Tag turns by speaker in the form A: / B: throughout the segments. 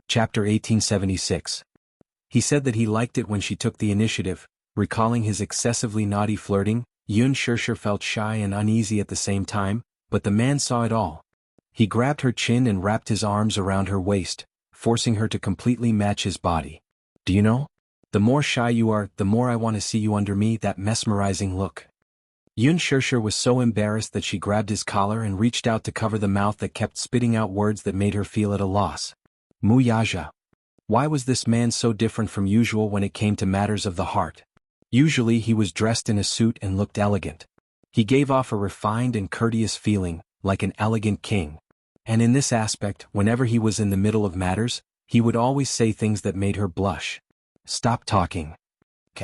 A: Chapter 1876. He said that he liked it when she took the initiative. Recalling his excessively naughty flirting, Yun Shirshir felt shy and uneasy at the same time, but the man saw it all. He grabbed her chin and wrapped his arms around her waist, forcing her to completely match his body. Do you know? The more shy you are, the more I want to see you under me, that mesmerizing look. Yun Shirshir was so embarrassed that she grabbed his collar and reached out to cover the mouth that kept spitting out words that made her feel at a loss. Muyaja. Why was this man so different from usual when it came to matters of the heart? Usually he was dressed in a suit and looked elegant. He gave off a refined and courteous feeling, like an elegant king. And in this aspect, whenever he was in the middle of matters, he would always say things that made her blush. Stop talking.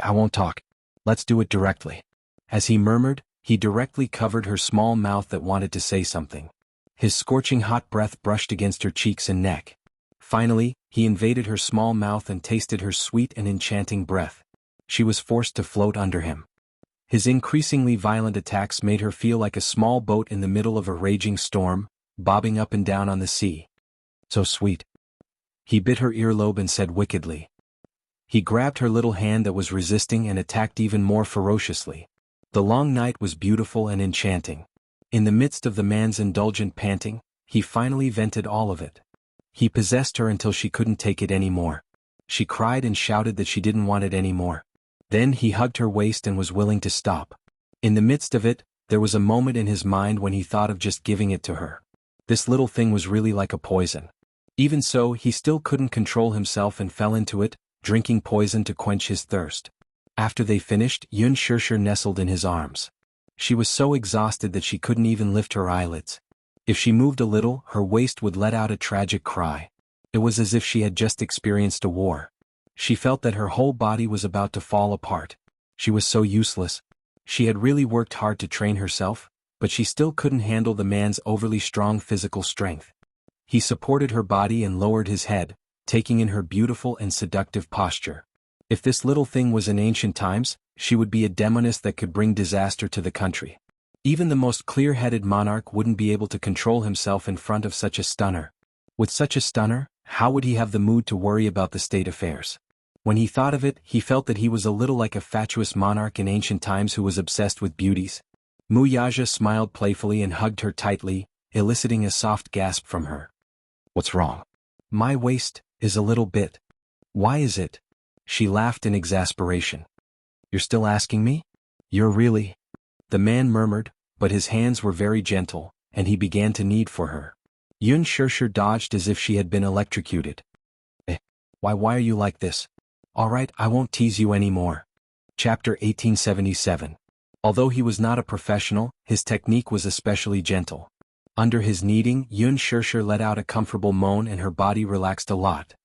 A: I won't talk. Let's do it directly. As he murmured, he directly covered her small mouth that wanted to say something. His scorching hot breath brushed against her cheeks and neck. Finally, he invaded her small mouth and tasted her sweet and enchanting breath. She was forced to float under him. His increasingly violent attacks made her feel like a small boat in the middle of a raging storm, bobbing up and down on the sea. So sweet. He bit her earlobe and said wickedly. He grabbed her little hand that was resisting and attacked even more ferociously. The long night was beautiful and enchanting. In the midst of the man's indulgent panting, he finally vented all of it. He possessed her until she couldn't take it anymore. She cried and shouted that she didn't want it anymore. Then he hugged her waist and was willing to stop. In the midst of it, there was a moment in his mind when he thought of just giving it to her. This little thing was really like a poison. Even so, he still couldn't control himself and fell into it, drinking poison to quench his thirst. After they finished, Yun Shirshir nestled in his arms. She was so exhausted that she couldn't even lift her eyelids. If she moved a little, her waist would let out a tragic cry. It was as if she had just experienced a war. She felt that her whole body was about to fall apart. She was so useless. She had really worked hard to train herself, but she still couldn't handle the man's overly strong physical strength. He supported her body and lowered his head, taking in her beautiful and seductive posture. If this little thing was in ancient times, she would be a demoness that could bring disaster to the country. Even the most clear-headed monarch wouldn't be able to control himself in front of such a stunner. With such a stunner, how would he have the mood to worry about the state affairs? When he thought of it, he felt that he was a little like a fatuous monarch in ancient times who was obsessed with beauties. Muyaja smiled playfully and hugged her tightly, eliciting a soft gasp from her. What's wrong? My waist is a little bit. Why is it? She laughed in exasperation. You're still asking me? You're really... The man murmured, but his hands were very gentle, and he began to knead for her. Yun Shirshir dodged as if she had been electrocuted. Why are you like this? All right, I won't tease you anymore. Chapter 1877. Although he was not a professional, his technique was especially gentle. Under his kneading, Yun Shirshir let out a comfortable moan and her body relaxed a lot.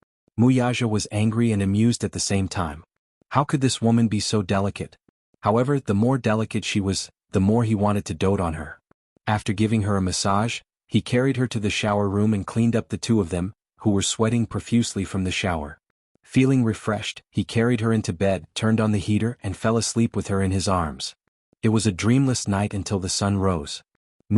A: Muyaja was angry and amused at the same time. How could this woman be so delicate? However, the more delicate she was, the more he wanted to dote on her. After giving her a massage, he carried her to the shower room and cleaned up the two of them, who were sweating profusely from the shower. Feeling refreshed, he carried her into bed, turned on the heater and fell asleep with her in his arms. It was a dreamless night until the sun rose.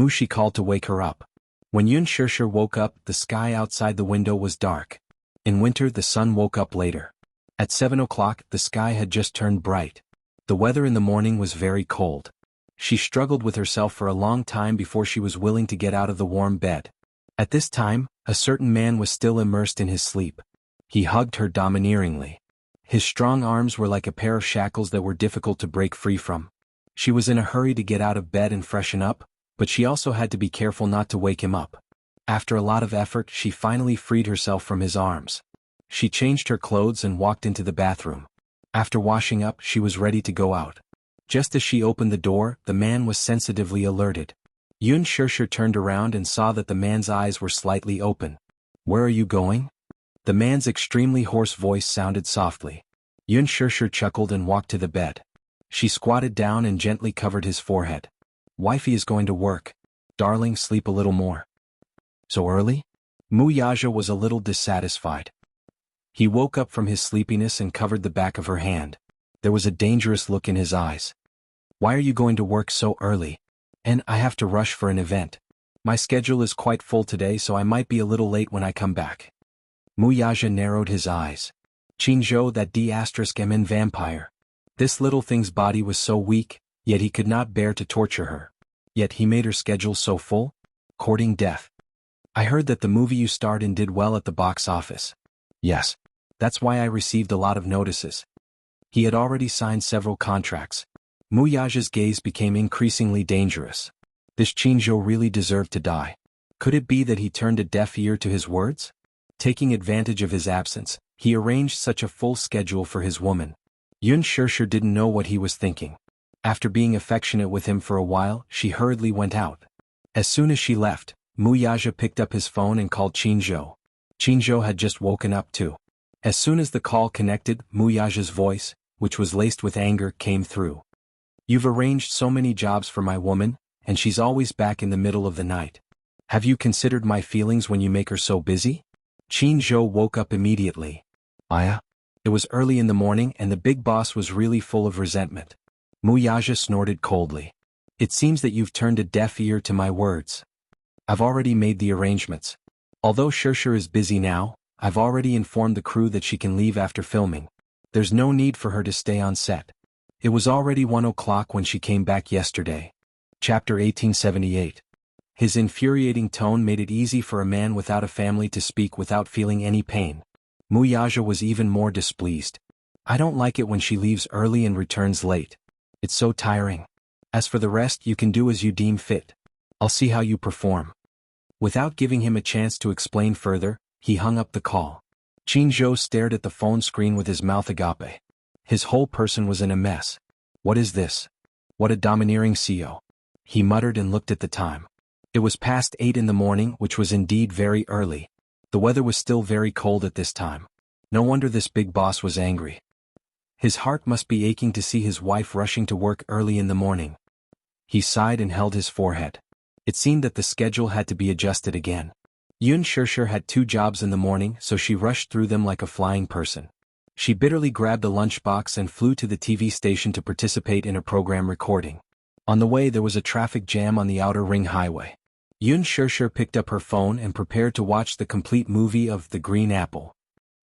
A: She called to wake her up. When Yun Shirshir woke up, the sky outside the window was dark. In winter, the sun woke up later. At 7 o'clock, the sky had just turned bright. The weather in the morning was very cold. She struggled with herself for a long time before she was willing to get out of the warm bed. At this time, a certain man was still immersed in his sleep. He hugged her domineeringly. His strong arms were like a pair of shackles that were difficult to break free from. She was in a hurry to get out of bed and freshen up, but she also had to be careful not to wake him up. After a lot of effort, she finally freed herself from his arms. She changed her clothes and walked into the bathroom. After washing up, she was ready to go out. Just as she opened the door, the man was sensitively alerted. Yun Shirshir turned around and saw that the man's eyes were slightly open. Where are you going? The man's extremely hoarse voice sounded softly. Yun Shirshir chuckled and walked to the bed. She squatted down and gently covered his forehead. Wifey is going to work. Darling, sleep a little more. So early? Muyaja was a little dissatisfied. He woke up from his sleepiness and covered the back of her hand. There was a dangerous look in his eyes. Why are you going to work so early? And I have to rush for an event. My schedule is quite full today, so I might be a little late when I come back. Yaja narrowed his eyes. Qingzhou, that D*MN vampire. This little thing's body was so weak, yet he could not bear to torture her. Yet he made her schedule so full? Courting death. I heard that the movie you starred in did well at the box office. Yes. That's why I received a lot of notices. He had already signed several contracts. Yaja's gaze became increasingly dangerous. This Qingzhou really deserved to die. Could it be that he turned a deaf ear to his words? Taking advantage of his absence, he arranged such a full schedule for his woman. Yun Shirshir didn't know what he was thinking. After being affectionate with him for a while, she hurriedly went out. As soon as she left, Yaja picked up his phone and called Qingzhou. Qingzhou had just woken up too. As soon as the call connected, Yaja's voice, which was laced with anger, came through. You've arranged so many jobs for my woman, and she's always back in the middle of the night. Have you considered my feelings when you make her so busy? Qingzhou woke up immediately. Aya? It was early in the morning and the big boss was really full of resentment. Yaja snorted coldly. It seems that you've turned a deaf ear to my words. I've already made the arrangements. Although Shirshir is busy now, I've already informed the crew that she can leave after filming. There's no need for her to stay on set. It was already 1 o'clock when she came back yesterday. Chapter 1878. His infuriating tone made it easy for a man without a family to speak without feeling any pain. Yaja was even more displeased. I don't like it when she leaves early and returns late. It's so tiring. As for the rest, you can do as you deem fit. I'll see how you perform. Without giving him a chance to explain further, he hung up the call. Qingzhou stared at the phone screen with his mouth agape. His whole person was in a mess. What is this? What a domineering CEO. He muttered and looked at the time. It was past 8 in the morning, which was indeed very early. The weather was still very cold at this time. No wonder this big boss was angry. His heart must be aching to see his wife rushing to work early in the morning. He sighed and held his forehead. It seemed that the schedule had to be adjusted again. Yun Shirshir had 2 jobs in the morning, so she rushed through them like a flying person. She bitterly grabbed a lunchbox and flew to the TV station to participate in a program recording. On the way there was a traffic jam on the outer ring highway. Yun Shirshir picked up her phone and prepared to watch the complete movie of The Green Apple.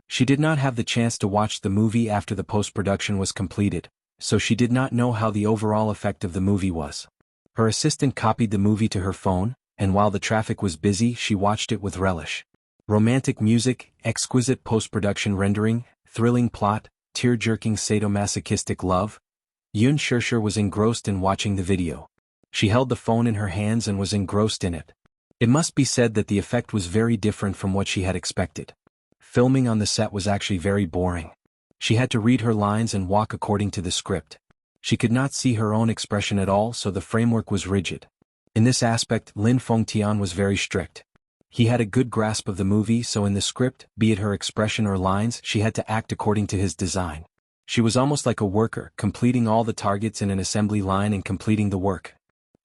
A: She did not have the chance to watch the movie after the post-production was completed, so she did not know how the overall effect of the movie was. Her assistant copied the movie to her phone, and while the traffic was busy she watched it with relish. Romantic music, exquisite post-production rendering, thrilling plot, tear-jerking sadomasochistic love. Yun Shirshir was engrossed in watching the video. She held the phone in her hands and was engrossed in it. It must be said that the effect was very different from what she had expected. Filming on the set was actually very boring. She had to read her lines and walk according to the script. She could not see her own expression at all, so the framework was rigid. In this aspect, Lin Fengtian was very strict. He had a good grasp of the movie, so in the script, be it her expression or lines, she had to act according to his design. She was almost like a worker, completing all the targets in an assembly line and completing the work.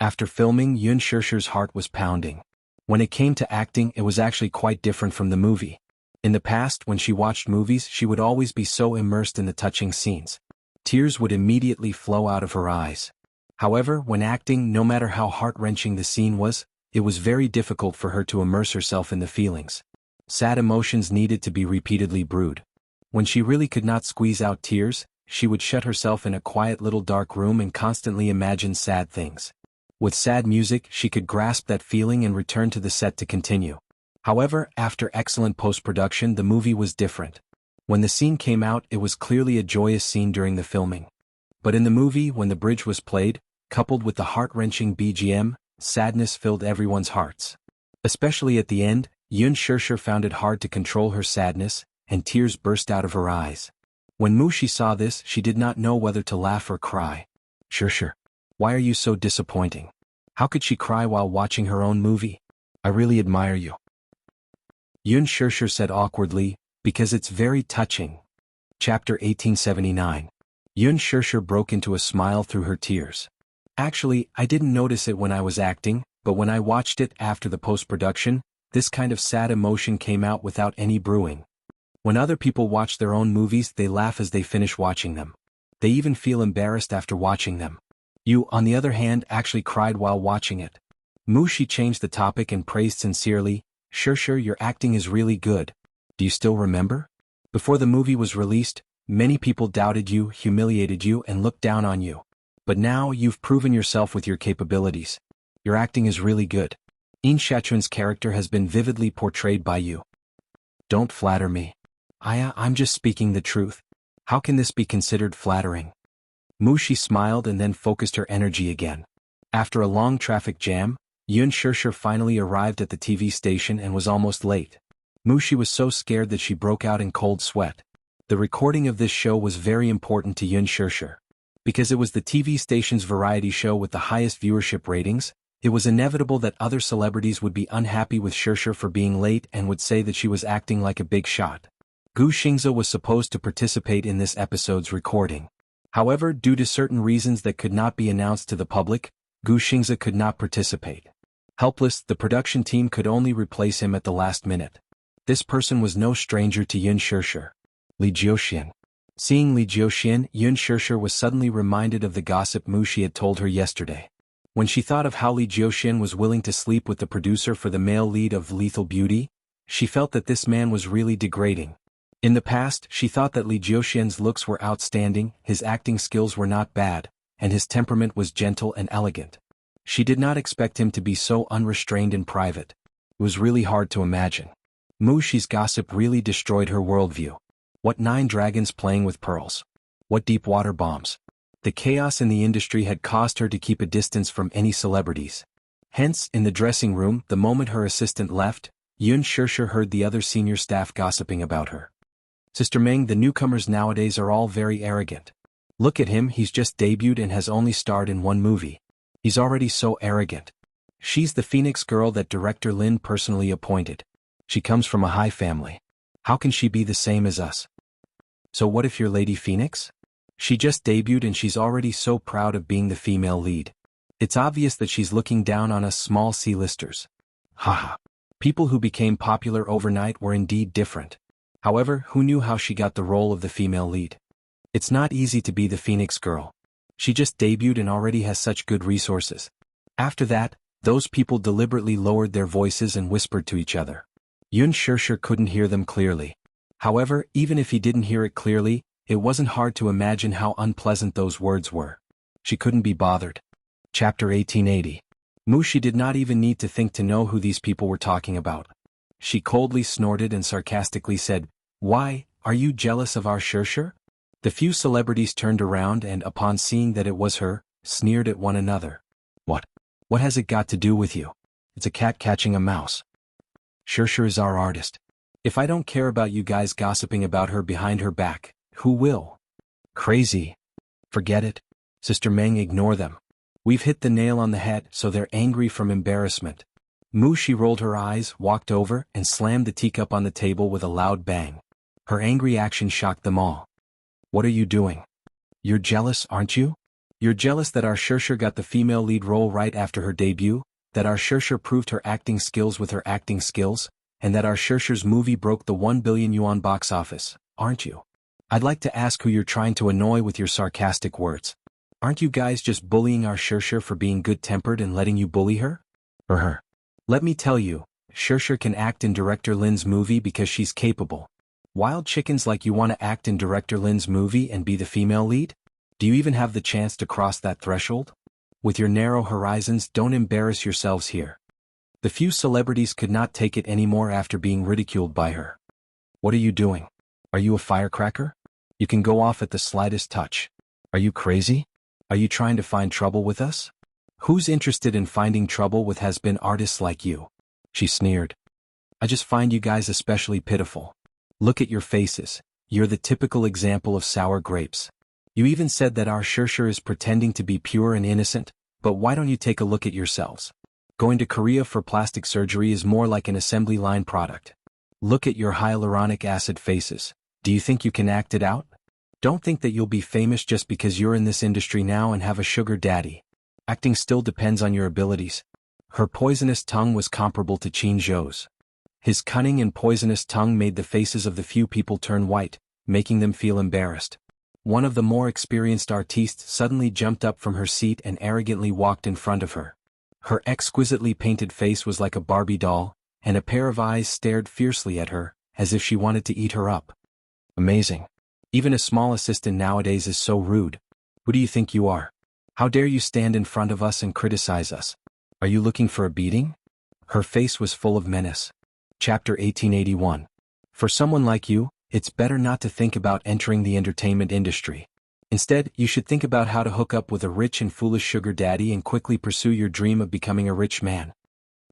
A: After filming, Yun Shirshir's heart was pounding. When it came to acting, it was actually quite different from the movie. In the past, when she watched movies, she would always be so immersed in the touching scenes. Tears would immediately flow out of her eyes. However, when acting, no matter how heart-wrenching the scene was, it was very difficult for her to immerse herself in the feelings. Sad emotions needed to be repeatedly brewed. When she really could not squeeze out tears, she would shut herself in a quiet little dark room and constantly imagine sad things. With sad music, she could grasp that feeling and return to the set to continue. However, after excellent post-production, the movie was different. When the scene came out, it was clearly a joyous scene during the filming. But in the movie, when the bridge was played, coupled with the heart-wrenching BGM, sadness filled everyone's hearts. Especially at the end, Yun Shirshir found it hard to control her sadness, and tears burst out of her eyes. When Mushi saw this, she did not know whether to laugh or cry. Shirshir, why are you so disappointing? How could she cry while watching her own movie? I really admire you. Yun Shirshir said awkwardly, because it's very touching. Chapter 1879. Yun Shirshir broke into a smile through her tears. Actually, I didn't notice it when I was acting, but when I watched it after the post-production, this kind of sad emotion came out without any brewing. When other people watch their own movies, they laugh as they finish watching them. They even feel embarrassed after watching them. You, on the other hand, actually cried while watching it. Mushi changed the topic and praised sincerely, Shirshir, your acting is really good. Do you still remember? Before the movie was released, many people doubted you, humiliated you, and looked down on you. But now you've proven yourself with your capabilities. Your acting is really good. In Shachun's character has been vividly portrayed by you. Don't flatter me. I'm just speaking the truth. How can this be considered flattering? Mushi smiled and then focused her energy again. After a long traffic jam, Yun Shishir finally arrived at the TV station and was almost late. Mushi was so scared that she broke out in cold sweat. The recording of this show was very important to Yun Shishir. Because it was the TV station's variety show with the highest viewership ratings, it was inevitable that other celebrities would be unhappy with Shishir for being late and would say that she was acting like a big shot. Gu Xingze was supposed to participate in this episode's recording. However, due to certain reasons that could not be announced to the public, Gu Xingze could not participate. Helpless, the production team could only replace him at the last minute. This person was no stranger to Yun Shishir. Li Jiuxian. Seeing Li Jiuxian, Yun Shishir was suddenly reminded of the gossip Mushi had told her yesterday. When she thought of how Li Jiuxian was willing to sleep with the producer for the male lead of Lethal Beauty, she felt that this man was really degrading. In the past, she thought that Li Jiuxian's looks were outstanding, his acting skills were not bad, and his temperament was gentle and elegant. She did not expect him to be so unrestrained in private. It was really hard to imagine. Mushi's gossip really destroyed her worldview. What 9 dragons playing with pearls? What deep water bombs? The chaos in the industry had caused her to keep a distance from any celebrities. Hence, in the dressing room, the moment her assistant left, Yun Shishir heard the other senior staff gossiping about her. Sister Meng, the newcomers nowadays are all very arrogant. Look at him, he's just debuted and has only starred in 1 movie. He's already so arrogant. She's the Phoenix girl that director Lin personally appointed. She comes from a high family. How can she be the same as us? So what if you're Lady Phoenix? She just debuted and she's already so proud of being the female lead. It's obvious that she's looking down on us small C-listers. Haha. People who became popular overnight were indeed different. However, who knew how she got the role of the female lead? It's not easy to be the Phoenix girl. She just debuted and already has such good resources. After that, those people deliberately lowered their voices and whispered to each other. Yun Shishir couldn't hear them clearly. However, even if he didn't hear it clearly, it wasn't hard to imagine how unpleasant those words were. She couldn't be bothered. Chapter 1880. Mushi did not even need to think to know who these people were talking about. She coldly snorted and sarcastically said, "Why, are you jealous of our Shishir?" The few celebrities turned around and, upon seeing that it was her, sneered at one another. What has it got to do with you? It's a cat catching a mouse. Shishir is our artist. If I don't care about you guys gossiping about her behind her back, who will? Crazy. Forget it. Sister Meng, ignore them. We've hit the nail on the head, so they're angry from embarrassment. Mushi rolled her eyes, walked over, and slammed the teacup on the table with a loud bang. Her angry action shocked them all. What are you doing? You're jealous, aren't you? You're jealous that our Shishir got the female lead role right after her debut, that our Shishir proved her acting skills with her acting skills, and that our Shishir's movie broke the 1 billion yuan box office, aren't you? I'd like to ask who you're trying to annoy with your sarcastic words. Aren't you guys just bullying our Shishir for being good-tempered and letting you bully her? Or her? Let me tell you, Shishir can act in director Lin's movie because she's capable. Wild chickens like you want to act in director Lin's movie and be the female lead? Do you even have the chance to cross that threshold? With your narrow horizons, don't embarrass yourselves here. The few celebrities could not take it anymore after being ridiculed by her. What are you doing? Are you a firecracker? You can go off at the slightest touch. Are you crazy? Are you trying to find trouble with us? Who's interested in finding trouble with has-been artists like you? She sneered. I just find you guys especially pitiful. Look at your faces. You're the typical example of sour grapes. You even said that our Shishir is pretending to be pure and innocent, but why don't you take a look at yourselves? Going to Korea for plastic surgery is more like an assembly line product. Look at your hyaluronic acid faces. Do you think you can act it out? Don't think that you'll be famous just because you're in this industry now and have a sugar daddy. Acting still depends on your abilities. Her poisonous tongue was comparable to Qin Zhou's. His cunning and poisonous tongue made the faces of the few people turn white, making them feel embarrassed. One of the more experienced artistes suddenly jumped up from her seat and arrogantly walked in front of her. Her exquisitely painted face was like a Barbie doll, and a pair of eyes stared fiercely at her, as if she wanted to eat her up. Amazing. Even a small assistant nowadays is so rude. Who do you think you are? How dare you stand in front of us and criticize us? Are you looking for a beating? Her face was full of menace. Chapter 1881. For someone like you, it's better not to think about entering the entertainment industry. Instead, you should think about how to hook up with a rich and foolish sugar daddy and quickly pursue your dream of becoming a rich man.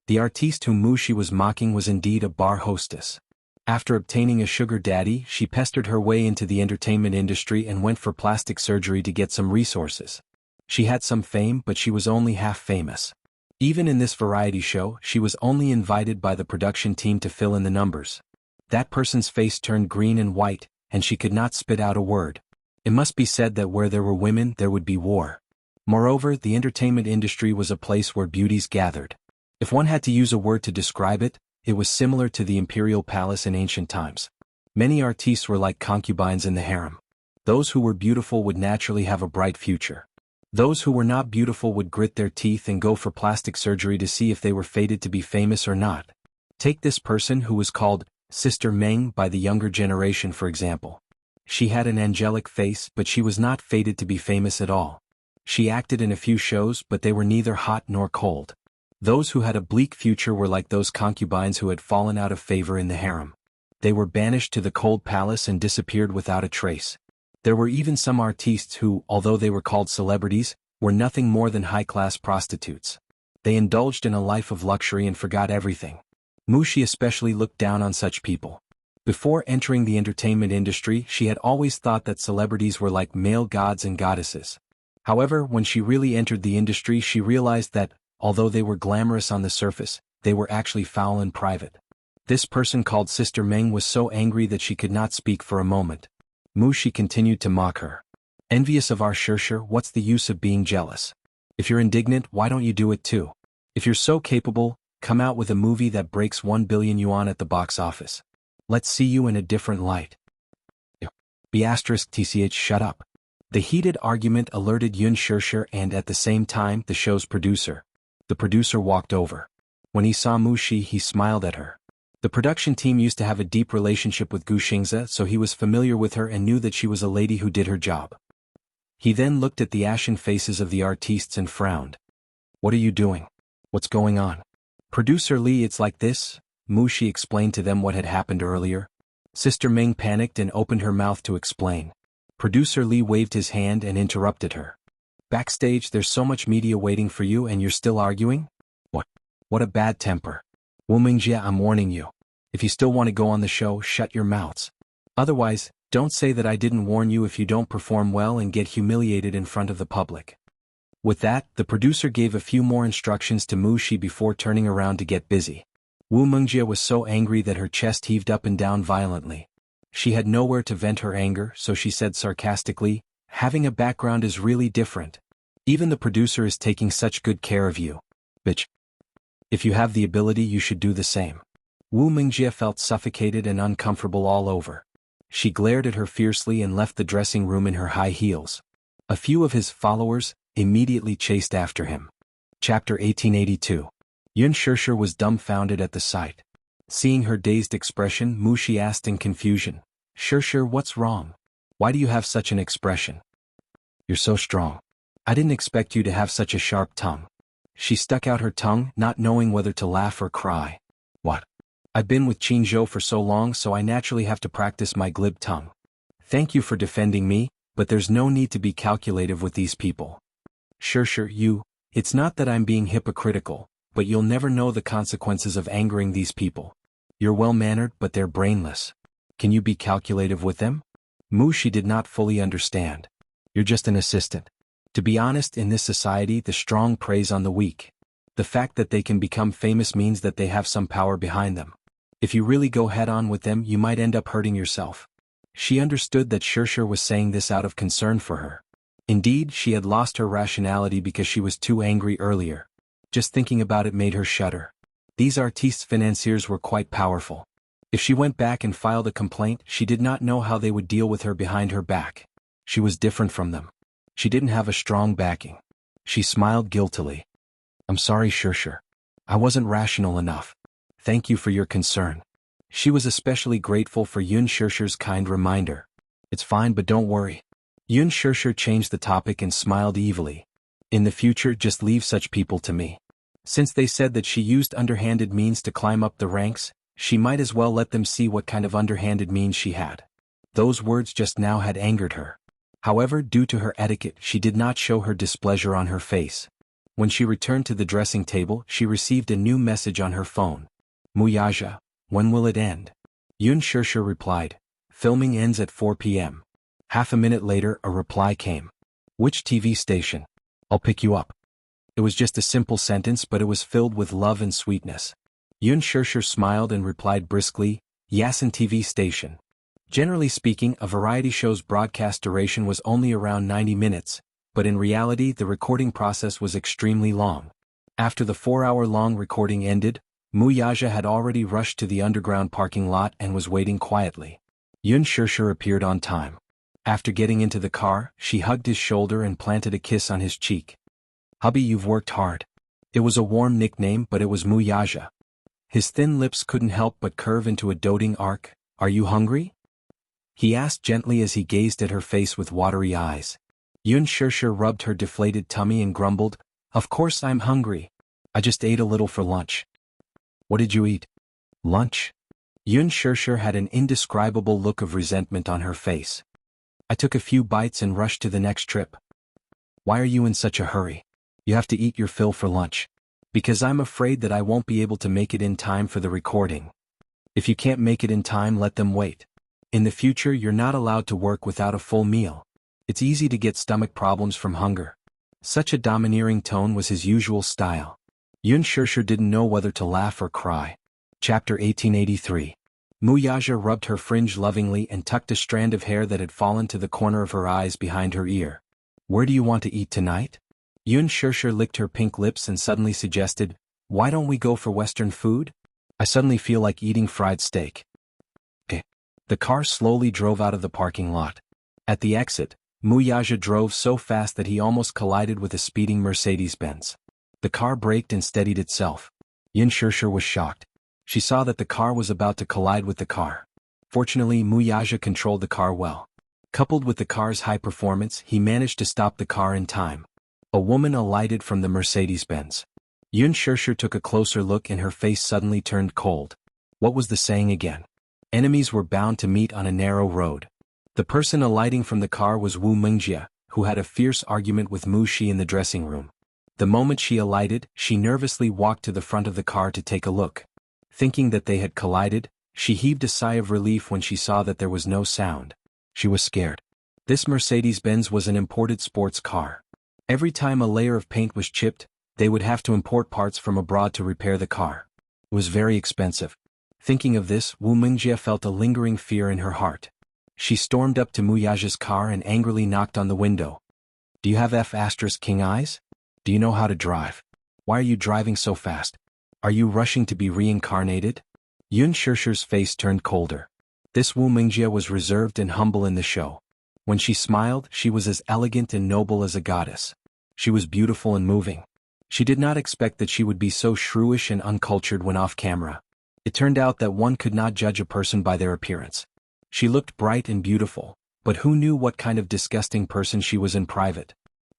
A: The artiste whom Wuxia was mocking was indeed a bar hostess. After obtaining a sugar daddy, she pestered her way into the entertainment industry and went for plastic surgery to get some resources. She had some fame, but she was only half famous. Even in this variety show, she was only invited by the production team to fill in the numbers. That person's face turned green and white, and she could not spit out a word. It must be said that where there were women, there would be war. Moreover, the entertainment industry was a place where beauties gathered. If one had to use a word to describe it, it was similar to the imperial palace in ancient times. Many artistes were like concubines in the harem. Those who were beautiful would naturally have a bright future. Those who were not beautiful would grit their teeth and go for plastic surgery to see if they were fated to be famous or not. Take this person who was called Sister Meng by the younger generation for example. She had an angelic face, but she was not fated to be famous at all. She acted in a few shows, but they were neither hot nor cold. Those who had a bleak future were like those concubines who had fallen out of favor in the harem. They were banished to the cold palace and disappeared without a trace. There were even some artistes who, although they were called celebrities, were nothing more than high-class prostitutes. They indulged in a life of luxury and forgot everything. Wuxia especially looked down on such people. Before entering the entertainment industry, she had always thought that celebrities were like male gods and goddesses. However, when she really entered the industry, she realized that, although they were glamorous on the surface, they were actually foul in private. This person called Sister Meng was so angry that she could not speak for a moment. Wuxia continued to mock her. Envious of our Shirshir, what's the use of being jealous? If you're indignant, why don't you do it too? If you're so capable, come out with a movie that breaks 1 billion yuan at the box office. Let's see you in a different light. *tch shut up. The heated argument alerted Yun Shirshir and at the same time the show's producer. The producer walked over. When he saw Wuxia, he smiled at her. The production team used to have a deep relationship with Gu Xingze, so he was familiar with her and knew that she was a lady who did her job. He then looked at the ashen faces of the artistes and frowned. What are you doing? What's going on? Producer Li, it's like this. Wuxia explained to them what had happened earlier. Sister Meng panicked and opened her mouth to explain. Producer Li waved his hand and interrupted her. Backstage, there's so much media waiting for you and you're still arguing? What a bad temper. Wu Mingjie, I'm warning you. If you still want to go on the show, shut your mouths. Otherwise, don't say that I didn't warn you if you don't perform well and get humiliated in front of the public. With that, the producer gave a few more instructions to Wuxia before turning around to get busy. Wu Mingjie was so angry that her chest heaved up and down violently. She had nowhere to vent her anger, so she said sarcastically, having a background is really different. Even the producer is taking such good care of you. Bitch. If you have the ability, you should do the same. Wu Mingjie felt suffocated and uncomfortable all over. She glared at her fiercely and left the dressing room in her high heels. A few of his followers immediately chased after him. Chapter 1882. Yun Shirshir was dumbfounded at the sight. Seeing her dazed expression, Wuxia asked in confusion, Shirshir, what's wrong? Why do you have such an expression? You're so strong. I didn't expect you to have such a sharp tongue. She stuck out her tongue, not knowing whether to laugh or cry. What? I've been with Qingzhou for so long, so I naturally have to practice my glib tongue. Thank you for defending me, but there's no need to be calculative with these people. Shirshir, it's not that I'm being hypocritical, but you'll never know the consequences of angering these people. You're well-mannered, but they're brainless. Can you be calculative with them? Wuxia did not fully understand. You're just an assistant. To be honest, in this society, the strong preys on the weak. The fact that they can become famous means that they have some power behind them. If you really go head-on with them, you might end up hurting yourself. She understood that Shirshir was saying this out of concern for her. Indeed, she had lost her rationality because she was too angry earlier. Just thinking about it made her shudder. These artistes financiers were quite powerful. If she went back and filed a complaint, she did not know how they would deal with her behind her back. She was different from them. She didn't have a strong backing. She smiled guiltily. I'm sorry, Shirshir. I wasn't rational enough. Thank you for your concern. She was especially grateful for Yun Shishir's kind reminder. It's fine, but don't worry. Yun Shishir changed the topic and smiled evilly. In the future, just leave such people to me. Since they said that she used underhanded means to climb up the ranks, she might as well let them see what kind of underhanded means she had. Those words just now had angered her. However, due to her etiquette, she did not show her displeasure on her face. When she returned to the dressing table, she received a new message on her phone. Muyaja, when will it end? Yun Shishir replied, filming ends at 4 p.m. Half a minute later, a reply came. Which TV station? I'll pick you up. It was just a simple sentence, but it was filled with love and sweetness. Yun Shishir smiled and replied briskly, Yasin TV station. Generally speaking, a variety show's broadcast duration was only around 90 minutes, but in reality the recording process was extremely long. After the 4-hour-long recording ended, Muyaja had already rushed to the underground parking lot and was waiting quietly. Yun Shishir appeared on time. After getting into the car, she hugged his shoulder and planted a kiss on his cheek. Hubby, you've worked hard. It was a warm nickname, but it was Muyaja. His thin lips couldn't help but curve into a doting arc. Are you hungry? He asked gently as he gazed at her face with watery eyes. Yun Shishir rubbed her deflated tummy and grumbled, Of course I'm hungry. I just ate a little for lunch. What did you eat? Lunch? Yun Shishir had an indescribable look of resentment on her face. I took a few bites and rushed to the next trip. Why are you in such a hurry? You have to eat your fill for lunch. Because I'm afraid that I won't be able to make it in time for the recording. If you can't make it in time, let them wait. In the future, you're not allowed to work without a full meal. It's easy to get stomach problems from hunger. Such a domineering tone was his usual style. Yun Shishir didn't know whether to laugh or cry. Chapter 1883. Muyaja rubbed her fringe lovingly and tucked a strand of hair that had fallen to the corner of her eyes behind her ear. Where do you want to eat tonight? Yun Shishir licked her pink lips and suddenly suggested, Why don't we go for Western food? I suddenly feel like eating fried steak. The car slowly drove out of the parking lot. At the exit, Muyaja drove so fast that he almost collided with a speeding Mercedes-Benz. The car braked and steadied itself. Yun Shishir was shocked. She saw that the car was about to collide with the car. Fortunately, Muyaja controlled the car well. Coupled with the car's high performance, he managed to stop the car in time. A woman alighted from the Mercedes-Benz. Yun Shishir took a closer look and her face suddenly turned cold. What was the saying again? Enemies were bound to meet on a narrow road. The person alighting from the car was Wu Mingjia, who had a fierce argument with Mu Shi in the dressing room. The moment she alighted, she nervously walked to the front of the car to take a look. Thinking that they had collided, she heaved a sigh of relief when she saw that there was no sound. She was scared. This Mercedes-Benz was an imported sports car. Every time a layer of paint was chipped, they would have to import parts from abroad to repair the car. It was very expensive. Thinking of this, Wu Mingjia felt a lingering fear in her heart. She stormed up to Muyaja's car and angrily knocked on the window. Do you have F***king eyes? Do you know how to drive? Why are you driving so fast? Are you rushing to be reincarnated? Yun Shishir's face turned colder. This Wu Mingjia was reserved and humble in the show. When she smiled, she was as elegant and noble as a goddess. She was beautiful and moving. She did not expect that she would be so shrewish and uncultured when off camera. It turned out that one could not judge a person by their appearance. She looked bright and beautiful, but who knew what kind of disgusting person she was in private?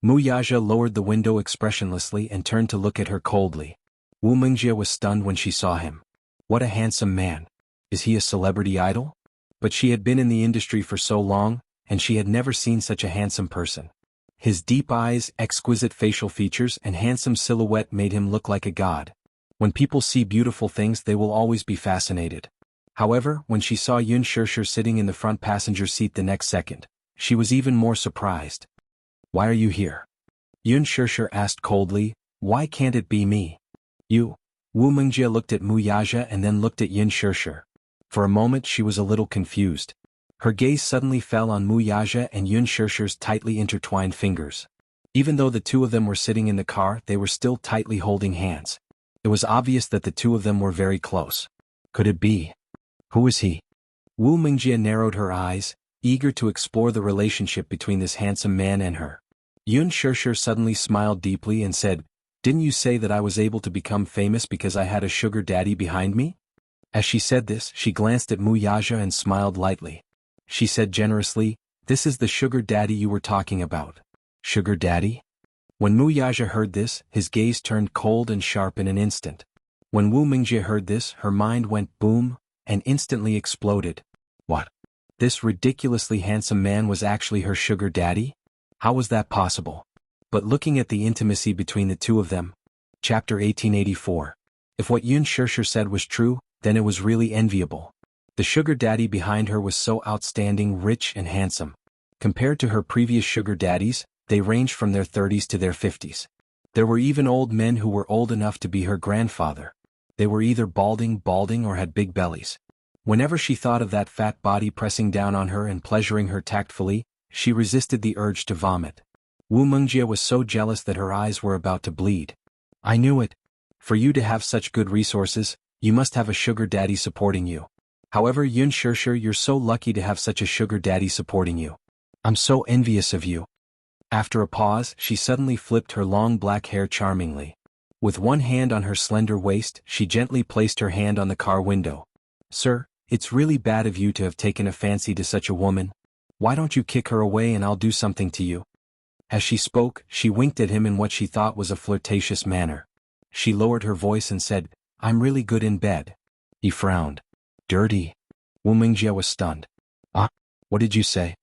A: Muyaja lowered the window expressionlessly and turned to look at her coldly. Wu Mingjia was stunned when she saw him. What a handsome man. Is he a celebrity idol? But she had been in the industry for so long, and she had never seen such a handsome person. His deep eyes, exquisite facial features, and handsome silhouette made him look like a god. When people see beautiful things, they will always be fascinated. However, when she saw Yun Shishir sitting in the front passenger seat the next second, she was even more surprised. Why are you here? Yun Shishir asked coldly, Why can't it be me? You. Wu Mingjia looked at Muyaja and then looked at Yun Shishir. For a moment she was a little confused. Her gaze suddenly fell on Muyaja and Yun Shishir's tightly intertwined fingers. Even though the two of them were sitting in the car, they were still tightly holding hands. It was obvious that the two of them were very close. Could it be? Who is he? Wu Mingjia narrowed her eyes, eager to explore the relationship between this handsome man and her. Yun Shishir suddenly smiled deeply and said, Didn't you say that I was able to become famous because I had a sugar daddy behind me? As she said this, she glanced at Muyaja and smiled lightly. She said generously, "This is the sugar daddy you were talking about." Sugar daddy? When Muyaja heard this, his gaze turned cold and sharp in an instant. When Wu Mingjie heard this, her mind went boom, and instantly exploded. What? This ridiculously handsome man was actually her sugar daddy? How was that possible? But looking at the intimacy between the two of them. Chapter 1884. If what Yun Shirshir said was true, then it was really enviable. The sugar daddy behind her was so outstanding, rich and handsome. Compared to her previous sugar daddies, they ranged from their 30s to their 50s. There were even old men who were old enough to be her grandfather. They were either balding or had big bellies. Whenever she thought of that fat body pressing down on her and pleasuring her tactfully, she resisted the urge to vomit. Wu Mingjie was so jealous that her eyes were about to bleed. I knew it. For you to have such good resources, you must have a sugar daddy supporting you. However, Yun Shirshir, you're so lucky to have such a sugar daddy supporting you. I'm so envious of you. After a pause, she suddenly flipped her long black hair charmingly. With one hand on her slender waist, she gently placed her hand on the car window. Sir, it's really bad of you to have taken a fancy to such a woman. Why don't you kick her away and I'll do something to you? As she spoke, she winked at him in what she thought was a flirtatious manner. She lowered her voice and said, I'm really good in bed. He frowned. Dirty. Wu Mingjie was stunned. Ah, what did you say?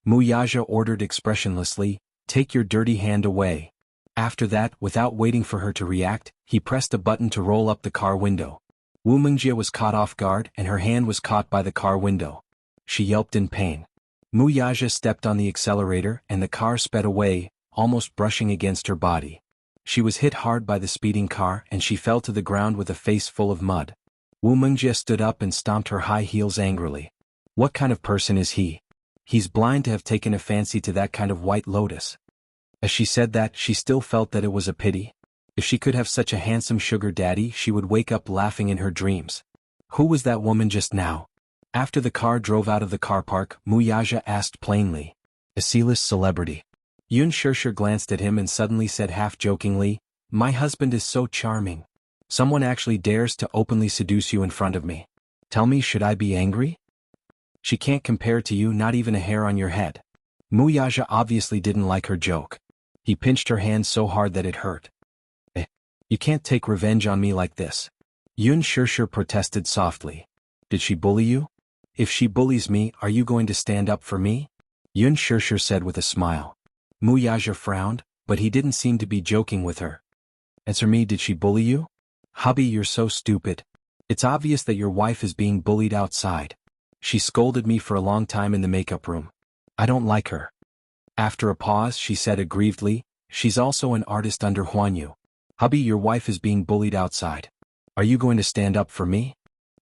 A: Muyaja ordered expressionlessly, take your dirty hand away. After that, without waiting for her to react, he pressed a button to roll up the car window. Wu Mingjie was caught off guard and her hand was caught by the car window. She yelped in pain. Muyaja stepped on the accelerator and the car sped away, almost brushing against her body. She was hit hard by the speeding car and she fell to the ground with a face full of mud. Wu Mingjie stood up and stomped her high heels angrily. What kind of person is he? He's blind to have taken a fancy to that kind of white lotus. As she said that, she still felt that it was a pity. If she could have such a handsome sugar daddy, she would wake up laughing in her dreams. Who was that woman just now? After the car drove out of the car park, Muyaja asked plainly. A C-list celebrity. Yun Shirshir glanced at him and suddenly said half-jokingly, My husband is so charming. Someone actually dares to openly seduce you in front of me. Tell me, should I be angry? She can't compare to you, not even a hair on your head. Muyaja obviously didn't like her joke. He pinched her hand so hard that it hurt. You can't take revenge on me like this. Yun Shirshir protested softly. Did she bully you? If she bullies me, are you going to stand up for me? Yun Shirshir said with a smile. Muyaja frowned, but he didn't seem to be joking with her. Answer me, did she bully you? Hubby, you're so stupid. It's obvious that your wife is being bullied outside. She scolded me for a long time in the makeup room. I don't like her. After a pause, she said aggrievedly, she's also an artist under Huanyu. Hubby, your wife is being bullied outside. Are you going to stand up for me?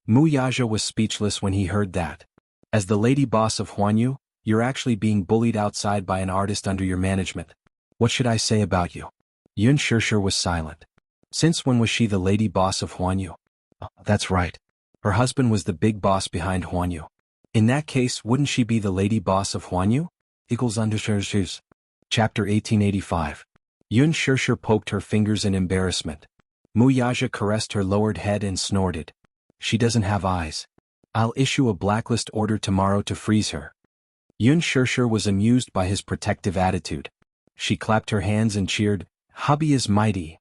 A: Muyaja was speechless when he heard that. As the lady boss of Huanyu, you're actually being bullied outside by an artist under your management. What should I say about you? Yun Shirshir was silent. Since when was she the lady boss of Huanyu? Oh, that's right. Her husband was the big boss behind Huanyu. In that case, wouldn't she be the lady boss of Huanyu? Chapter 1885. Yun Shirshir poked her fingers in embarrassment. Muyaja caressed her lowered head and snorted. She doesn't have eyes. I'll issue a blacklist order tomorrow to freeze her. Yun Shirshir was amused by his protective attitude. She clapped her hands and cheered, Hubby is mighty.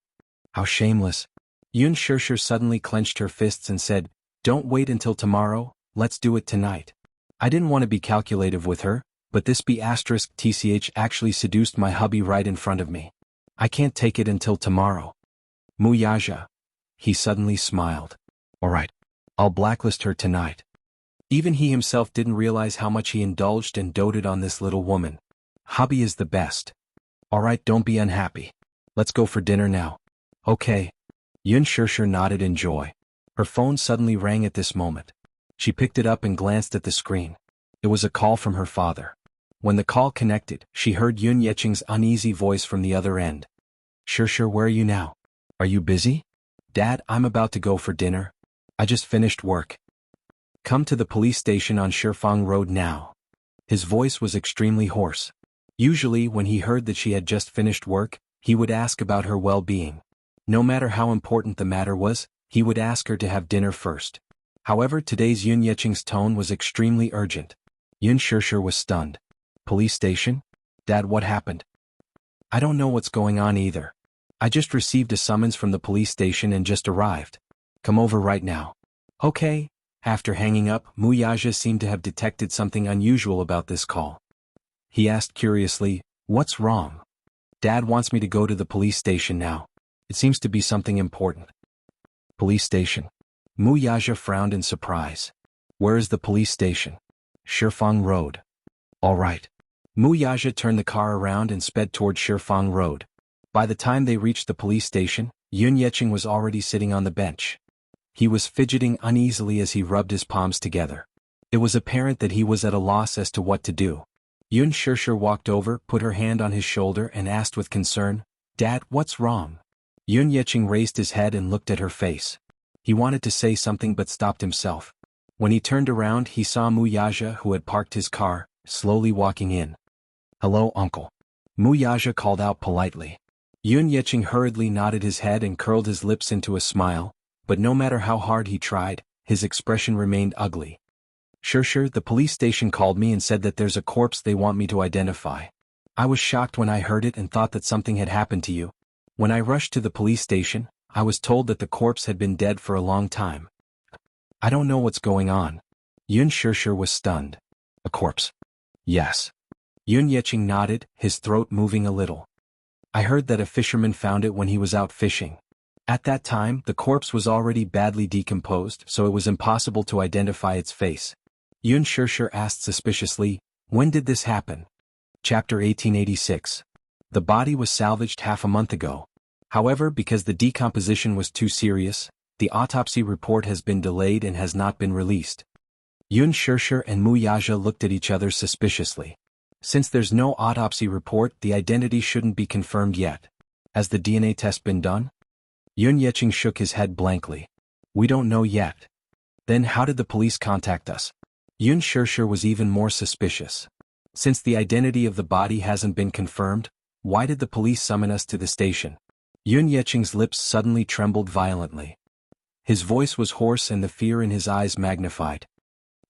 A: How shameless. Yun Shirshir suddenly clenched her fists and said, Don't wait until tomorrow, let's do it tonight. I didn't want to be calculative with her, but this B*TCH actually seduced my hubby right in front of me. I can't take it until tomorrow. Muyaja. He suddenly smiled. All right. I'll blacklist her tonight. Even he himself didn't realize how much he indulged and doted on this little woman. Hubby is the best. All right, don't be unhappy. Let's go for dinner now. Okay. Yun Shirshir nodded in joy. Her phone suddenly rang at this moment. She picked it up and glanced at the screen. It was a call from her father. When the call connected, she heard Yun Yeching's uneasy voice from the other end. Shirshir, where are you now? Are you busy? Dad, I'm about to go for dinner. I just finished work. Come to the police station on Shifang Road now. His voice was extremely hoarse. Usually, when he heard that she had just finished work, he would ask about her well-being. No matter how important the matter was, he would ask her to have dinner first. However, today's Yun Yeqing's tone was extremely urgent. Yun Shishir was stunned. Police station? Dad, what happened? I don't know what's going on either. I just received a summons from the police station and just arrived. Come over right now. Okay. After hanging up, Muyaja seemed to have detected something unusual about this call. He asked curiously, "What's wrong?" Dad wants me to go to the police station now. It seems to be something important. Police station? Muyaja frowned in surprise. Where is the police station? Shifeng Road. All right. Muyaja turned the car around and sped toward Shifeng Road. By the time they reached the police station, Yun Yeqing was already sitting on the bench. He was fidgeting uneasily as he rubbed his palms together. It was apparent that he was at a loss as to what to do. Yun Shishir walked over, put her hand on his shoulder and asked with concern, "Dad, what's wrong?" Yun Yeqing raised his head and looked at her face. He wanted to say something but stopped himself. When he turned around, he saw Muyaja, who had parked his car, slowly walking in. "Hello, uncle." Muyaja called out politely. Yun Yeqing hurriedly nodded his head and curled his lips into a smile, but no matter how hard he tried, his expression remained ugly. "Shishir, the police station called me and said that there's a corpse they want me to identify. I was shocked when I heard it and thought that something had happened to you. When I rushed to the police station, I was told that the corpse had been dead for a long time. I don't know what's going on." Yun Shishir was stunned. "A corpse?" "Yes." Yun Yeqing nodded, his throat moving a little. "I heard that a fisherman found it when he was out fishing. At that time, the corpse was already badly decomposed, so it was impossible to identify its face." Yun Shishir asked suspiciously, "When did this happen?" Chapter 1886. The body was salvaged half a month ago. However, because the decomposition was too serious, the autopsy report has been delayed and has not been released. Yun Shishir and Muyaja looked at each other suspiciously. Since there's no autopsy report, the identity shouldn't be confirmed yet. Has the DNA test been done? Yun Yeqing shook his head blankly. "We don't know yet." "Then how did the police contact us?" Yun Shishir was even more suspicious. "Since the identity of the body hasn't been confirmed, why did the police summon us to the station?" Yun Yeqing's lips suddenly trembled violently. His voice was hoarse and the fear in his eyes magnified.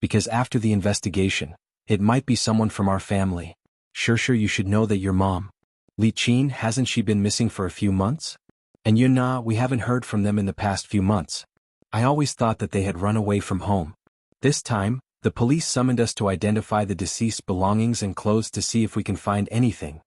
A: "Because after the investigation, it might be someone from our family. Shishir, you should know that your mom, Li Qin, hasn't she been missing for a few months? And Yun Na, we haven't heard from them in the past few months. I always thought that they had run away from home. This time, the police summoned us to identify the deceased's belongings and clothes to see if we can find anything.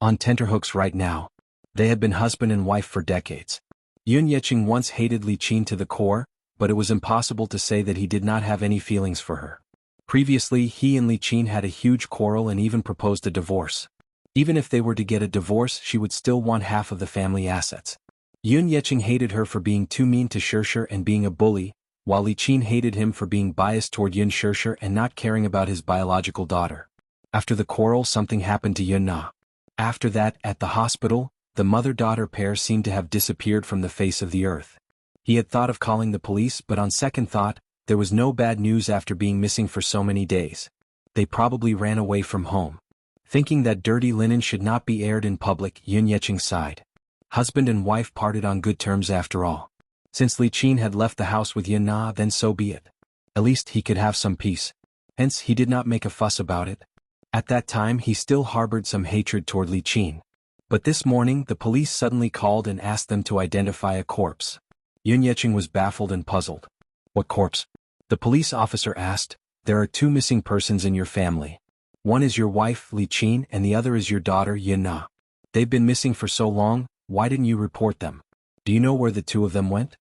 A: On tenterhooks right now. They had been husband and wife for decades. Yun Yeqing once hated Li Qin to the core, but it was impossible to say that he did not have any feelings for her. Previously, he and Li Qin had a huge quarrel and even proposed a divorce. Even if they were to get a divorce, she would still want half of the family assets. Yun Yeqing hated her for being too mean to Shishir and being a bully, while Li Qin hated him for being biased toward Yun Shishir and not caring about his biological daughter. After the quarrel, something happened to Yun Na. After that, at the hospital, the mother-daughter pair seemed to have disappeared from the face of the earth. He had thought of calling the police, but on second thought, there was no bad news after being missing for so many days. They probably ran away from home. Thinking that dirty linen should not be aired in public, Yun Yeqing sighed. Husband and wife parted on good terms after all. Since Li Qin had left the house with Yun Na, then so be it. At least he could have some peace. Hence, he did not make a fuss about it. At that time, he still harbored some hatred toward Li Qin. But this morning, the police suddenly called and asked them to identify a corpse. Yun Yeqing was baffled and puzzled. "What corpse?" The police officer asked. "There are two missing persons in your family. One is your wife, Li Qin, and the other is your daughter, Yun Na. They've been missing for so long, why didn't you report them? Do you know where the two of them went?"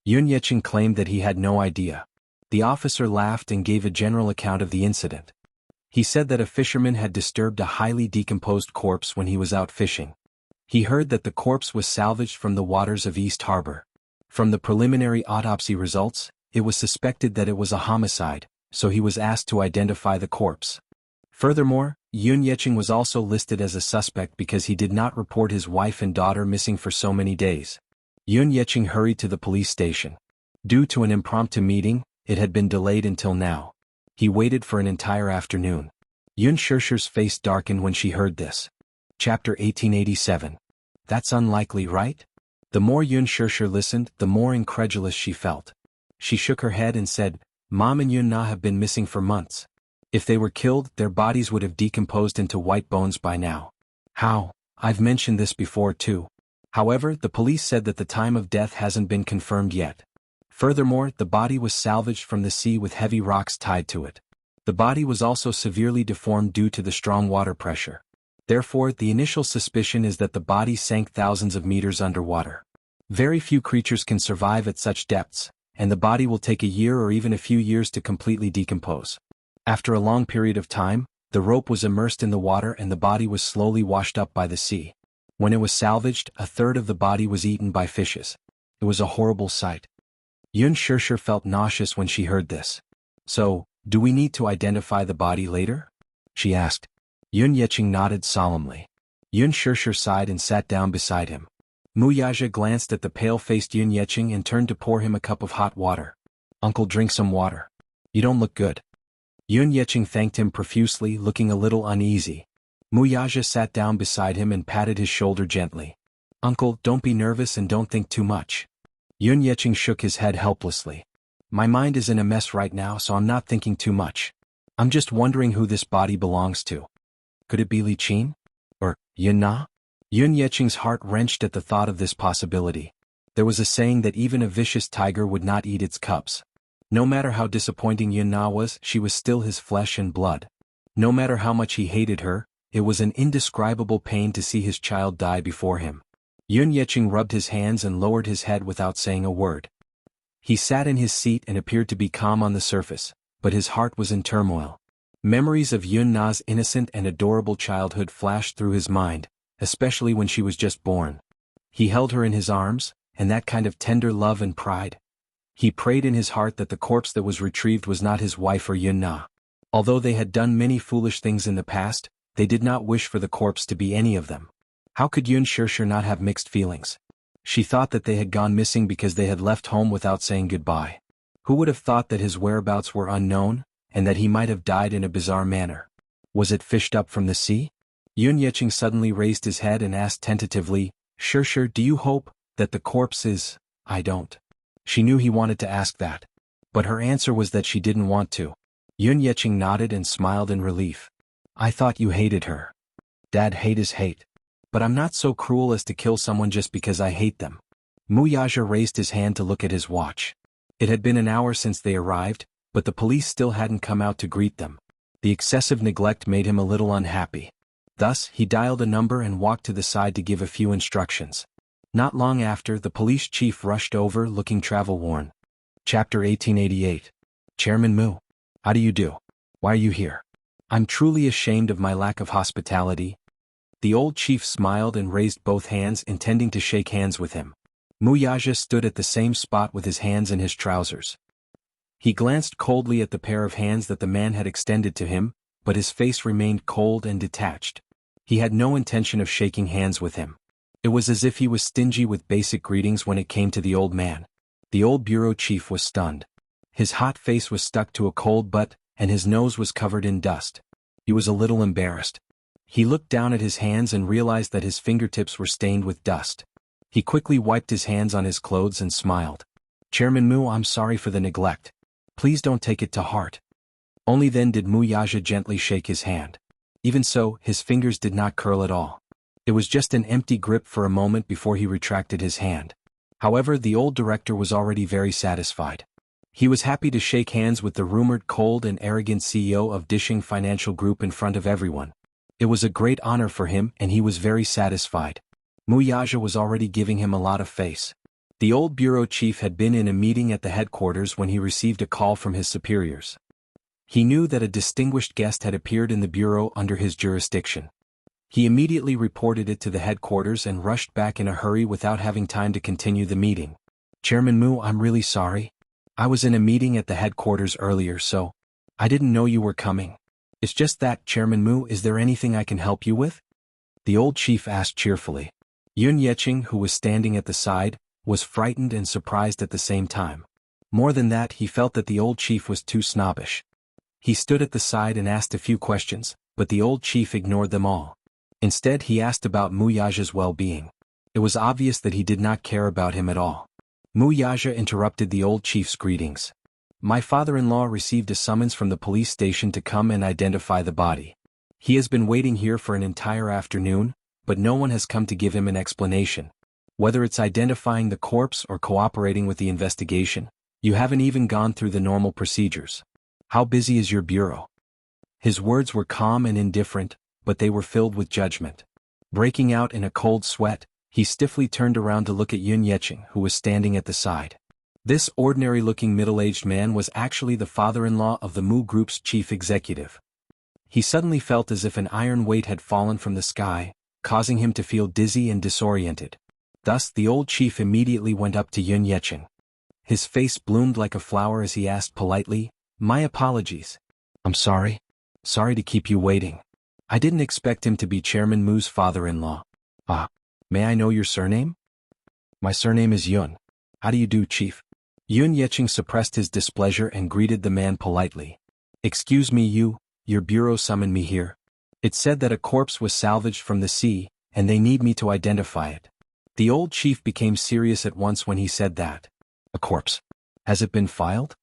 A: Yun Yeqing claimed that he had no idea. The officer laughed and gave a general account of the incident. He said that a fisherman had disturbed a highly decomposed corpse when he was out fishing. He heard that the corpse was salvaged from the waters of East Harbor. From the preliminary autopsy results, it was suspected that it was a homicide, so he was asked to identify the corpse. Furthermore, Yun Yeqing was also listed as a suspect because he did not report his wife and daughter missing for so many days. Yun Yeqing hurried to the police station. Due to an impromptu meeting, it had been delayed until now. He waited for an entire afternoon. Yun Shishir's face darkened when she heard this. Chapter 1887. That's unlikely, right? The more Yun Shishir listened, the more incredulous she felt. She shook her head and said, Mom and Yun Na have been missing for months. If they were killed, their bodies would have decomposed into white bones by now. How? I've mentioned this before too. However, the police said that the time of death hasn't been confirmed yet. Furthermore, the body was salvaged from the sea with heavy rocks tied to it. The body was also severely deformed due to the strong water pressure. Therefore, the initial suspicion is that the body sank thousands of meters underwater. Very few creatures can survive at such depths, and the body will take a year or even a few years to completely decompose. After a long period of time, the rope was immersed in the water and the body was slowly washed up by the sea. When it was salvaged, a third of the body was eaten by fishes. It was a horrible sight. Yun Shishir felt nauseous when she heard this. So, do we need to identify the body later? She asked. Yun Yeqing nodded solemnly. Yun Shishir sighed and sat down beside him. Mu Yaja glanced at the pale-faced Yun Yeqing and turned to pour him a cup of hot water. Uncle, drink some water. You don't look good. Yun Yeqing thanked him profusely, looking a little uneasy. Mu Yaja sat down beside him and patted his shoulder gently. Uncle, don't be nervous and don't think too much. Yun Yeqing shook his head helplessly. My mind is in a mess right now, so I'm not thinking too much. I'm just wondering who this body belongs to. Could it be Li Qin? Or Yun Na? Yun Yeqing's heart wrenched at the thought of this possibility. There was a saying that even a vicious tiger would not eat its cubs. No matter how disappointing Yun Na was, she was still his flesh and blood. No matter how much he hated her, it was an indescribable pain to see his child die before him. Yun Yeqing rubbed his hands and lowered his head without saying a word. He sat in his seat and appeared to be calm on the surface, but his heart was in turmoil. Memories of Yun Na's innocent and adorable childhood flashed through his mind, especially when she was just born. He held her in his arms, and that kind of tender love and pride. He prayed in his heart that the corpse that was retrieved was not his wife or Yun Na. Although they had done many foolish things in the past, they did not wish for the corpse to be any of them. How could Yun Shishir not have mixed feelings? She thought that they had gone missing because they had left home without saying goodbye. Who would have thought that his whereabouts were unknown, and that he might have died in a bizarre manner? Was it fished up from the sea? Yun Yeqing suddenly raised his head and asked tentatively, Shishir, do you hope that the corpse is? I don't. She knew he wanted to ask that. But her answer was that she didn't want to. Yun Yeqing nodded and smiled in relief. I thought you hated her. Dad, hate is hate. But I'm not so cruel as to kill someone just because I hate them. Mu Yaja raised his hand to look at his watch. It had been an hour since they arrived, but the police still hadn't come out to greet them. The excessive neglect made him a little unhappy. Thus, he dialed a number and walked to the side to give a few instructions. Not long after, the police chief rushed over looking travel-worn. Chapter 1888. Chairman Mu. How do you do? Why are you here? I'm truly ashamed of my lack of hospitality. The old chief smiled and raised both hands, intending to shake hands with him. Mu Yaja stood at the same spot with his hands in his trousers. He glanced coldly at the pair of hands that the man had extended to him, but his face remained cold and detached. He had no intention of shaking hands with him. It was as if he was stingy with basic greetings when it came to the old man. The old bureau chief was stunned. His hot face was stuck to a cold butt, and his nose was covered in dust. He was a little embarrassed. He looked down at his hands and realized that his fingertips were stained with dust. He quickly wiped his hands on his clothes and smiled. Chairman Mu, I'm sorry for the neglect. Please don't take it to heart. Only then did Mu Yaja gently shake his hand. Even so, his fingers did not curl at all. It was just an empty grip for a moment before he retracted his hand. However, the old director was already very satisfied. He was happy to shake hands with the rumored cold and arrogant CEO of Dishing Financial Group in front of everyone. It was a great honor for him and he was very satisfied. Mu Yaja was already giving him a lot of face. The old bureau chief had been in a meeting at the headquarters when he received a call from his superiors. He knew that a distinguished guest had appeared in the bureau under his jurisdiction. He immediately reported it to the headquarters and rushed back in a hurry without having time to continue the meeting. Chairman Mu, I'm really sorry. I was in a meeting at the headquarters earlier, so I didn't know you were coming. It's just that, Chairman Mu, is there anything I can help you with? The old chief asked cheerfully. Yun Yeqing, who was standing at the side, was frightened and surprised at the same time. More than that, he felt that the old chief was too snobbish. He stood at the side and asked a few questions, but the old chief ignored them all. Instead, he asked about Mu Yaja's well-being. It was obvious that he did not care about him at all. Mu Yaja interrupted the old chief's greetings. My father-in-law received a summons from the police station to come and identify the body. He has been waiting here for an entire afternoon, but no one has come to give him an explanation. Whether it's identifying the corpse or cooperating with the investigation, you haven't even gone through the normal procedures. How busy is your bureau? His words were calm and indifferent, but they were filled with judgment. Breaking out in a cold sweat, he stiffly turned around to look at Yun Yeqing, who was standing at the side. This ordinary-looking middle-aged man was actually the father-in-law of the Mu Group's chief executive. He suddenly felt as if an iron weight had fallen from the sky, causing him to feel dizzy and disoriented. Thus, the old chief immediately went up to Yun Yeqing. His face bloomed like a flower as he asked politely, "My apologies. I'm sorry. Sorry to keep you waiting. I didn't expect him to be Chairman Mu's father-in-law. May I know your surname?" "My surname is Yun. How do you do, Chief?" Yun Yeqing suppressed his displeasure and greeted the man politely. "Excuse me, your bureau summoned me here. It said that a corpse was salvaged from the sea, and they need me to identify it." The old chief became serious at once when he said that. "A corpse? Has it been filed?"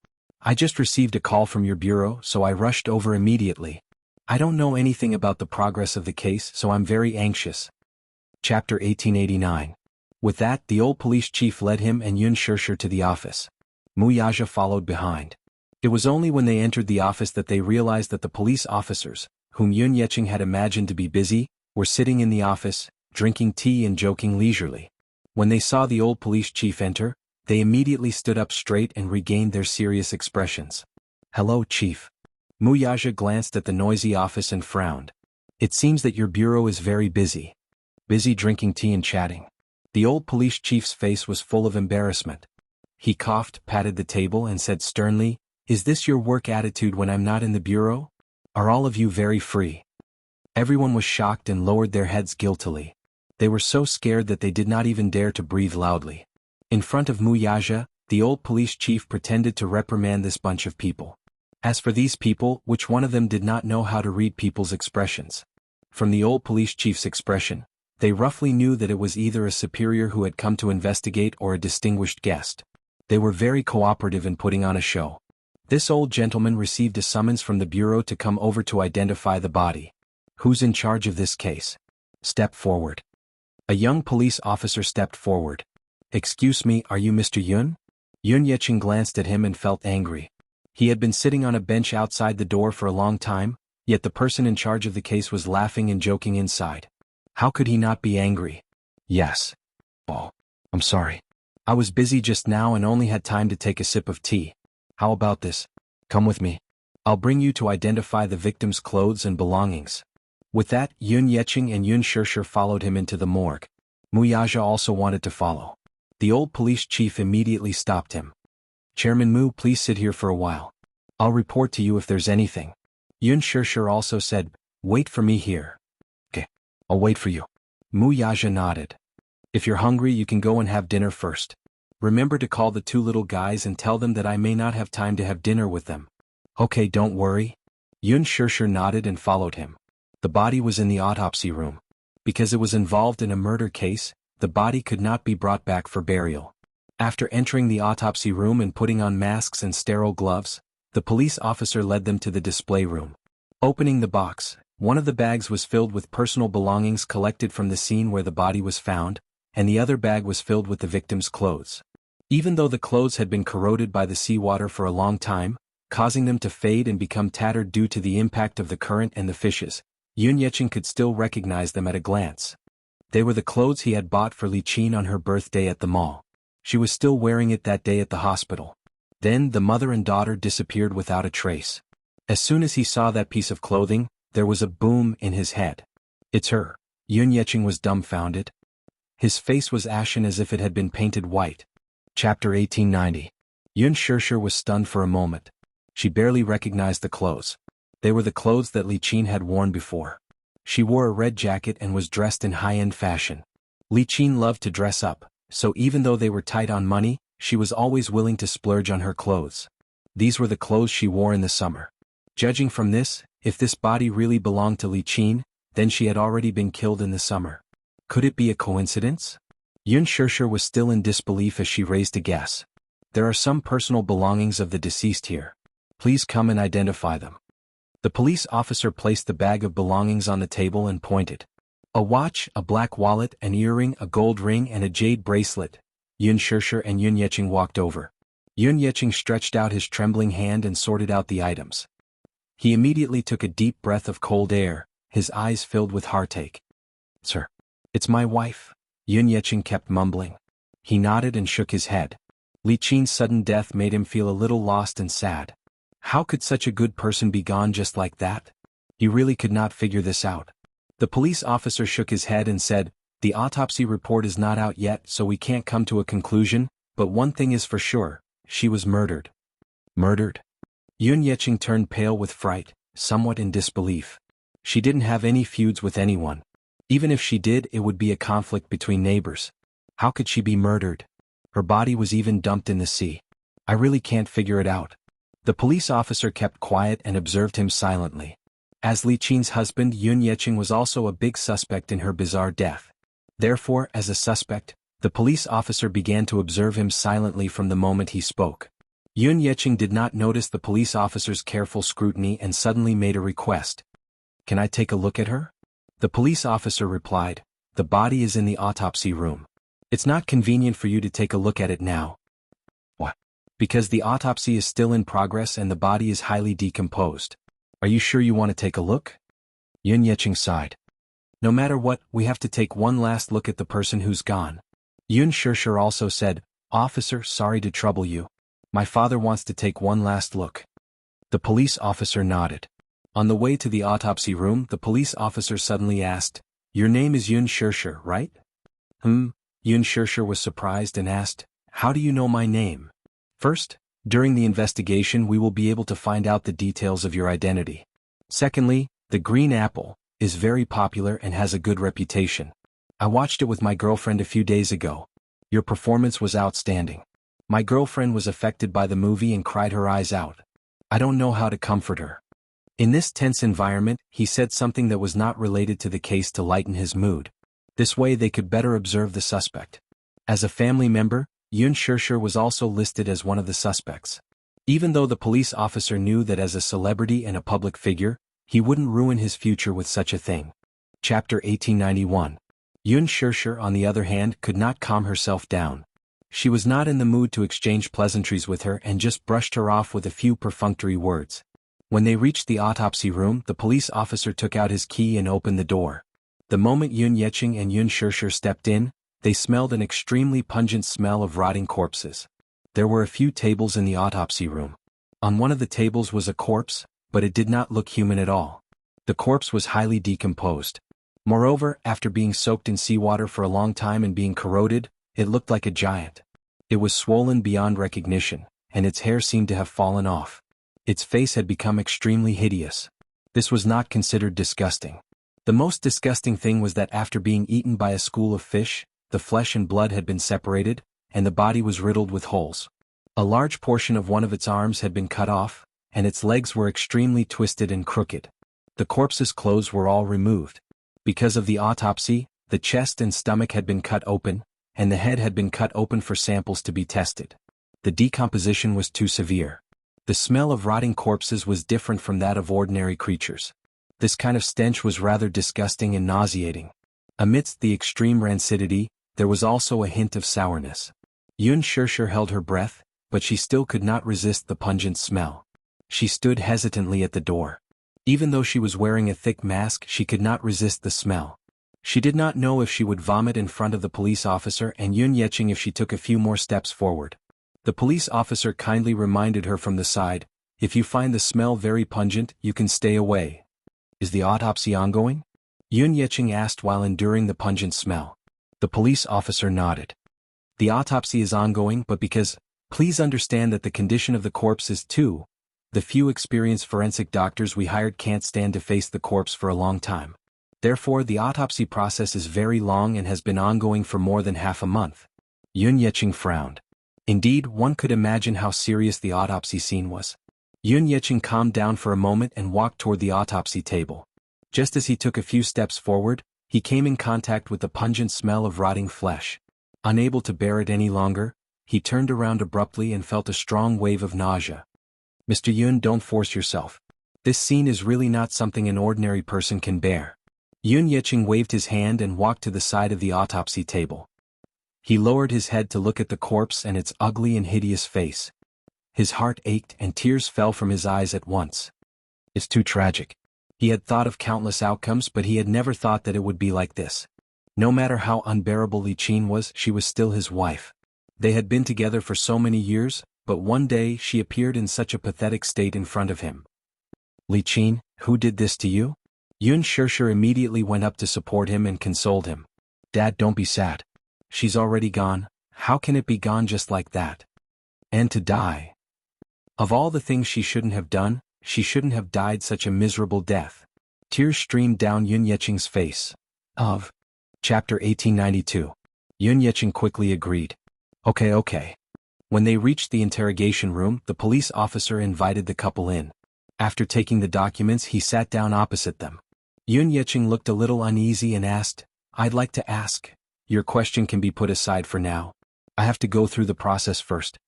A: "I just received a call from your bureau, so I rushed over immediately. I don't know anything about the progress of the case, so I'm very anxious." Chapter 1889. With that, the old police chief led him and Yun Shishir to the office. Mu Yaja followed behind. It was only when they entered the office that they realized that the police officers, whom Yun Yeqing had imagined to be busy, were sitting in the office, drinking tea and joking leisurely. When they saw the old police chief enter, they immediately stood up straight and regained their serious expressions. "Hello, Chief." Mu Yaja glanced at the noisy office and frowned. "It seems that your bureau is very busy." "Busy drinking tea and chatting." The old police chief's face was full of embarrassment. He coughed, patted the table and said sternly, "Is this your work attitude when I'm not in the bureau? Are all of you very free?" Everyone was shocked and lowered their heads guiltily. They were so scared that they did not even dare to breathe loudly. In front of Mu Yaja, the old police chief pretended to reprimand this bunch of people. As for these people, which one of them did not know how to read people's expressions? From the old police chief's expression, they roughly knew that it was either a superior who had come to investigate or a distinguished guest. They were very cooperative in putting on a show. This old gentleman received a summons from the bureau to come over to identify the body. "Who's in charge of this case? Step forward." A young police officer stepped forward. "Excuse me, are you Mr. Yun?" Yun Yeqing glanced at him and felt angry. He had been sitting on a bench outside the door for a long time, yet the person in charge of the case was laughing and joking inside. How could he not be angry? "Yes. Oh, I'm sorry. I was busy just now and only had time to take a sip of tea. How about this? Come with me. I'll bring you to identify the victim's clothes and belongings." With that, Yun Yeqing and Yun Shishir followed him into the morgue. Mu Yaja also wanted to follow. The old police chief immediately stopped him. "Chairman Mu, please sit here for a while. I'll report to you if there's anything." Yun Shishir also said, "Wait for me here." "Okay, I'll wait for you." Mu Yaja nodded. "If you're hungry, you can go and have dinner first. Remember to call the two little guys and tell them that I may not have time to have dinner with them." "Okay, don't worry." Yun Shishir nodded and followed him. The body was in the autopsy room. Because it was involved in a murder case, the body could not be brought back for burial. After entering the autopsy room and putting on masks and sterile gloves, the police officer led them to the display room. Opening the box, one of the bags was filled with personal belongings collected from the scene where the body was found, and the other bag was filled with the victim's clothes. Even though the clothes had been corroded by the seawater for a long time, causing them to fade and become tattered due to the impact of the current and the fishes, Yun Yeqing could still recognize them at a glance. They were the clothes he had bought for Li Qin on her birthday at the mall. She was still wearing it that day at the hospital. Then the mother and daughter disappeared without a trace. As soon as he saw that piece of clothing, there was a boom in his head. "It's her." Yun Yeqing was dumbfounded. His face was ashen as if it had been painted white. Chapter 1890. Yun Shishir was stunned for a moment. She barely recognized the clothes. They were the clothes that Li Qin had worn before. She wore a red jacket and was dressed in high-end fashion. Li Qin loved to dress up, so even though they were tight on money, she was always willing to splurge on her clothes. These were the clothes she wore in the summer. Judging from this, if this body really belonged to Li Qin, then she had already been killed in the summer. Could it be a coincidence? Yun Shishir was still in disbelief as she raised a guess. There are some personal belongings of the deceased here. Please come and identify them. The police officer placed the bag of belongings on the table and pointed. A watch, a black wallet, an earring, a gold ring and a jade bracelet. Yun Shishir and Yun Yeqing walked over. Yun Yeqing stretched out his trembling hand and sorted out the items. He immediately took a deep breath of cold air, his eyes filled with heartache. Sir, it's my wife, Yun Yeqing kept mumbling. He nodded and shook his head. Li Qin's sudden death made him feel a little lost and sad. How could such a good person be gone just like that? He really could not figure this out. The police officer shook his head and said, the autopsy report is not out yet so we can't come to a conclusion, but one thing is for sure, she was murdered. Murdered? Yun Yeqing turned pale with fright, somewhat in disbelief. She didn't have any feuds with anyone. Even if she did, it would be a conflict between neighbors. How could she be murdered? Her body was even dumped in the sea. I really can't figure it out. The police officer kept quiet and observed him silently. As Li Qin's husband, Yun Yeqing was also a big suspect in her bizarre death. Therefore, as a suspect, the police officer began to observe him silently from the moment he spoke. Yun Yeqing did not notice the police officer's careful scrutiny and suddenly made a request. Can I take a look at her? The police officer replied, the body is in the autopsy room. It's not convenient for you to take a look at it now. What? Because the autopsy is still in progress and the body is highly decomposed. Are you sure you want to take a look? Yun Yeqing sighed. No matter what, we have to take one last look at the person who's gone. Yun Shishir also said, Officer, sorry to trouble you. My father wants to take one last look. The police officer nodded. On the way to the autopsy room, the police officer suddenly asked, Your name is Yun Shishir, right? Yun Shishir was surprised and asked, How do you know my name? First, during the investigation we will be able to find out the details of your identity. Secondly, the green apple is very popular and has a good reputation. I watched it with my girlfriend a few days ago. Your performance was outstanding. My girlfriend was affected by the movie and cried her eyes out. I don't know how to comfort her. In this tense environment, he said something that was not related to the case to lighten his mood. This way they could better observe the suspect. As a family member, Yun Shishir was also listed as one of the suspects. Even though the police officer knew that as a celebrity and a public figure, he wouldn't ruin his future with such a thing. Chapter 1891. Yun Shishir, on the other hand, could not calm herself down. She was not in the mood to exchange pleasantries with her and just brushed her off with a few perfunctory words. When they reached the autopsy room, the police officer took out his key and opened the door. The moment Yun Yeqing and Yun Shishir stepped in, they smelled an extremely pungent smell of rotting corpses. There were a few tables in the autopsy room. On one of the tables was a corpse, but it did not look human at all. The corpse was highly decomposed. Moreover, after being soaked in seawater for a long time and being corroded, it looked like a giant. It was swollen beyond recognition, and its hair seemed to have fallen off. Its face had become extremely hideous. This was not considered disgusting. The most disgusting thing was that after being eaten by a school of fish, the flesh and blood had been separated, and the body was riddled with holes. A large portion of one of its arms had been cut off, and its legs were extremely twisted and crooked. The corpse's clothes were all removed. Because of the autopsy, the chest and stomach had been cut open, and the head had been cut open for samples to be tested. The decomposition was too severe. The smell of rotting corpses was different from that of ordinary creatures. This kind of stench was rather disgusting and nauseating. Amidst the extreme rancidity, there was also a hint of sourness. Yun Shishir held her breath, but she still could not resist the pungent smell. She stood hesitantly at the door. Even though she was wearing a thick mask, she could not resist the smell. She did not know if she would vomit in front of the police officer and Yun Yeqing if she took a few more steps forward. The police officer kindly reminded her from the side, If you find the smell very pungent, you can stay away. Is the autopsy ongoing? Yun Yeqing asked while enduring the pungent smell. The police officer nodded. The autopsy is ongoing, but please understand that the condition of the corpse is too. The few experienced forensic doctors we hired can't stand to face the corpse for a long time. Therefore, the autopsy process is very long and has been ongoing for more than half a month. Yun Yeqing frowned. Indeed, one could imagine how serious the autopsy scene was. Yun Yeqing calmed down for a moment and walked toward the autopsy table. Just as he took a few steps forward, he came in contact with the pungent smell of rotting flesh. Unable to bear it any longer, he turned around abruptly and felt a strong wave of nausea. Mr. Yun, don't force yourself. This scene is really not something an ordinary person can bear. Yun Yeqing waved his hand and walked to the side of the autopsy table. He lowered his head to look at the corpse and its ugly and hideous face. His heart ached and tears fell from his eyes at once. It's too tragic. He had thought of countless outcomes, but he had never thought that it would be like this. No matter how unbearable Li Qin was, she was still his wife. They had been together for so many years, but one day she appeared in such a pathetic state in front of him. Li Qin, who did this to you? Yun Shishir immediately went up to support him and consoled him. Dad, don't be sad. She's already gone. How can it be gone just like that? And to die. Of all the things she shouldn't have done, she shouldn't have died such a miserable death. Tears streamed down Yun Yeqing's face. Chapter 1892. Yun Yeqing quickly agreed. Okay. When they reached the interrogation room, the police officer invited the couple in. After taking the documents, he sat down opposite them. Yun Yeqing looked a little uneasy and asked, I'd like to ask. Your question can be put aside for now. I have to go through the process first.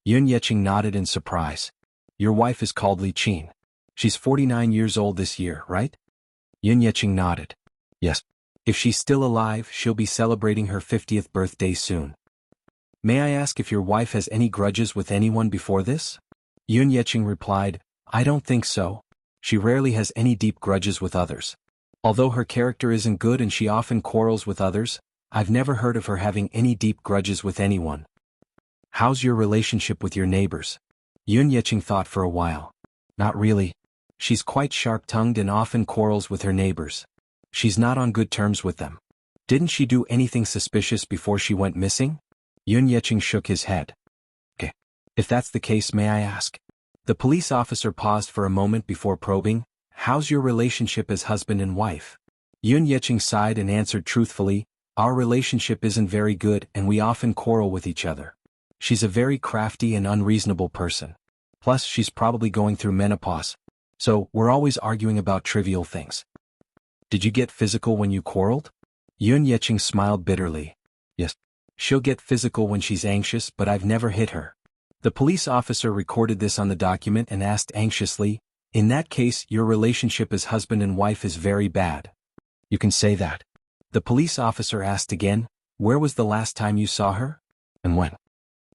A: Yun Yeqing nodded in surprise. Your wife is called Li Qin. She's 49 years old this year, right? Yun Yeqing nodded. Yes. If she's still alive, she'll be celebrating her 50th birthday soon. May I ask if your wife has any grudges with anyone before this? Yun Yeqing replied, I don't think so. She rarely has any deep grudges with others. Although her character isn't good and she often quarrels with others, I've never heard of her having any deep grudges with anyone. How's your relationship with your neighbors? Yun Yeqing thought for a while. Not really. She's quite sharp-tongued and often quarrels with her neighbors. She's not on good terms with them. Didn't she do anything suspicious before she went missing? Yun Yeqing shook his head. Okay. If that's the case, may I ask? The police officer paused for a moment before probing, how's your relationship as husband and wife? Yun Yeqing sighed and answered truthfully, our relationship isn't very good and we often quarrel with each other. She's a very crafty and unreasonable person. Plus, she's probably going through menopause. So, we're always arguing about trivial things. Did you get physical when you quarreled? Yun Yeqing smiled bitterly. Yes. She'll get physical when she's anxious, but I've never hit her. The police officer recorded this on the document and asked anxiously, in that case, your relationship as husband and wife is very bad. You can say that. The police officer asked again, where was the last time you saw her? And when?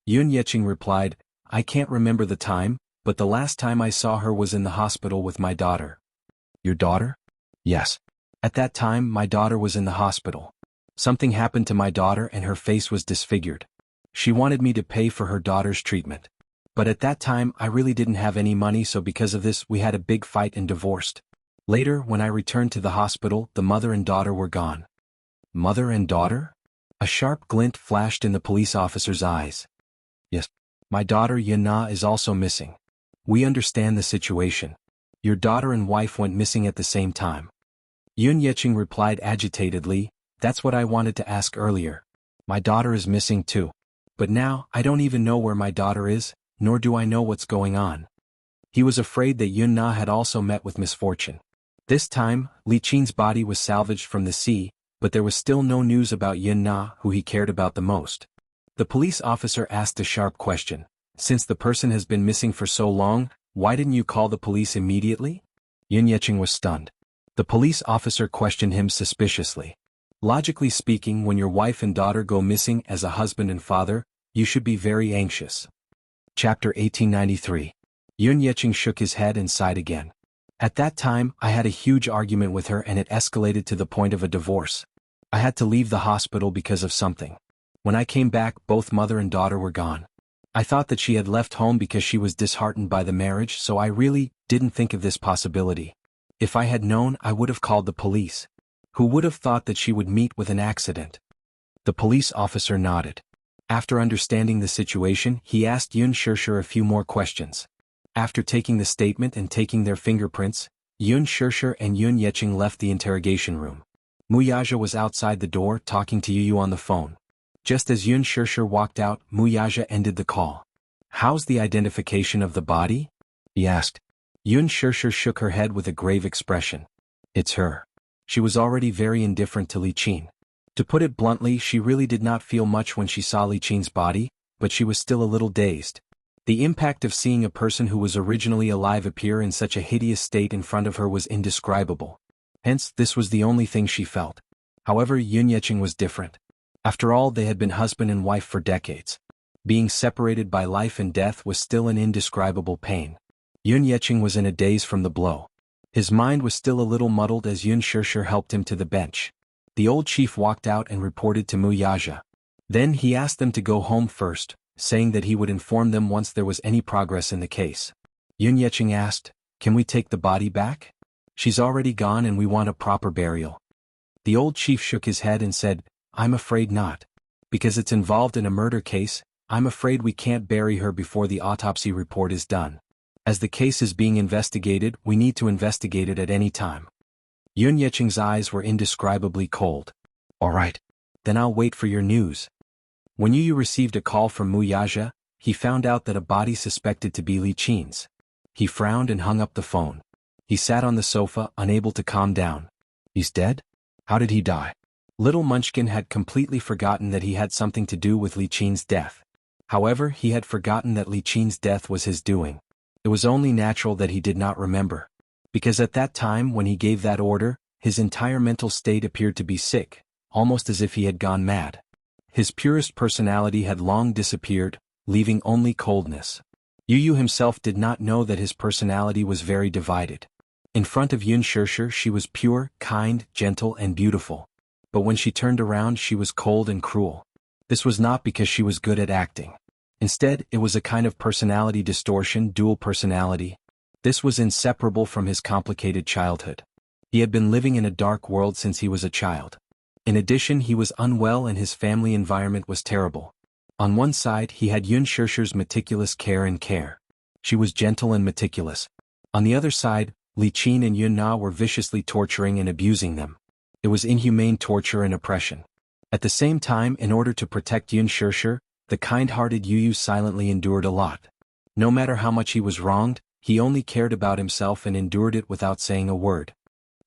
A: Yun Yeqing replied, I can't remember the time, but the last time I saw her was in the hospital with my daughter. Your daughter? Yes. At that time, my daughter was in the hospital. Something happened to my daughter and her face was disfigured. She wanted me to pay for her daughter's treatment. But at that time, I really didn't have any money, so because of this, we had a big fight and divorced. Later, when I returned to the hospital, the mother and daughter were gone. Mother and daughter? A sharp glint flashed in the police officer's eyes. Yes. My daughter Yana is also missing. We understand the situation. Your daughter and wife went missing at the same time. Yun Yeqing replied agitatedly, that's what I wanted to ask earlier. My daughter is missing too. But now, I don't even know where my daughter is, nor do I know what's going on. He was afraid that Yun Na had also met with misfortune. This time, Li Qin's body was salvaged from the sea, but there was still no news about Yun Na, who he cared about the most. The police officer asked a sharp question. Since the person has been missing for so long, why didn't you call the police immediately? Yun Yeqing was stunned. The police officer questioned him suspiciously. Logically speaking, when your wife and daughter go missing as a husband and father, you should be very anxious. Chapter 1893. Yun Yeqing shook his head and sighed again. At that time, I had a huge argument with her and it escalated to the point of a divorce. I had to leave the hospital because of something. When I came back, both mother and daughter were gone. I thought that she had left home because she was disheartened by the marriage, so I really didn't think of this possibility. If I had known, I would have called the police. Who would have thought that she would meet with an accident? The police officer nodded. After understanding the situation, he asked Yun Shishir a few more questions. After taking the statement and taking their fingerprints, Yun Shishir and Yun Yeqing left the interrogation room. Muyaja was outside the door talking to Yu on the phone. Just as Yun Shishir walked out, Muyaja ended the call. How's the identification of the body? He asked. Yun Shishir shook her head with a grave expression. It's her. She was already very indifferent to Li Qin. To put it bluntly, she really did not feel much when she saw Li Qin's body, but she was still a little dazed. The impact of seeing a person who was originally alive appear in such a hideous state in front of her was indescribable. Hence, this was the only thing she felt. However, Yun Yeqing was different. After all, they had been husband and wife for decades. Being separated by life and death was still an indescribable pain. Yun Yeqing was in a daze from the blow. His mind was still a little muddled as Yun Shishir helped him to the bench. The old chief walked out and reported to Mu Yaja. Then he asked them to go home first, saying that he would inform them once there was any progress in the case. Yun Yeqing asked, "Can we take the body back? She's already gone and we want a proper burial." The old chief shook his head and said, "I'm afraid not. Because it's involved in a murder case, I'm afraid we can't bury her before the autopsy report is done. As the case is being investigated, we need to investigate it at any time." Yun Yeqing's eyes were indescribably cold. "All right. Then I'll wait for your news." When Yu received a call from Mu Yaja, he found out that a body suspected to be Li Qin's. He frowned and hung up the phone. He sat on the sofa, unable to calm down. "He's dead? How did he die?" Little Munchkin had completely forgotten that he had something to do with Li Qin's death. However, he had forgotten that Li Qin's death was his doing. It was only natural that he did not remember. Because at that time when he gave that order, his entire mental state appeared to be sick, almost as if he had gone mad. His purest personality had long disappeared, leaving only coldness. Yu himself did not know that his personality was very divided. In front of Yun Shishir she was pure, kind, gentle and beautiful. But when she turned around she was cold and cruel. This was not because she was good at acting. Instead, it was a kind of personality distortion, dual personality. This was inseparable from his complicated childhood. He had been living in a dark world since he was a child. In addition, he was unwell and his family environment was terrible. On one side, he had Yun Shishir's meticulous care. She was gentle and meticulous. On the other side, Li Qin and Yun Na were viciously torturing and abusing them. It was inhumane torture and oppression. At the same time, in order to protect Yun Shishir, the kind-hearted Yu silently endured a lot. No matter how much he was wronged, he only cared about himself and endured it without saying a word.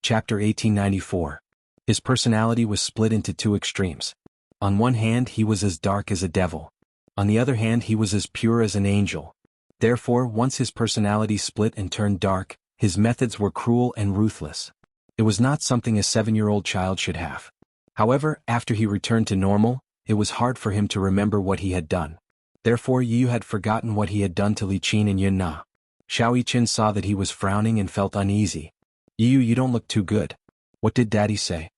A: Chapter 1894. His personality was split into two extremes. On one hand he was as dark as a devil. On the other hand he was as pure as an angel. Therefore, once his personality split and turned dark, his methods were cruel and ruthless. It was not something a 7-year-old child should have. However, after he returned to normal, it was hard for him to remember what he had done. Therefore Yu had forgotten what he had done to Li Qin and Yun Na. Xiao Yichen saw that he was frowning and felt uneasy. You don't look too good. What did Daddy say?"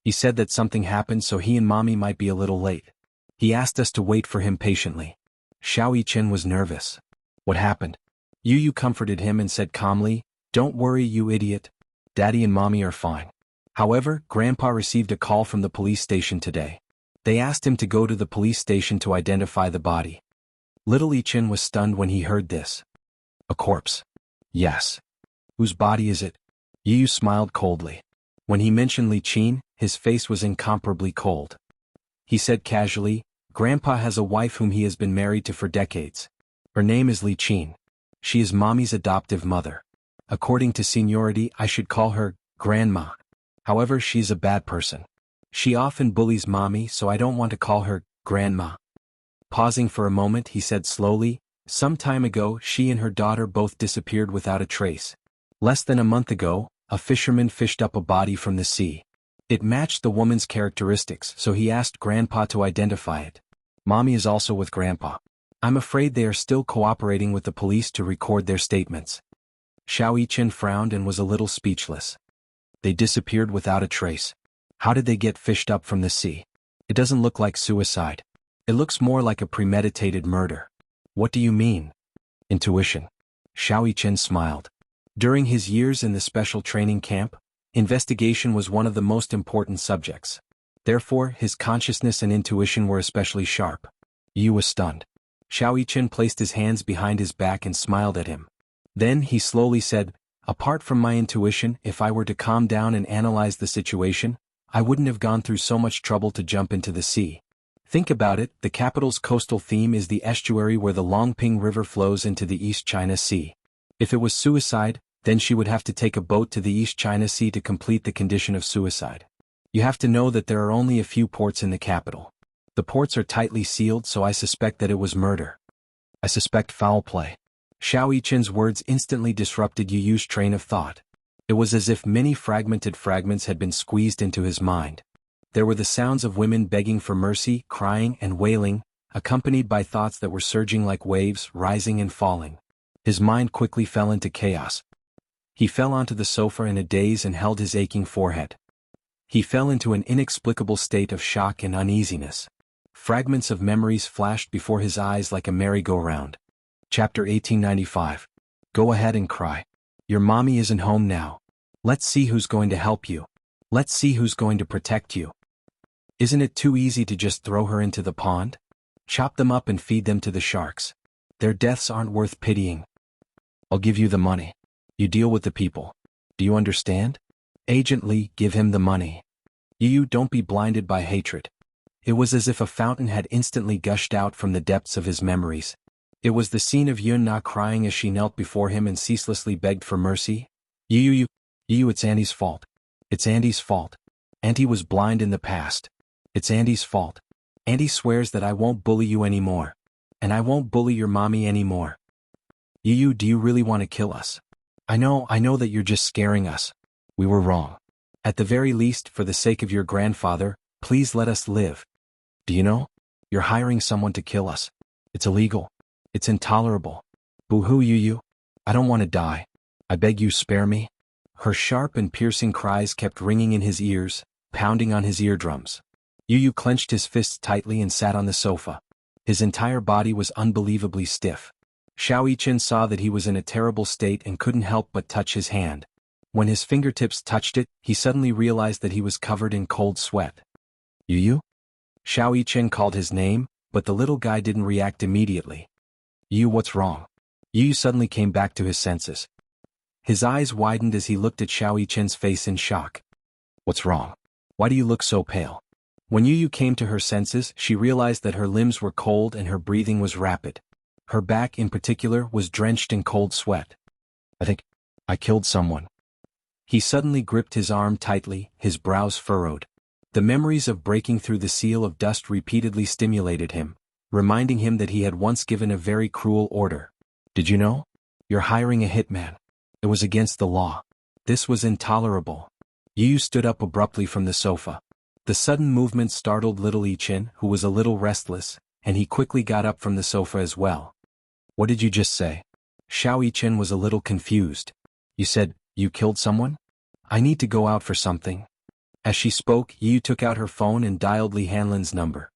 A: "He said that something happened so he and Mommy might be a little late. He asked us to wait for him patiently." Xiao Yichen was nervous. "What happened?" Yu comforted him and said calmly, "Don't worry, you idiot. Daddy and Mommy are fine." However, Grandpa received a call from the police station today. They asked him to go to the police station to identify the body. Little Yichen was stunned when he heard this. "A corpse?" "Yes." "Whose body is it?" Yu smiled coldly. When he mentioned Li Qin, his face was incomparably cold. He said casually, "Grandpa has a wife whom he has been married to for decades. Her name is Li Qin. She is Mommy's adoptive mother. According to seniority, I should call her Grandma. However, she's a bad person. She often bullies Mommy, so I don't want to call her Grandma." Pausing for a moment, he said slowly, "Some time ago, she and her daughter both disappeared without a trace. Less than a month ago, a fisherman fished up a body from the sea. It matched the woman's characteristics, so he asked Grandpa to identify it. Mommy is also with Grandpa. I'm afraid they are still cooperating with the police to record their statements." Xiao Yichen frowned and was a little speechless. "They disappeared without a trace. How did they get fished up from the sea? It doesn't look like suicide. It looks more like a premeditated murder." "What do you mean?" "Intuition." Xiao Yichen smiled. During his years in the special training camp, investigation was one of the most important subjects. Therefore, his consciousness and intuition were especially sharp. Yu was stunned. Xiao Yichen placed his hands behind his back and smiled at him. Then he slowly said, "Apart from my intuition, if I were to calm down and analyze the situation, I wouldn't have gone through so much trouble to jump into the sea. Think about it, the capital's coastal theme is the estuary where the Longping River flows into the East China Sea. If it was suicide, then she would have to take a boat to the East China Sea to complete the condition of suicide. You have to know that there are only a few ports in the capital. The ports are tightly sealed, so I suspect that it was murder. I suspect foul play. Xiao Yichen's words instantly disrupted Yu Yu's train of thought. It was as if many fragmented fragments had been squeezed into his mind. There were the sounds of women begging for mercy, crying and wailing, accompanied by thoughts that were surging like waves, rising and falling. His mind quickly fell into chaos. He fell onto the sofa in a daze and held his aching forehead. He fell into an inexplicable state of shock and uneasiness. Fragments of memories flashed before his eyes like a merry-go-round. Chapter 1895. Go ahead and cry. Your mommy isn't home now. Let's see who's going to help you. Let's see who's going to protect you. Isn't it too easy to just throw her into the pond? Chop them up and feed them to the sharks. Their deaths aren't worth pitying. I'll give you the money. You deal with the people. Do you understand? Agent Lee, give him the money. You don't be blinded by hatred. It was as if a fountain had instantly gushed out from the depths of his memories. It was the scene of Yun Na crying as she knelt before him and ceaselessly begged for mercy. You, it's Andy's fault. It's Andy's fault. Auntie was blind in the past. It's Andy's fault. Andy swears that I won't bully you anymore. And I won't bully your mommy anymore. You, do you really want to kill us? I know that you're just scaring us. We were wrong. At the very least, for the sake of your grandfather, please let us live. Do you know? You're hiring someone to kill us. It's illegal. It's intolerable. Boo-hoo, you. I don't want to die. I beg you, spare me. Her sharp and piercing cries kept ringing in his ears, pounding on his eardrums. Yu clenched his fists tightly and sat on the sofa. His entire body was unbelievably stiff. Xiao Yichen saw that he was in a terrible state and couldn't help but touch his hand. When his fingertips touched it, he suddenly realized that he was covered in cold sweat. Yu? Xiao Yichen called his name, but the little guy didn't react immediately. Yu, what's wrong? Yu suddenly came back to his senses. His eyes widened as he looked at Xiao Yichen's face in shock. What's wrong? Why do you look so pale? When Yu came to her senses, she realized that her limbs were cold and her breathing was rapid. Her back, in particular, was drenched in cold sweat. I think I killed someone. He suddenly gripped his arm tightly, his brows furrowed. The memories of breaking through the seal of dust repeatedly stimulated him, reminding him that he had once given a very cruel order. Did you know? You're hiring a hitman. It was against the law. This was intolerable. Yu stood up abruptly from the sofa. The sudden movement startled little Yichen, who was a little restless, and he quickly got up from the sofa as well. What did you just say? Xiao Yichen was a little confused. You said, you killed someone? I need to go out for something. As she spoke, Yu took out her phone and dialed Li Hanlin's number.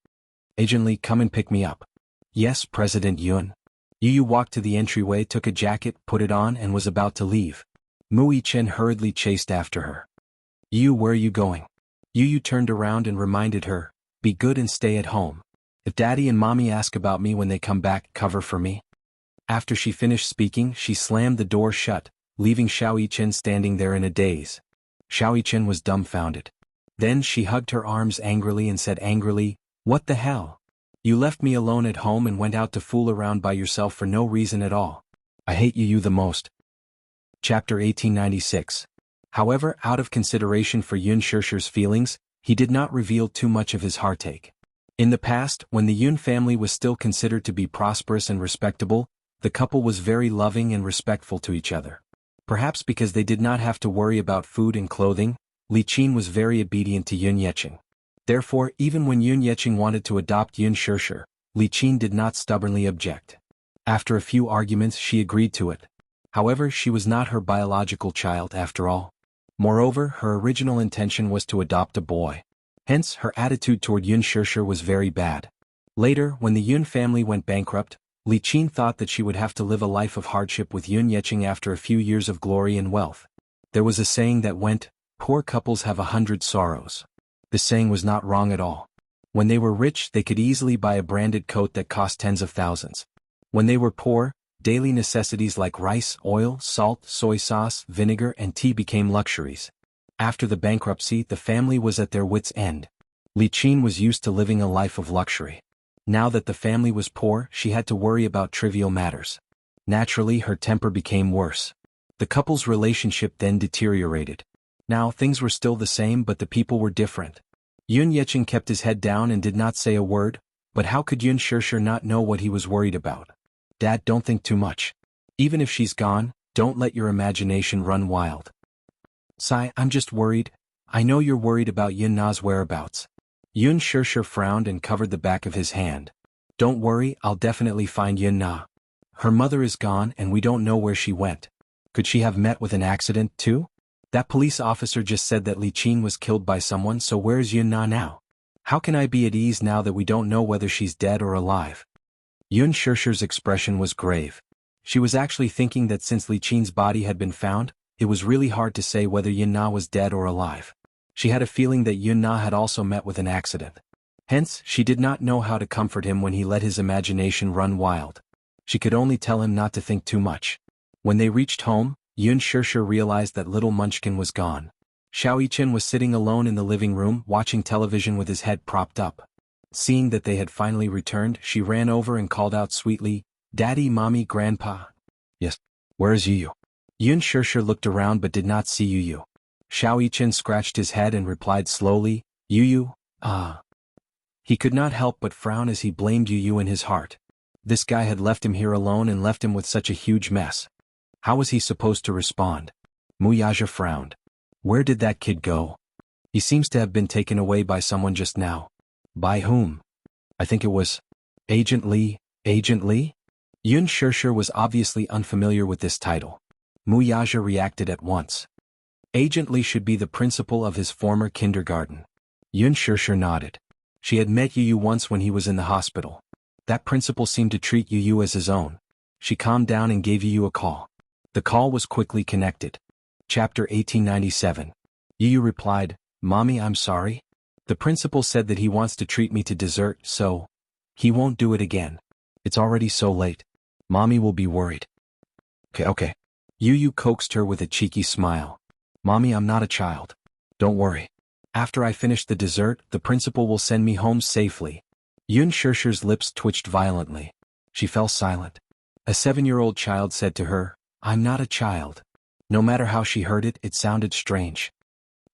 A: Agent Lee, come and pick me up. Yes, President Yun. Yu walked to the entryway, took a jacket, put it on, and was about to leave. Mu Yichen hurriedly chased after her. Yu, where are you going? Yu turned around and reminded her, be good and stay at home. If Daddy and Mommy ask about me when they come back, cover for me. After she finished speaking, she slammed the door shut, leaving Xiao Yichen standing there in a daze. Xiao Yichen was dumbfounded. Then she hugged her arms angrily and said angrily, what the hell? You left me alone at home and went out to fool around by yourself for no reason at all. I hate you the most. Chapter 1896. However, out of consideration for Yun Shishir's feelings, he did not reveal too much of his heartache. In the past, when the Yun family was still considered to be prosperous and respectable, the couple was very loving and respectful to each other. Perhaps because they did not have to worry about food and clothing, Li Qin was very obedient to Yun Yeqing. Therefore, even when Yun Yeqing wanted to adopt Yun Shishir, Li Qin did not stubbornly object. After a few arguments, she agreed to it. However, she was not her biological child after all. Moreover, her original intention was to adopt a boy. Hence, her attitude toward Yun Shishir was very bad. Later, when the Yun family went bankrupt, Li Qin thought that she would have to live a life of hardship with Yun Yeqing after a few years of glory and wealth. There was a saying that went, poor couples have 100 sorrows. The saying was not wrong at all. When they were rich, they could easily buy a branded coat that cost tens of thousands. When they were poor, daily necessities like rice, oil, salt, soy sauce, vinegar, and tea became luxuries. After the bankruptcy, the family was at their wits' end. Li Qin was used to living a life of luxury. Now that the family was poor, she had to worry about trivial matters. Naturally, her temper became worse. The couple's relationship then deteriorated. Now things were still the same but the people were different. Yun Yeqing kept his head down and did not say a word, but how could Yun Shishir not know what he was worried about? Dad, don't think too much. Even if she's gone, don't let your imagination run wild. Sai, I'm just worried. I know you're worried about Yun Na's whereabouts. Yun Shishir frowned and covered the back of his hand. Don't worry, I'll definitely find Yun Na. Her mother is gone and we don't know where she went. Could she have met with an accident too? That police officer just said that Li Qin was killed by someone, so where's Yun Na now? How can I be at ease now that we don't know whether she's dead or alive? Yun Shishir's expression was grave. She was actually thinking that since Li Qin's body had been found, it was really hard to say whether Yun Na was dead or alive. She had a feeling that Yun Na had also met with an accident. Hence, she did not know how to comfort him when he let his imagination run wild. She could only tell him not to think too much. When they reached home, Yun Shishir realized that little Munchkin was gone. Xiao Yichen was sitting alone in the living room watching television with his head propped up. Seeing that they had finally returned, she ran over and called out sweetly, Daddy, Mommy, Grandpa. Yes. Where is Yuyu? Yun Shishir looked around but did not see Yuyu. Xiao Yichen scratched his head and replied slowly, Yuyu, ah. He could not help but frown as he blamed Yuyu in his heart. This guy had left him here alone and left him with such a huge mess. How was he supposed to respond? Muyaja frowned. Where did that kid go? He seems to have been taken away by someone just now. By whom? I think it was Agent Li. Agent Li? Yun Shishir was obviously unfamiliar with this title. Muyaja reacted at once. Agent Li should be the principal of his former kindergarten. Yun Shishir nodded. She had met Yuyu once when he was in the hospital. That principal seemed to treat Yuyu as his own. She calmed down and gave Yuyu a call. The call was quickly connected. Chapter 1897. Yuyu replied, Mommy, I'm sorry. The principal said that he wants to treat me to dessert, so he won't do it again. It's already so late. Mommy will be worried. Okay. Yuyu coaxed her with a cheeky smile. Mommy, I'm not a child. Don't worry. After I finish the dessert, the principal will send me home safely. Yun Shishir's lips twitched violently. She fell silent. A 7-year-old child said to her, I'm not a child. No matter how she heard it, it sounded strange.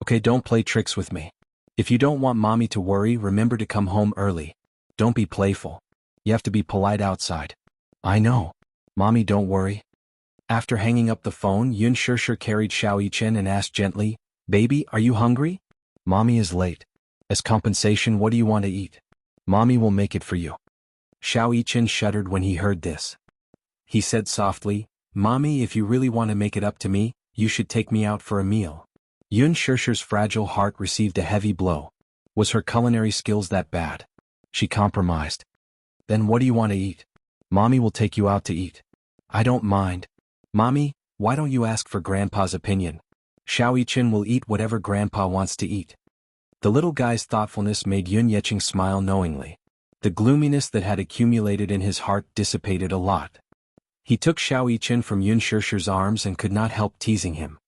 A: Okay, don't play tricks with me. If you don't want Mommy to worry, remember to come home early. Don't be playful. You have to be polite outside. I know. Mommy, don't worry. After hanging up the phone, Yun Shishir carried Xiao Yichen and asked gently, Baby, are you hungry? Mommy is late. As compensation, what do you want to eat? Mommy will make it for you. Xiao Yichen shuddered when he heard this. He said softly, Mommy, if you really want to make it up to me, you should take me out for a meal. Yun Shishir's fragile heart received a heavy blow. Was her culinary skills that bad? She compromised. Then what do you want to eat? Mommy will take you out to eat. I don't mind. Mommy, why don't you ask for Grandpa's opinion? Xiao Yichen will eat whatever Grandpa wants to eat. The little guy's thoughtfulness made Yun Yeqing smile knowingly. The gloominess that had accumulated in his heart dissipated a lot. He took Xiao Yichen from Yun Shishir's arms and could not help teasing him.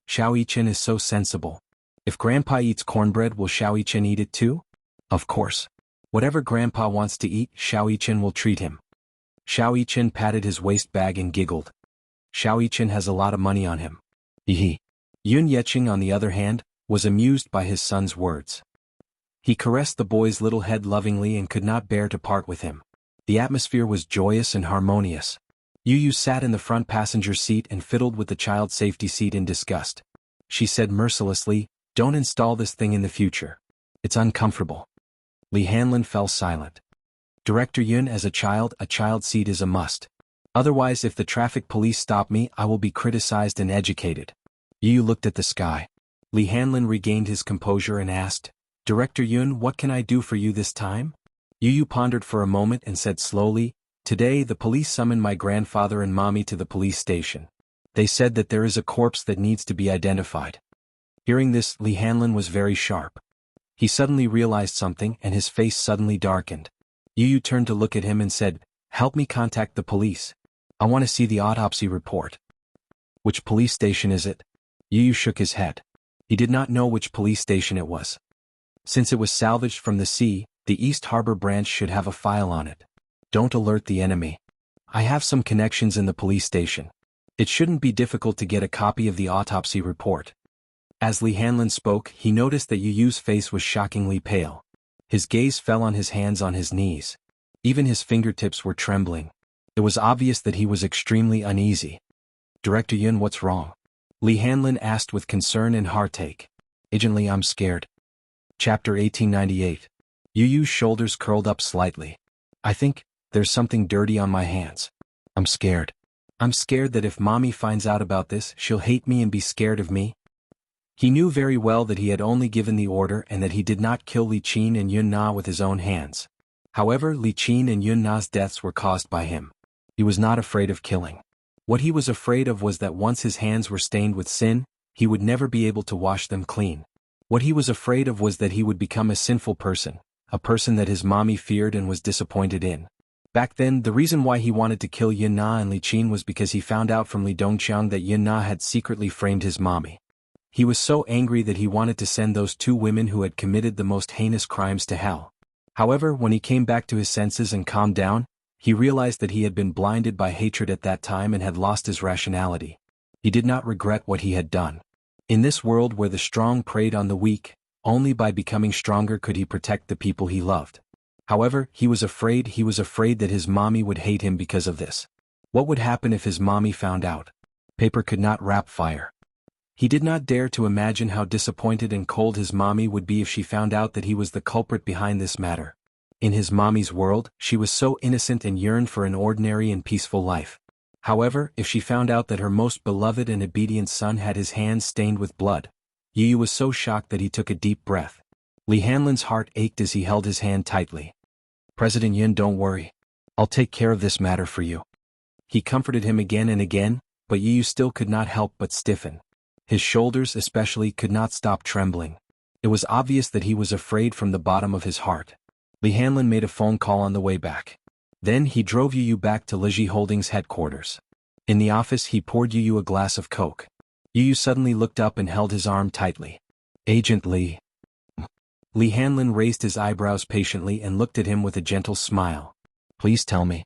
A: Xiao Yichen is so sensible. If Grandpa eats cornbread, will Xiao Yichen eat it too? Of course. Whatever Grandpa wants to eat, Xiao Yichen will treat him. Xiao Yichen patted his waist bag and giggled. Xiao Yichen has a lot of money on him. Hee. Yun Yeqing, on the other hand, was amused by his son's words. He caressed the boy's little head lovingly and could not bear to part with him. The atmosphere was joyous and harmonious. Yuyu sat in the front passenger seat and fiddled with the child safety seat in disgust. She said mercilessly, Don't install this thing in the future. It's uncomfortable. Li Hanlin fell silent. Director Yun, as a child seat is a must. Otherwise, if the traffic police stop me, I will be criticized and educated. Yuyu looked at the sky. Li Hanlin regained his composure and asked, Director Yun, what can I do for you this time? Yuyu pondered for a moment and said slowly, Today the police summoned my grandfather and Mommy to the police station. They said that there is a corpse that needs to be identified. Hearing this, Li Hanlin was very sharp. He suddenly realized something and his face suddenly darkened. Yuyu turned to look at him and said, Help me contact the police. I want to see the autopsy report. Which police station is it? Yuyu shook his head. He did not know which police station it was. Since it was salvaged from the sea, the East Harbor branch should have a file on it. Don't alert the enemy. I have some connections in the police station. It shouldn't be difficult to get a copy of the autopsy report. As Li Hanlin spoke, he noticed that Yu Yu's face was shockingly pale. His gaze fell on his hands on his knees. Even his fingertips were trembling. It was obvious that he was extremely uneasy. Director Yun, what's wrong? Li Hanlin asked with concern and heartache. Agent Li, I'm scared. Chapter 1898. Yu Yu's shoulders curled up slightly. I think there's something dirty on my hands. I'm scared. I'm scared that if Mommy finds out about this, she'll hate me and be scared of me. He knew very well that he had only given the order and that he did not kill Li Qin and Yun Na with his own hands. However, Li Qin and Yun Na's deaths were caused by him. He was not afraid of killing. What he was afraid of was that once his hands were stained with sin, he would never be able to wash them clean. What he was afraid of was that he would become a sinful person, a person that his mommy feared and was disappointed in. Back then, the reason why he wanted to kill Yun Na and Li Qin was because he found out from Li Dongqiang that Yun Na had secretly framed his mommy. He was so angry that he wanted to send those two women who had committed the most heinous crimes to hell. However, when he came back to his senses and calmed down, he realized that he had been blinded by hatred at that time and had lost his rationality. He did not regret what he had done. In this world where the strong preyed on the weak, only by becoming stronger could he protect the people he loved. However, he was afraid that his mommy would hate him because of this. What would happen if his mommy found out? Paper could not wrap fire. He did not dare to imagine how disappointed and cold his mommy would be if she found out that he was the culprit behind this matter. In his mommy's world, she was so innocent and yearned for an ordinary and peaceful life. However, if she found out that her most beloved and obedient son had his hands stained with blood, Yu Yu was so shocked that he took a deep breath. Li Hanlin's heart ached as he held his hand tightly. President Yun, don't worry. I'll take care of this matter for you. He comforted him again and again, but Yu Yu still could not help but stiffen. His shoulders especially could not stop trembling. It was obvious that he was afraid from the bottom of his heart. Li Hanlin made a phone call on the way back. Then he drove Yu Yu back to Liji Holdings headquarters. In the office he poured Yu Yu a glass of Coke. Yu Yu suddenly looked up and held his arm tightly. Agent Li. Li Hanlin raised his eyebrows patiently and looked at him with a gentle smile. Please tell me.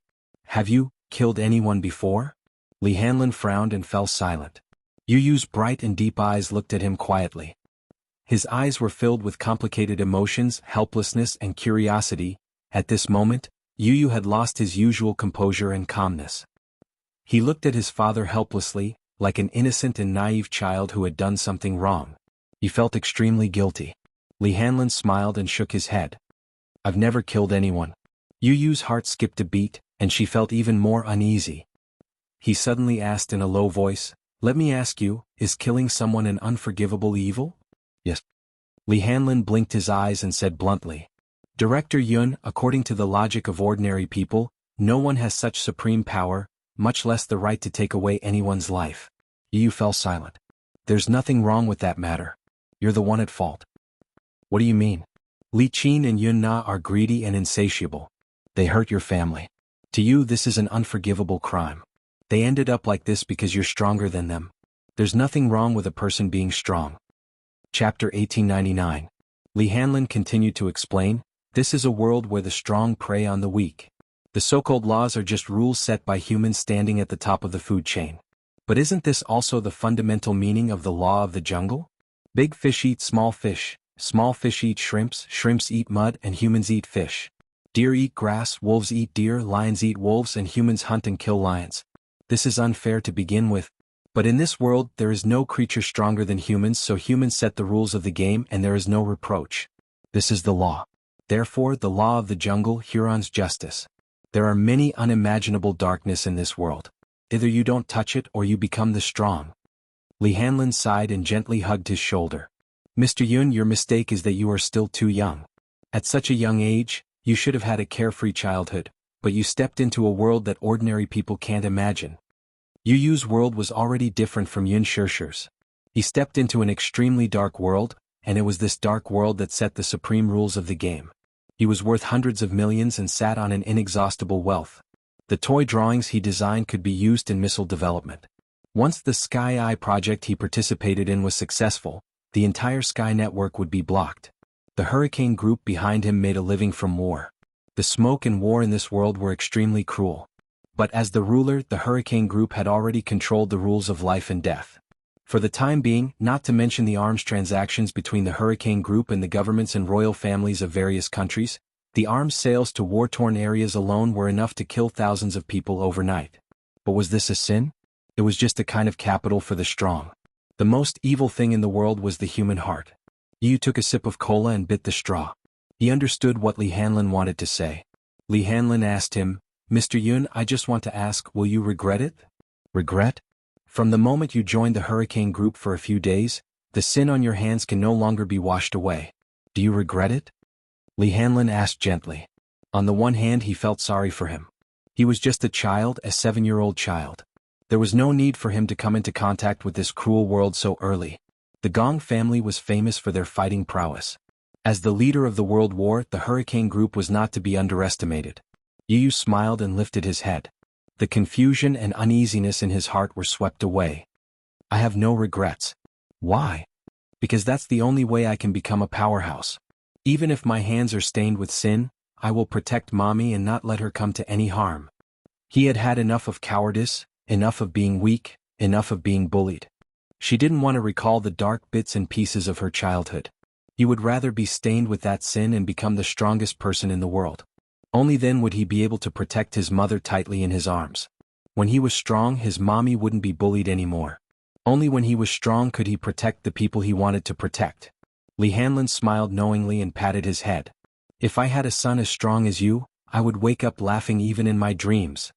A: Have you killed anyone before? Li Hanlin frowned and fell silent. Yu Yu's bright and deep eyes looked at him quietly. His eyes were filled with complicated emotions, helplessness and curiosity. At this moment, Yu Yu had lost his usual composure and calmness. He looked at his father helplessly, like an innocent and naive child who had done something wrong. He felt extremely guilty. Li Hanlin smiled and shook his head. I've never killed anyone. Yu Yu's heart skipped a beat, and she felt even more uneasy. He suddenly asked in a low voice, let me ask you, is killing someone an unforgivable evil? Yes. Li Hanlin blinked his eyes and said bluntly. Director Yun, according to the logic of ordinary people, no one has such supreme power, much less the right to take away anyone's life. Yu Yu fell silent. There's nothing wrong with that matter. You're the one at fault. What do you mean? Li Qin and Yun Na are greedy and insatiable. They hurt your family. To you this is an unforgivable crime. They ended up like this because you're stronger than them. There's nothing wrong with a person being strong. Chapter 1899. Li Hanlin continued to explain, this is a world where the strong prey on the weak. The so-called laws are just rules set by humans standing at the top of the food chain. But isn't this also the fundamental meaning of the law of the jungle? Big fish eat small fish eat shrimps, shrimps eat mud and humans eat fish. Deer eat grass, wolves eat deer, lions eat wolves and humans hunt and kill lions. This is unfair to begin with. But in this world there is no creature stronger than humans, so humans set the rules of the game and there is no reproach. This is the law. Therefore the law of the jungle, Huron's justice. There are many unimaginable darkness in this world. Either you don't touch it or you become the strong. Li Hanlin sighed and gently hugged his shoulder. Mr. Yun, your mistake is that you are still too young. At such a young age, you should have had a carefree childhood, but you stepped into a world that ordinary people can't imagine. Yu Yu's world was already different from Yun Shishir's. He stepped into an extremely dark world, and it was this dark world that set the supreme rules of the game. He was worth hundreds of millions and sat on an inexhaustible wealth. The toy drawings he designed could be used in missile development. Once the Sky Eye project he participated in was successful, the entire Sky network would be blocked. The Hurricane Group behind him made a living from war. The smoke and war in this world were extremely cruel. But as the ruler, the Hurricane Group had already controlled the rules of life and death. For the time being, not to mention the arms transactions between the Hurricane Group and the governments and royal families of various countries, the arms sales to war-torn areas alone were enough to kill thousands of people overnight. But was this a sin? It was just a kind of capital for the strong. The most evil thing in the world was the human heart. Yu took a sip of cola and bit the straw. He understood what Li Hanlin wanted to say. Li Hanlin asked him, "Mr. Yun, I just want to ask, will you regret it?" "Regret? From the moment you joined the Hurricane Group for a few days, the sin on your hands can no longer be washed away. Do you regret it?" Li Hanlin asked gently. On the one hand, he felt sorry for him. He was just a child, a 7-year-old child. There was no need for him to come into contact with this cruel world so early. The Gong family was famous for their fighting prowess. As the leader of the World War, the Hurricane Group was not to be underestimated. Yu smiled and lifted his head. The confusion and uneasiness in his heart were swept away. "I have no regrets." "Why?" "Because that's the only way I can become a powerhouse. Even if my hands are stained with sin, I will protect Mommy and not let her come to any harm." He had had enough of cowardice, enough of being weak, enough of being bullied. She didn't want to recall the dark bits and pieces of her childhood. He would rather be stained with that sin and become the strongest person in the world. Only then would he be able to protect his mother tightly in his arms. When he was strong, his mommy wouldn't be bullied anymore. Only when he was strong could he protect the people he wanted to protect. Li Hanlin smiled knowingly and patted his head. "If I had a son as strong as you, I would wake up laughing even in my dreams.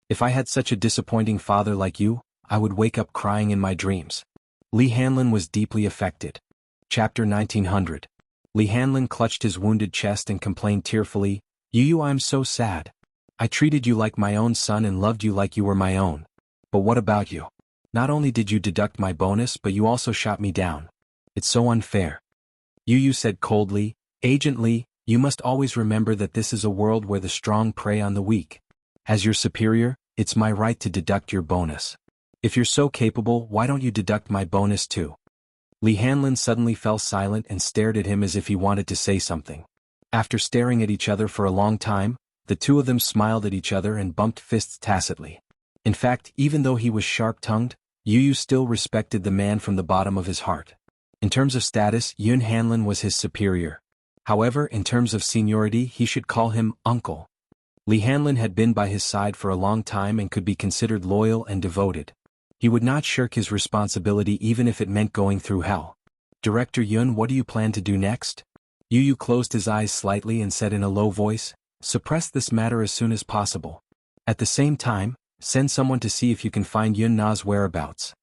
A: If I had such a disappointing father like you, I would wake up crying in my dreams." Li Hanlin was deeply affected. Chapter 1900. Li Hanlin clutched his wounded chest and complained tearfully, "Yu, I'm so sad. I treated you like my own son and loved you like you were my own. But what about you? Not only did you deduct my bonus, but you also shot me down. It's so unfair." Yu said coldly, "Agent Li, you must always remember that this is a world where the strong prey on the weak. As your superior, it's my right to deduct your bonus. If you're so capable, why don't you deduct my bonus too?" Li Hanlin suddenly fell silent and stared at him as if he wanted to say something. After staring at each other for a long time, the two of them smiled at each other and bumped fists tacitly. In fact, even though he was sharp-tongued, Yu still respected the man from the bottom of his heart. In terms of status, Yun Hanlin was his superior. However, in terms of seniority, he should call him uncle. Li Hanlin had been by his side for a long time and could be considered loyal and devoted. He would not shirk his responsibility even if it meant going through hell. "Director Yun, what do you plan to do next?" Yu closed his eyes slightly and said in a low voice, "Suppress this matter as soon as possible. At the same time, send someone to see if you can find Yun Na's whereabouts."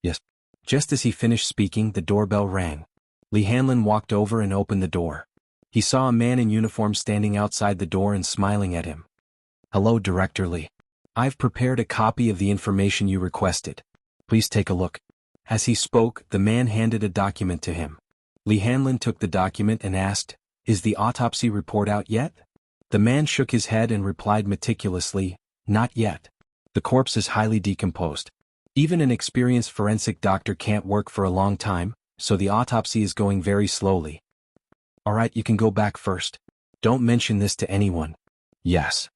A: "Yes." Just as he finished speaking, the doorbell rang. Li Hanlin walked over and opened the door. He saw a man in uniform standing outside the door and smiling at him. "Hello, Director Li. I've prepared a copy of the information you requested. Please take a look." As he spoke, the man handed a document to him. Li Hanlin took the document and asked, "Is the autopsy report out yet?" The man shook his head and replied meticulously, "Not yet. The corpse is highly decomposed. Even an experienced forensic doctor can't work for a long time, so the autopsy is going very slowly." "All right, you can go back first. Don't mention this to anyone." "Yes."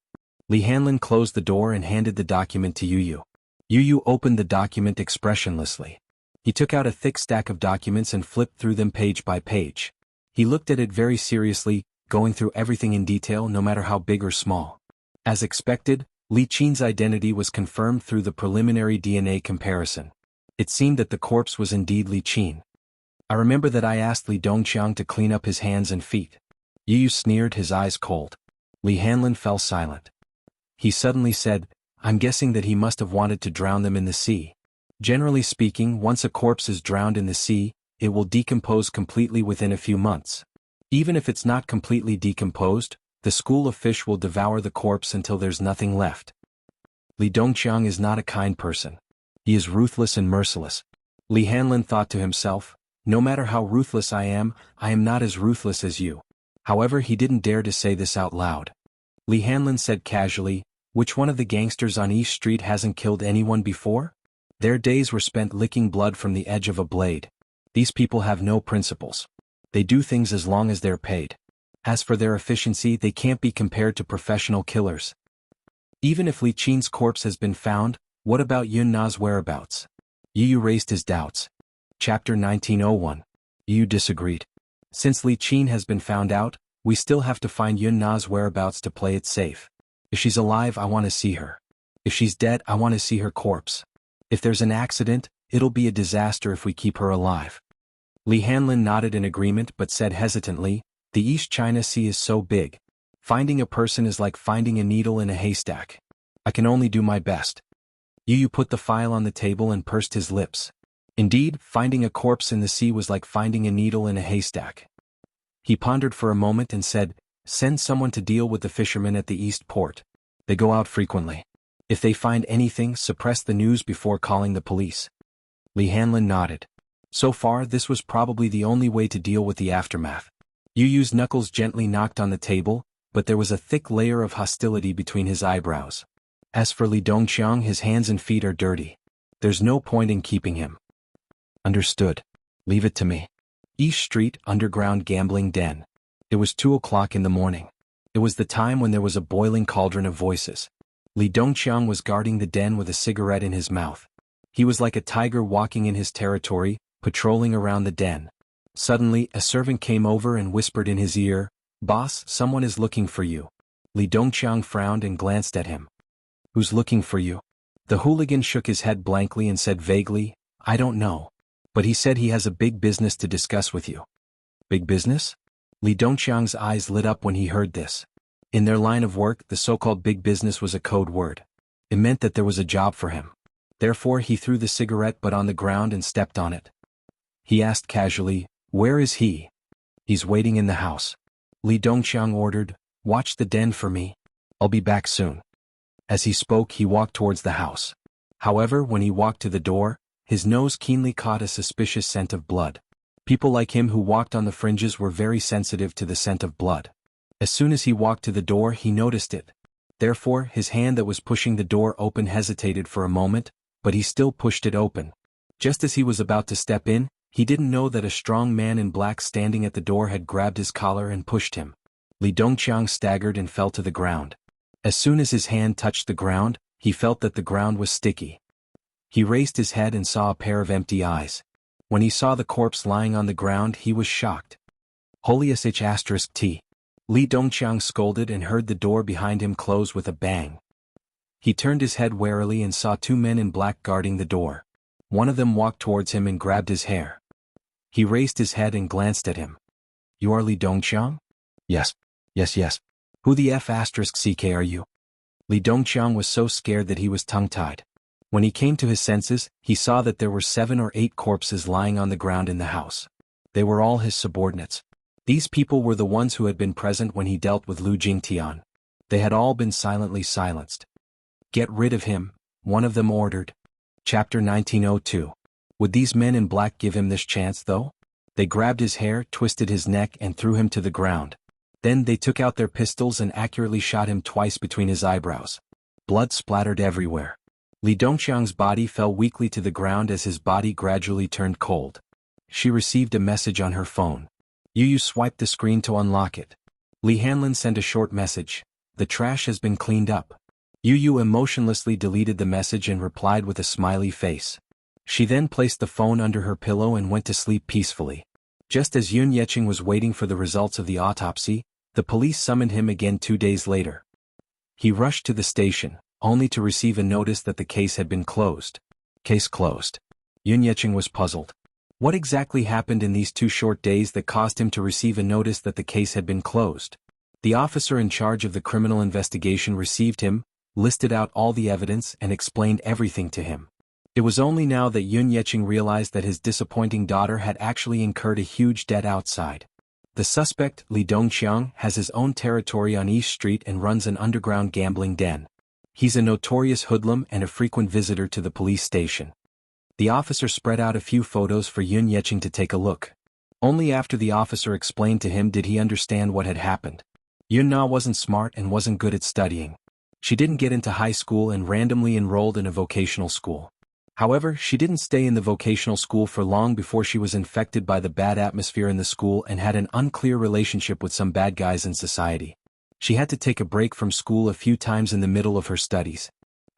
A: Li Hanlin closed the door and handed the document to Yu. Yu opened the document expressionlessly. He took out a thick stack of documents and flipped through them page by page. He looked at it very seriously, going through everything in detail no matter how big or small. As expected, Li Qin's identity was confirmed through the preliminary DNA comparison. It seemed that the corpse was indeed Li Qin. "I remember that I asked Li Dongqiang to clean up his hands and feet." Yu sneered, his eyes cold. Li Hanlin fell silent. He suddenly said, "I'm guessing that he must have wanted to drown them in the sea. Generally speaking, once a corpse is drowned in the sea, it will decompose completely within a few months. Even if it's not completely decomposed, the school of fish will devour the corpse until there's nothing left. Li Dongqiang is not a kind person. He is ruthless and merciless." Li Hanlin thought to himself, "No matter how ruthless I am not as ruthless as you." However, he didn't dare to say this out loud. Li Hanlin said casually, "Which one of the gangsters on East Street hasn't killed anyone before? Their days were spent licking blood from the edge of a blade. These people have no principles. They do things as long as they're paid. As for their efficiency, they can't be compared to professional killers." Even if Li Qin's corpse has been found, what about Yun Na's whereabouts? Yu raised his doubts. Chapter 1901. Yu disagreed. Since Li Qin has been found out, we still have to find Yun Na's whereabouts to play it safe. If she's alive, I want to see her. If she's dead, I want to see her corpse. If there's an accident, it'll be a disaster if we keep her alive. Li Hanlin nodded in agreement but said hesitantly, the East China Sea is so big. Finding a person is like finding a needle in a haystack. I can only do my best. Yu put the file on the table and pursed his lips. Indeed, finding a corpse in the sea was like finding a needle in a haystack. He pondered for a moment and said, send someone to deal with the fishermen at the East Port. They go out frequently. If they find anything, suppress the news before calling the police. Li Hanlin nodded. So far, this was probably the only way to deal with the aftermath. Yu's knuckles gently knocked on the table, but there was a thick layer of hostility between his eyebrows. As for Li Dongqiang, his hands and feet are dirty. There's no point in keeping him. Understood. Leave it to me. East Street, underground gambling den. It was 2 o'clock in the morning. It was the time when there was a boiling cauldron of voices. Li Dongqiang was guarding the den with a cigarette in his mouth. He was like a tiger walking in his territory, patrolling around the den. Suddenly, a servant came over and whispered in his ear, Boss, someone is looking for you. Li Dongqiang frowned and glanced at him. Who's looking for you? The hooligan shook his head blankly and said vaguely, I don't know. But he said he has a big business to discuss with you. Big business? Li Dongqiang's eyes lit up when he heard this. In their line of work, the so-called big business was a code word. It meant that there was a job for him. Therefore he threw the cigarette butt on the ground and stepped on it. He asked casually, where is he? He's waiting in the house. Li Dongqiang ordered, watch the den for me. I'll be back soon. As he spoke, he walked towards the house. However, when he walked to the door, his nose keenly caught a suspicious scent of blood. People like him who walked on the fringes were very sensitive to the scent of blood. As soon as he walked to the door, he noticed it. Therefore, his hand that was pushing the door open hesitated for a moment, but he still pushed it open. Just as he was about to step in, he didn't know that a strong man in black standing at the door had grabbed his collar and pushed him. Li Dongqiang staggered and fell to the ground. As soon as his hand touched the ground, he felt that the ground was sticky. He raised his head and saw a pair of empty eyes. When he saw the corpse lying on the ground, he was shocked. Holy sh**t. Li Dongqiang scolded and heard the door behind him close with a bang. He turned his head warily and saw 2 men in black guarding the door. One of them walked towards him and grabbed his hair. He raised his head and glanced at him. You are Li Dongqiang? Yes. Yes. Who the f***ck are you? Li Dongqiang was so scared that he was tongue-tied. When he came to his senses, he saw that there were 7 or 8 corpses lying on the ground in the house. They were all his subordinates. These people were the ones who had been present when he dealt with Lu Jingtian. They had all been silently silenced. Get rid of him, one of them ordered. Chapter 1902. Would these men in black give him this chance though? They grabbed his hair, twisted his neck and threw him to the ground. Then they took out their pistols and accurately shot him twice between his eyebrows. Blood splattered everywhere. Li Dongqiang's body fell weakly to the ground as his body gradually turned cold. She received a message on her phone. Yu swiped the screen to unlock it. Li Hanlin sent a short message. The trash has been cleaned up. Yu emotionlessly deleted the message and replied with a smiley face. She then placed the phone under her pillow and went to sleep peacefully. Just as Yun Yeqing was waiting for the results of the autopsy, the police summoned him again 2 days later. He rushed to the station, only to receive a notice that the case had been closed. Case closed. Yun Yeqing was puzzled. What exactly happened in these 2 short days that caused him to receive a notice that the case had been closed? The officer in charge of the criminal investigation received him, listed out all the evidence and explained everything to him. It was only now that Yun Yeqing realized that his disappointing daughter had actually incurred a huge debt outside. The suspect, Li Dongqiang, has his own territory on East Street and runs an underground gambling den. He's a notorious hoodlum and a frequent visitor to the police station. The officer spread out a few photos for Yun Yeqing to take a look. Only after the officer explained to him did he understand what had happened. Yun Na wasn't smart and wasn't good at studying. She didn't get into high school and randomly enrolled in a vocational school. However, she didn't stay in the vocational school for long before she was infected by the bad atmosphere in the school and had an unclear relationship with some bad guys in society. She had to take a break from school a few times in the middle of her studies.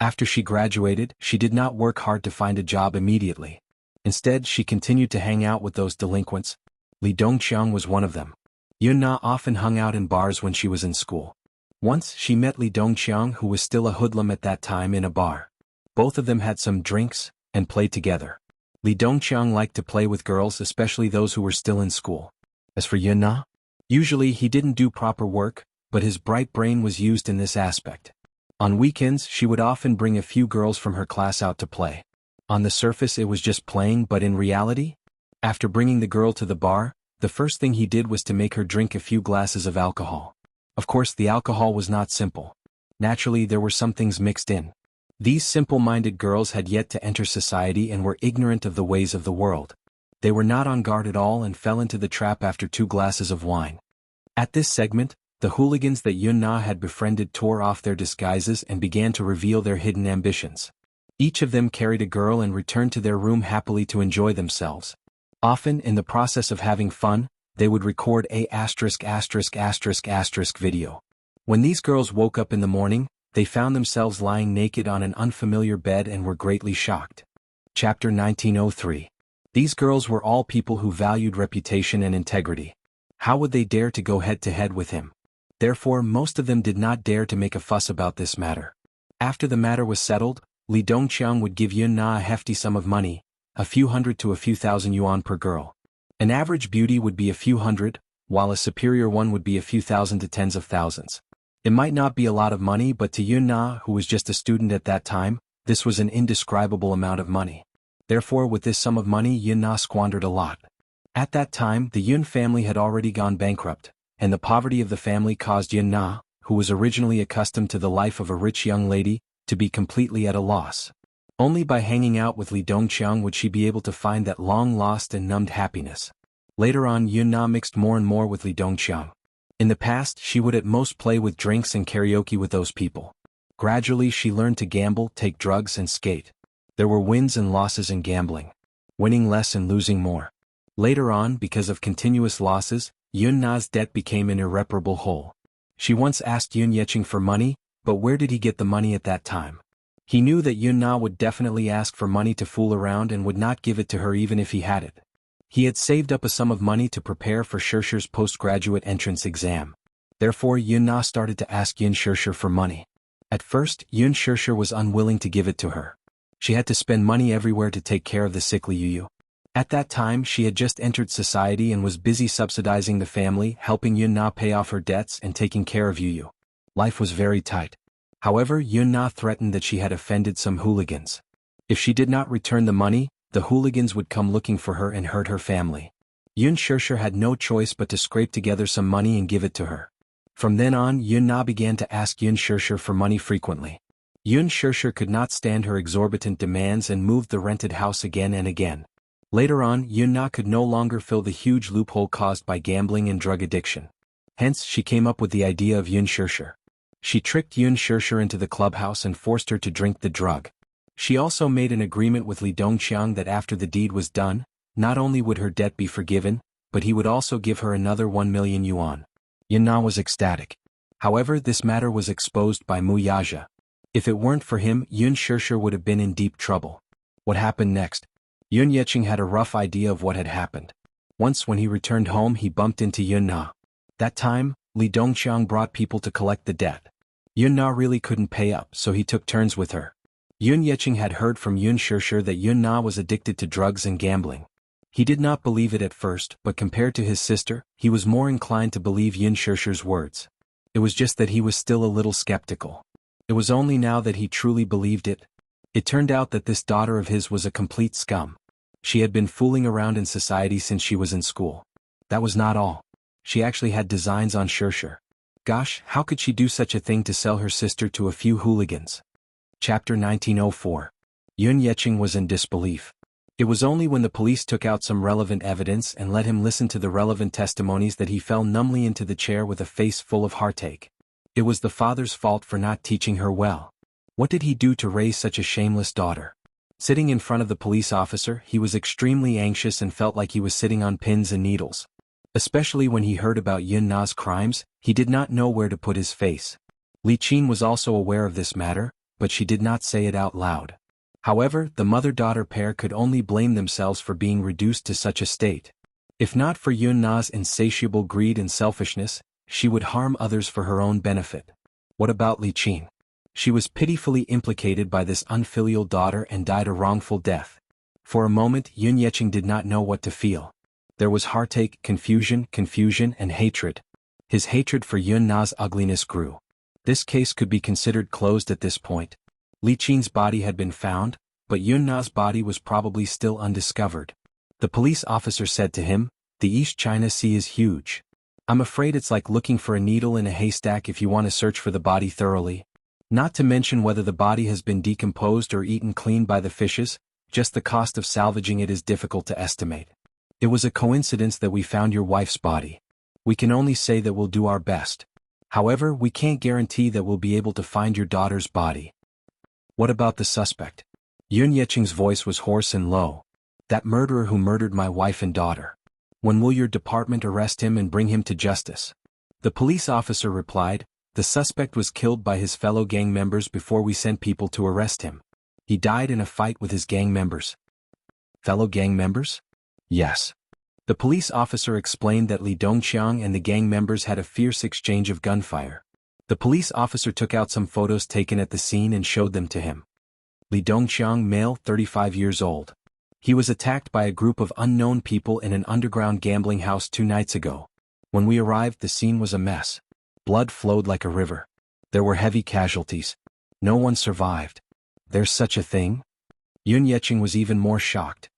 A: After she graduated, she did not work hard to find a job immediately. Instead, she continued to hang out with those delinquents. Li Dongqiang was one of them. Yun Na often hung out in bars when she was in school. Once, she met Li Dongqiang, who was still a hoodlum at that time, in a bar. Both of them had some drinks and played together. Li Dongqiang liked to play with girls, especially those who were still in school. As for Yun Na, usually he didn't do proper work, but his bright brain was used in this aspect. On weekends, she would often bring a few girls from her class out to play. On the surface it was just playing, but in reality? After bringing the girl to the bar, the first thing he did was to make her drink a few glasses of alcohol. Of course, the alcohol was not simple. Naturally, there were some things mixed in. These simple-minded girls had yet to enter society and were ignorant of the ways of the world. They were not on guard at all and fell into the trap after 2 glasses of wine. At this segment, the hooligans that Yun Na had befriended tore off their disguises and began to reveal their hidden ambitions. Each of them carried a girl and returned to their room happily to enjoy themselves. Often, in the process of having fun, they would record a ***** video. When these girls woke up in the morning, they found themselves lying naked on an unfamiliar bed and were greatly shocked. Chapter 1903. These girls were all people who valued reputation and integrity. How would they dare to go head-to-head with him? Therefore, most of them did not dare to make a fuss about this matter. After the matter was settled, Li Dongqiang would give Yun Na a hefty sum of money, a few hundred to a few thousand yuan per girl. An average beauty would be a few hundred, while a superior one would be a few thousand to tens of thousands. It might not be a lot of money, but to Yun Na, who was just a student at that time, this was an indescribable amount of money. Therefore, with this sum of money, Yun Na squandered a lot. At that time, the Yun family had already gone bankrupt, and the poverty of the family caused Yun Na, who was originally accustomed to the life of a rich young lady, to be completely at a loss. Only by hanging out with Li Dongqiang would she be able to find that long-lost and numbed happiness. Later on, Yun Na mixed more and more with Li Dongqiang. In the past, she would at most play with drinks and karaoke with those people. Gradually, she learned to gamble, take drugs, and skate. There were wins and losses in gambling. Winning less and losing more. Later on, because of continuous losses, Yun Na's debt became an irreparable hole. She once asked Yun Yeqing for money, but where did he get the money at that time? He knew that Yun Na would definitely ask for money to fool around and would not give it to her even if he had it. He had saved up a sum of money to prepare for Shirshir's postgraduate entrance exam. Therefore, Yun Na started to ask Yun Shirshir for money. At first, Yun Shirshir was unwilling to give it to her. She had to spend money everywhere to take care of the sickly Yu. At that time, she had just entered society and was busy subsidizing the family, helping Yun Na pay off her debts and taking care of Yu. Life was very tight. However, Yun Na threatened that she had offended some hooligans. If she did not return the money, the hooligans would come looking for her and hurt her family. Yun Shirshir had no choice but to scrape together some money and give it to her. From then on, Yun Na began to ask Yun Shirshir for money frequently. Yun Shirshir could not stand her exorbitant demands and moved the rented house again and again. Later on, Yun Na could no longer fill the huge loophole caused by gambling and drug addiction. Hence, she came up with the idea of Yun Shirshir. She tricked Yun Shirshir into the clubhouse and forced her to drink the drug. She also made an agreement with Li Dongqiang that after the deed was done, not only would her debt be forgiven, but he would also give her another 1 million yuan. Yun Na was ecstatic. However, this matter was exposed by Mu Yaja. If it weren't for him, Yun Shirshir would have been in deep trouble. What happened next? Yun Yeqing had a rough idea of what had happened. Once when he returned home, he bumped into Yun Na. That time, Li Dongqiang brought people to collect the debt. Yun Na really couldn't pay up, so he took turns with her. Yun Yeqing had heard from Yun Shirshir that Yun Na was addicted to drugs and gambling. He did not believe it at first, but compared to his sister, he was more inclined to believe Yun Shirshir's words. It was just that he was still a little skeptical. It was only now that he truly believed it. It turned out that this daughter of his was a complete scum. She had been fooling around in society since she was in school. That was not all. She actually had designs on Shirshir. Gosh, how could she do such a thing to sell her sister to a few hooligans? Chapter 1904. Yun Yeqing was in disbelief. It was only when the police took out some relevant evidence and let him listen to the relevant testimonies that he fell numbly into the chair with a face full of heartache. It was the father's fault for not teaching her well. What did he do to raise such a shameless daughter? Sitting in front of the police officer, he was extremely anxious and felt like he was sitting on pins and needles. Especially when he heard about Yun Na's crimes, he did not know where to put his face. Li Qin was also aware of this matter, but she did not say it out loud. However, the mother-daughter pair could only blame themselves for being reduced to such a state. If not for Yun Na's insatiable greed and selfishness, she would harm others for her own benefit. What about Li Qin? She was pitifully implicated by this unfilial daughter and died a wrongful death. For a moment Yun Yeqing did not know what to feel. There was heartache, confusion, and hatred. His hatred for Yun Na's ugliness grew. This case could be considered closed at this point. Li Qin's body had been found, but Yun Na's body was probably still undiscovered. The police officer said to him, "The East China Sea is huge. I'm afraid it's like looking for a needle in a haystack if you want to search for the body thoroughly. Not to mention whether the body has been decomposed or eaten clean by the fishes, just the cost of salvaging it is difficult to estimate. It was a coincidence that we found your wife's body. We can only say that we'll do our best. However, we can't guarantee that we'll be able to find your daughter's body." "What about the suspect?" Yun Yeqing's voice was hoarse and low. "That murderer who murdered my wife and daughter. When will your department arrest him and bring him to justice?" The police officer replied, "The suspect was killed by his fellow gang members before we sent people to arrest him. He died in a fight with his gang members." "Fellow gang members?" "Yes." The police officer explained that Li Dongqiang and the gang members had a fierce exchange of gunfire. The police officer took out some photos taken at the scene and showed them to him. Li Dongqiang, male, 35 years old. He was attacked by a group of unknown people in an underground gambling house 2 nights ago. When we arrived, the scene was a mess. Blood flowed like a river. There were heavy casualties. No one survived. There's such a thing? Yun Yeqing was even more shocked.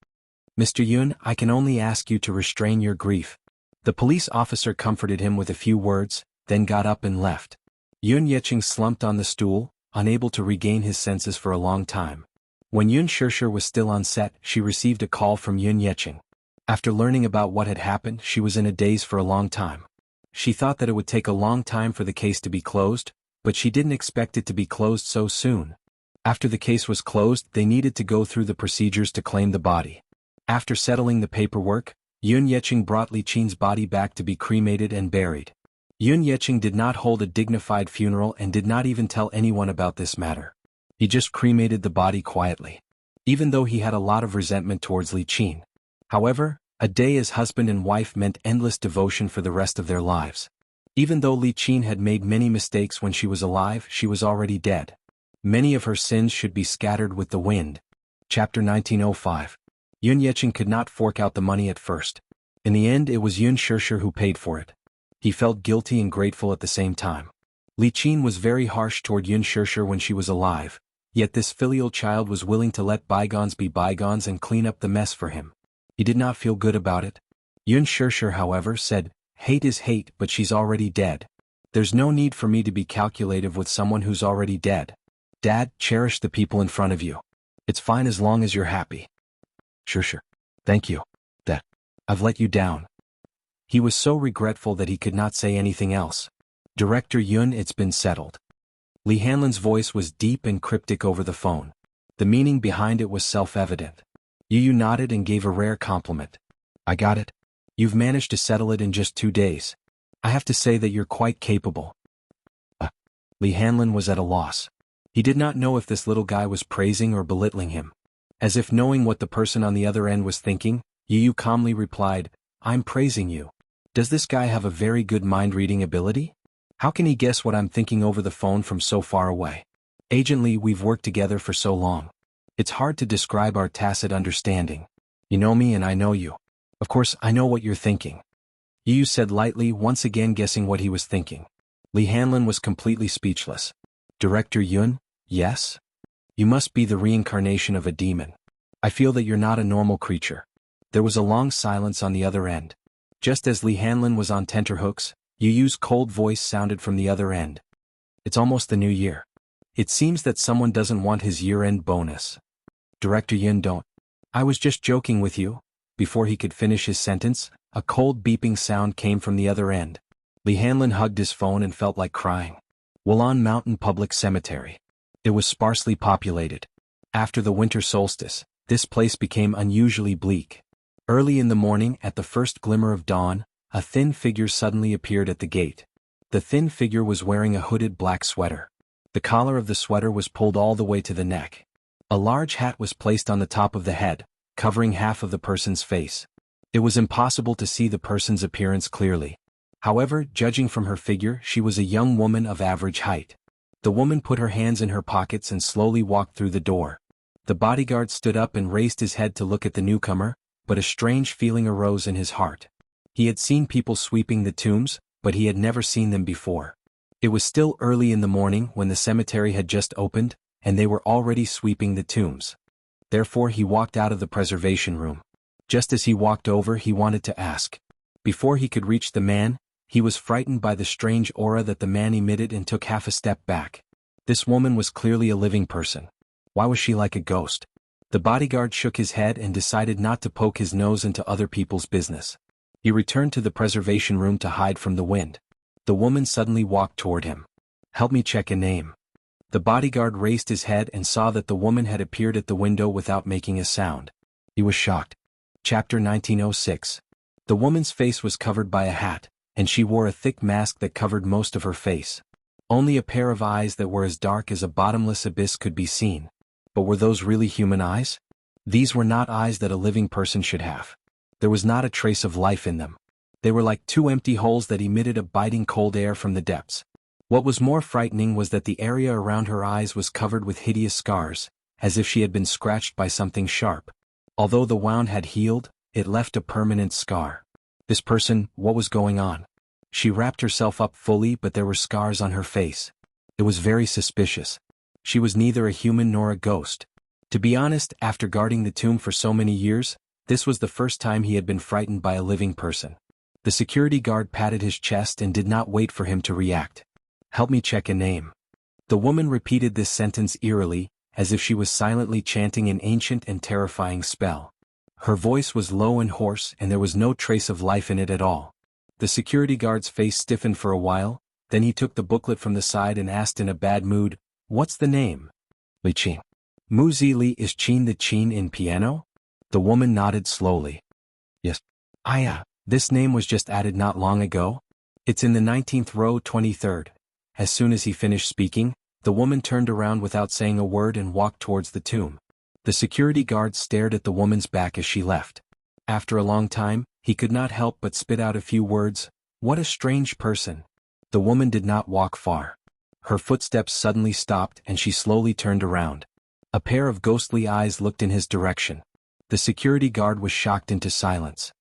A: "Mr. Yun, I can only ask you to restrain your grief." The police officer comforted him with a few words, then got up and left. Yun Yeqing slumped on the stool, unable to regain his senses for a long time. When Yun Shishir was still on set, she received a call from Yun Yeqing. After learning about what had happened, she was in a daze for a long time. She thought that it would take a long time for the case to be closed, but she didn't expect it to be closed so soon. After the case was closed, they needed to go through the procedures to claim the body. After settling the paperwork, Yun Yeqing brought Li Qin's body back to be cremated and buried. Yun Yeqing did not hold a dignified funeral and did not even tell anyone about this matter. He just cremated the body quietly. Even though he had a lot of resentment towards Li Qin. However, a day as husband and wife meant endless devotion for the rest of their lives. Even though Li Qin had made many mistakes when she was alive, she was already dead. Many of her sins should be scattered with the wind. Chapter 1905. Yun Yeqing could not fork out the money at first. In the end, it was Yun Shishir who paid for it. He felt guilty and grateful at the same time. Li Qin was very harsh toward Yun Shishir when she was alive, yet this filial child was willing to let bygones be bygones and clean up the mess for him. He did not feel good about it. Yun Shishir, however, said, "Hate is hate, but she's already dead. There's no need for me to be calculative with someone who's already dead. Dad, cherish the people in front of you. It's fine as long as you're happy." Shishir. "Thank you. That. I've let you down." He was so regretful that he could not say anything else. "Director Yun, it's been settled." Li Hanlin's voice was deep and cryptic over the phone. The meaning behind it was self-evident. Yu nodded and gave a rare compliment. "I got it. You've managed to settle it in just 2 days. I have to say that you're quite capable." Li Hanlin was at a loss. He did not know if this little guy was praising or belittling him. As if knowing what the person on the other end was thinking, Yu calmly replied, "I'm praising you. Does this guy have a very good mind-reading ability? How can he guess what I'm thinking over the phone from so far away? Agent Lee, we've worked together for so long. It's hard to describe our tacit understanding. You know me and I know you. Of course, I know what you're thinking." Yu said lightly, once again guessing what he was thinking. Li Hanlin was completely speechless. "Director Yun, yes? You must be the reincarnation of a demon. I feel that you're not a normal creature." There was a long silence on the other end. Just as Li Hanlin was on tenterhooks, Yu's cold voice sounded from the other end. "It's almost the new year. It seems that someone doesn't want his year-end bonus." "Director Yun, don't. I was just joking with you." Before he could finish his sentence, a cold beeping sound came from the other end. Li Hanlin hugged his phone and felt like crying. Wulan Mountain Public Cemetery. It was sparsely populated. After the winter solstice, this place became unusually bleak. Early in the morning, at the first glimmer of dawn, a thin figure suddenly appeared at the gate. The thin figure was wearing a hooded black sweater. The collar of the sweater was pulled all the way to the neck. A large hat was placed on the top of the head, covering half of the person's face. It was impossible to see the person's appearance clearly. However, judging from her figure, she was a young woman of average height. The woman put her hands in her pockets and slowly walked through the door. The bodyguard stood up and raised his head to look at the newcomer, but a strange feeling arose in his heart. He had seen people sweeping the tombs, but he had never seen them before. It was still early in the morning when the cemetery had just opened, and they were already sweeping the tombs. Therefore he walked out of the preservation room. Just as he walked over, he wanted to ask. Before he could reach the man, he was frightened by the strange aura that the man emitted and took half a step back. This woman was clearly a living person. Why was she like a ghost? The bodyguard shook his head and decided not to poke his nose into other people's business. He returned to the preservation room to hide from the wind. The woman suddenly walked toward him. "Help me check a name." The bodyguard raised his head and saw that the woman had appeared at the window without making a sound. He was shocked. Chapter 1906. The woman's face was covered by a hat, and she wore a thick mask that covered most of her face. Only a pair of eyes that were as dark as a bottomless abyss could be seen. But were those really human eyes? These were not eyes that a living person should have. There was not a trace of life in them. They were like two empty holes that emitted a biting cold air from the depths. What was more frightening was that the area around her eyes was covered with hideous scars, as if she had been scratched by something sharp. Although the wound had healed, it left a permanent scar. This person, what was going on? She wrapped herself up fully, but there were scars on her face. It was very suspicious. She was neither a human nor a ghost. To be honest, after guarding the tomb for so many years, this was the first time he had been frightened by a living person. The security guard patted his chest and did not wait for him to react. "Help me check a name." The woman repeated this sentence eerily, as if she was silently chanting an ancient and terrifying spell. Her voice was low and hoarse, and there was no trace of life in it at all. The security guard's face stiffened for a while, then he took the booklet from the side and asked in a bad mood, "What's the name?" "Li Qin." "Mu Zi Li, is Qin the Qin in piano?" The woman nodded slowly. "Yes." This name was just added not long ago? It's in the 19th row, 23rd. As soon as he finished speaking, the woman turned around without saying a word and walked towards the tomb. The security guard stared at the woman's back as she left. After a long time, he could not help but spit out a few words. "What a strange person." The woman did not walk far. Her footsteps suddenly stopped and she slowly turned around. A pair of ghostly eyes looked in his direction. The security guard was shocked into silence.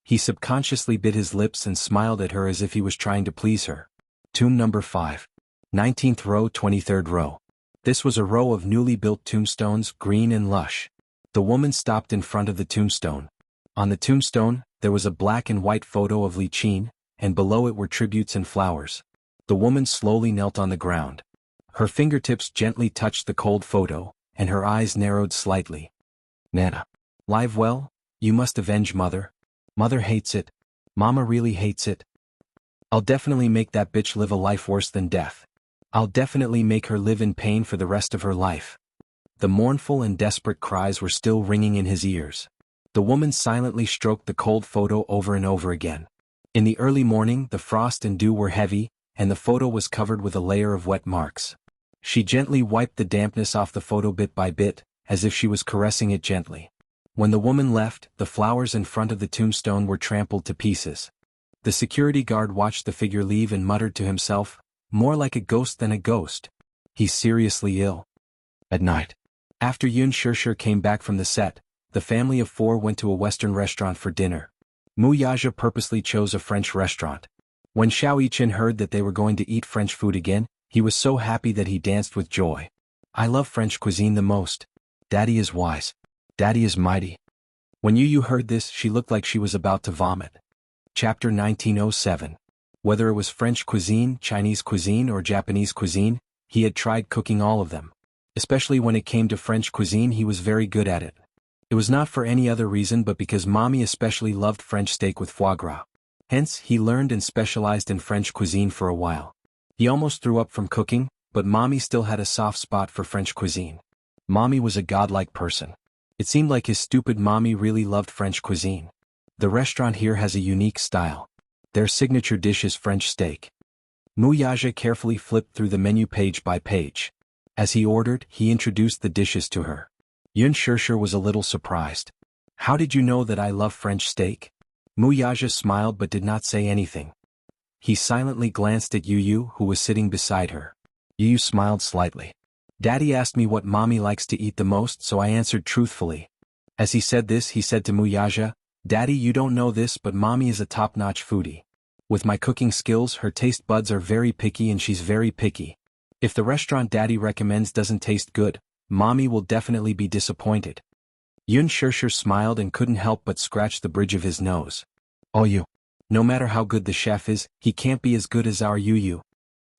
A: He subconsciously bit his lips and smiled at her as if he was trying to please her. Tomb number 5. 19th row, 23rd row. This was a row of newly built tombstones, green and lush. The woman stopped in front of the tombstone. On the tombstone, there was a black and white photo of Li Qin, and below it were tributes and flowers. The woman slowly knelt on the ground. Her fingertips gently touched the cold photo, and her eyes narrowed slightly. "Nana. Live well? You must avenge Mother. Mother hates it. Mama really hates it. I'll definitely make that bitch live a life worse than death. I'll definitely make her live in pain for the rest of her life." The mournful and desperate cries were still ringing in his ears. The woman silently stroked the cold photo over and over again. In the early morning, the frost and dew were heavy, and the photo was covered with a layer of wet marks. She gently wiped the dampness off the photo bit by bit, as if she was caressing it gently. When the woman left, the flowers in front of the tombstone were trampled to pieces. The security guard watched the figure leave and muttered to himself, "More like a ghost than a ghost. He's seriously ill." At night, after Yun Shirshir came back from the set, the family of 4 went to a Western restaurant for dinner. Mu Yaja purposely chose a French restaurant. When Xiao Yichen heard that they were going to eat French food again, he was so happy that he danced with joy. "I love French cuisine the most. Daddy is wise. Daddy is mighty." When Yu heard this, she looked like she was about to vomit. Chapter 1907. Whether it was French cuisine, Chinese cuisine, or Japanese cuisine, he had tried cooking all of them. Especially when it came to French cuisine, he was very good at it. It was not for any other reason but because Mommy especially loved French steak with foie gras. Hence, he learned and specialized in French cuisine for a while. He almost threw up from cooking, but Mommy still had a soft spot for French cuisine. Mommy was a godlike person. It seemed like his stupid mommy really loved French cuisine. The restaurant here has a unique style. Their signature dish is French steak. Muyaja carefully flipped through the menu page by page. As he ordered, he introduced the dishes to her. Yun Shirshir was a little surprised. How did you know that I love French steak? Muyaja smiled but did not say anything. He silently glanced at Yu, who was sitting beside her. Yu smiled slightly. Daddy asked me what mommy likes to eat the most, so I answered truthfully. As he said this, he said to Muyaja, Daddy, you don't know this, but mommy is a top-notch foodie. With my cooking skills, her taste buds are very picky and she's very picky. If the restaurant Daddy recommends doesn't taste good, mommy will definitely be disappointed. Yun Shirshir smiled and couldn't help but scratch the bridge of his nose. Oh you. No matter how good the chef is, he can't be as good as our Yu.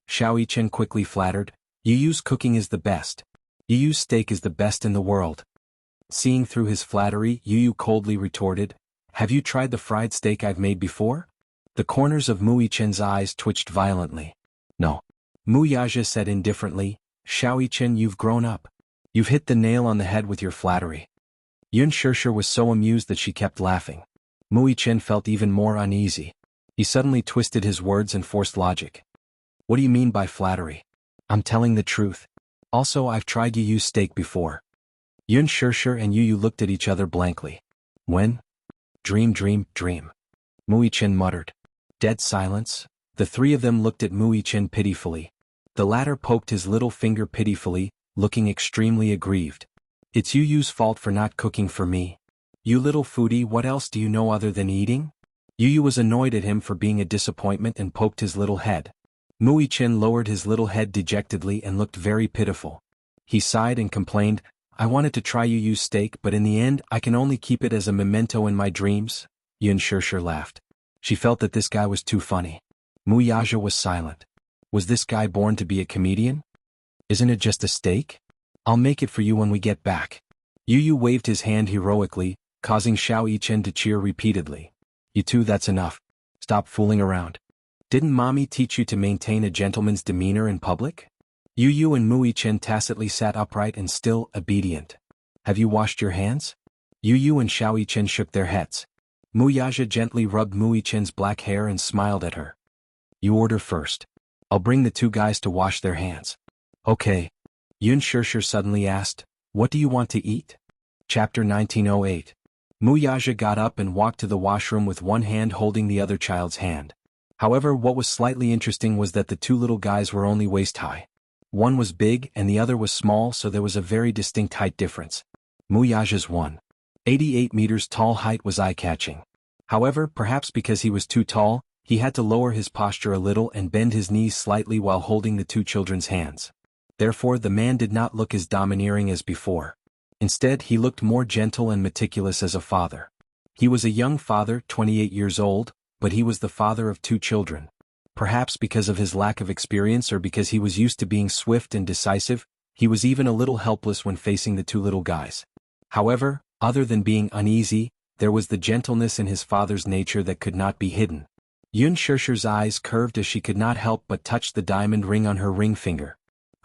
A: Xiao Yichen quickly flattered, Yu's cooking is the best. Yu's steak is the best in the world. Seeing through his flattery, Yu coldly retorted, Have you tried the fried steak I've made before? The corners of Mu Yichen's eyes twitched violently. No. Muyaja said indifferently, Xiao Yichen, you've grown up. You've hit the nail on the head with your flattery. Yun Shirshir was so amused that she kept laughing. Mu Yichen felt even more uneasy. He suddenly twisted his words and forced logic. What do you mean by flattery? I'm telling the truth. Also, I've tried Yu's steak before. Yun Shirshir and Yu looked at each other blankly. When? Dream. Mu Yichen muttered. Dead silence. The three of them looked at Mu Yichen pitifully. The latter poked his little finger pitifully, looking extremely aggrieved. It's Yu's fault for not cooking for me. You little foodie, what else do you know other than eating? Yu was annoyed at him for being a disappointment and poked his little head. Mu Yichen lowered his little head dejectedly and looked very pitiful. He sighed and complained, I wanted to try Yu's steak, but in the end I can only keep it as a memento in my dreams. Yun Shirshir laughed. She felt that this guy was too funny. Muyaja was silent. Was this guy born to be a comedian? Isn't it just a steak? I'll make it for you when we get back. Yu waved his hand heroically, causing Xiao Yichen to cheer repeatedly. You two, that's enough. Stop fooling around. Didn't mommy teach you to maintain a gentleman's demeanor in public? Yu and Mu Yichen tacitly sat upright and still obedient. Have you washed your hands? Yu and Xiao Yichen shook their heads. Muyaja gently rubbed Mu Yichen's black hair and smiled at her. You order first. I'll bring the two guys to wash their hands. Okay. Yun Shirshir suddenly asked, What do you want to eat? Chapter 1908. Muyaja got up and walked to the washroom with one hand holding the other child's hand. However, what was slightly interesting was that the two little guys were only waist-high. One was big and the other was small, so there was a very distinct height difference. Muyaja's 1.88 meters tall height was eye-catching. However, perhaps because he was too tall, he had to lower his posture a little and bend his knees slightly while holding the two children's hands. Therefore, the man did not look as domineering as before. Instead, he looked more gentle and meticulous as a father. He was a young father, 28 years old, but he was the father of two children. Perhaps because of his lack of experience or because he was used to being swift and decisive, he was even a little helpless when facing the two little guys. However, other than being uneasy, there was the gentleness in his father's nature that could not be hidden. Yun Shirshir's eyes curved as she could not help but touch the diamond ring on her ring finger.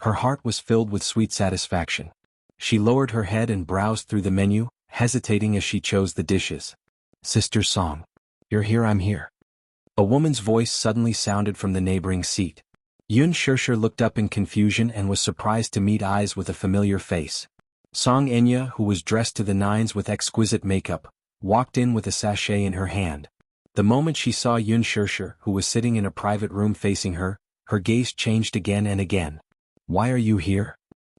A: Her heart was filled with sweet satisfaction. She lowered her head and browsed through the menu, hesitating as she chose the dishes. Sister Song. You're here, I'm here. A woman's voice suddenly sounded from the neighboring seat. Yun Shirshir looked up in confusion and was surprised to meet eyes with a familiar face. Song Enya, who was dressed to the nines with exquisite makeup, walked in with a sachet in her hand. The moment she saw Yun Shirshir, who was sitting in a private room facing her, her gaze changed again and again. Why are you here?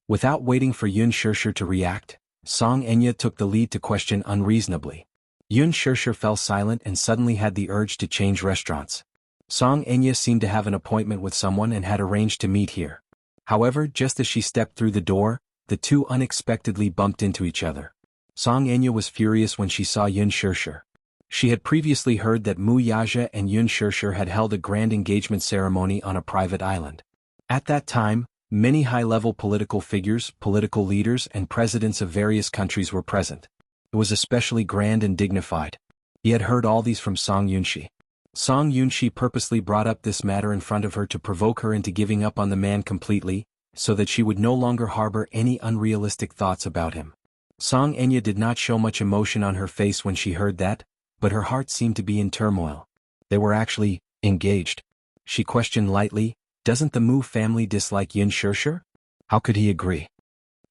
A: Without waiting for Yun Shirshir to react, Song Enya took the lead to question unreasonably. Yun Shirshir fell silent and suddenly had the urge to change restaurants. Song Enya seemed to have an appointment with someone and had arranged to meet here. However, just as she stepped through the door, the two unexpectedly bumped into each other. Song Enya was furious when she saw Yun Shirshir. She had previously heard that Muyaja and Yun Shirshir had held a grand engagement ceremony on a private island. At that time, many high-level political figures, political leaders, and presidents of various countries were present. It was especially grand and dignified. He had heard all these from Song Yunshi. Song Yunshi purposely brought up this matter in front of her to provoke her into giving up on the man completely, so that she would no longer harbor any unrealistic thoughts about him. Song Enya did not show much emotion on her face when she heard that, but her heart seemed to be in turmoil. They were actually engaged. She questioned lightly, Doesn't the Mu family dislike Yun Shirshir? How could he agree?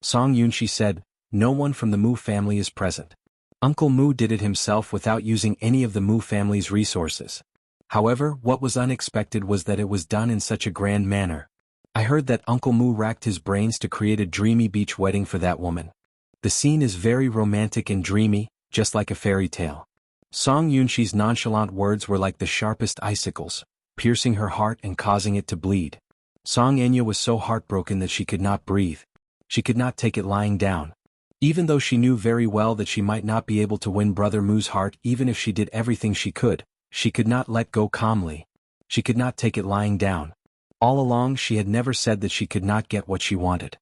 A: Song Yunshi said, no one from the Mu family is present. Uncle Mu did it himself without using any of the Mu family's resources. However, what was unexpected was that it was done in such a grand manner. I heard that Uncle Mu racked his brains to create a dreamy beach wedding for that woman. The scene is very romantic and dreamy, just like a fairy tale. Song Yunshi's nonchalant words were like the sharpest icicles, piercing her heart and causing it to bleed. Song Enya was so heartbroken that she could not breathe. She could not take it lying down. Even though she knew very well that she might not be able to win Brother Mu's heart even if she did everything she could not let go calmly. She could not take it lying down. All along she had never said that she could not get what she wanted.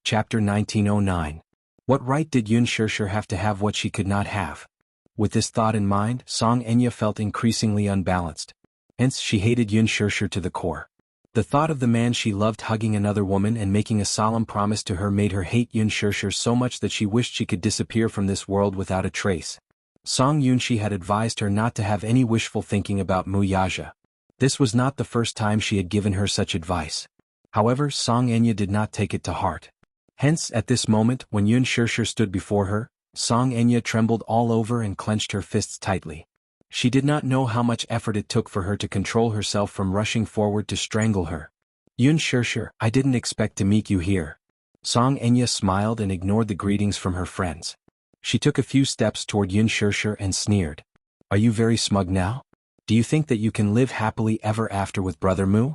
A: Chapter 1909. What right did Yun Shirshir have to have what she could not have? With this thought in mind, Song Enya felt increasingly unbalanced. Hence she hated Yun Shirshir to the core. The thought of the man she loved hugging another woman and making a solemn promise to her made her hate Yun Shirshir so much that she wished she could disappear from this world without a trace. Song Yunshi had advised her not to have any wishful thinking about Mu Yaja. This was not the first time she had given her such advice. However, Song Enya did not take it to heart. Hence, at this moment, when Yun Shirshir stood before her, Song Enya trembled all over and clenched her fists tightly. She did not know how much effort it took for her to control herself from rushing forward to strangle her. Yun Shirshir, I didn't expect to meet you here. Song Enya smiled and ignored the greetings from her friends. She took a few steps toward Yun Shirshir and sneered. Are you very smug now? Do you think that you can live happily ever after with Brother Mu?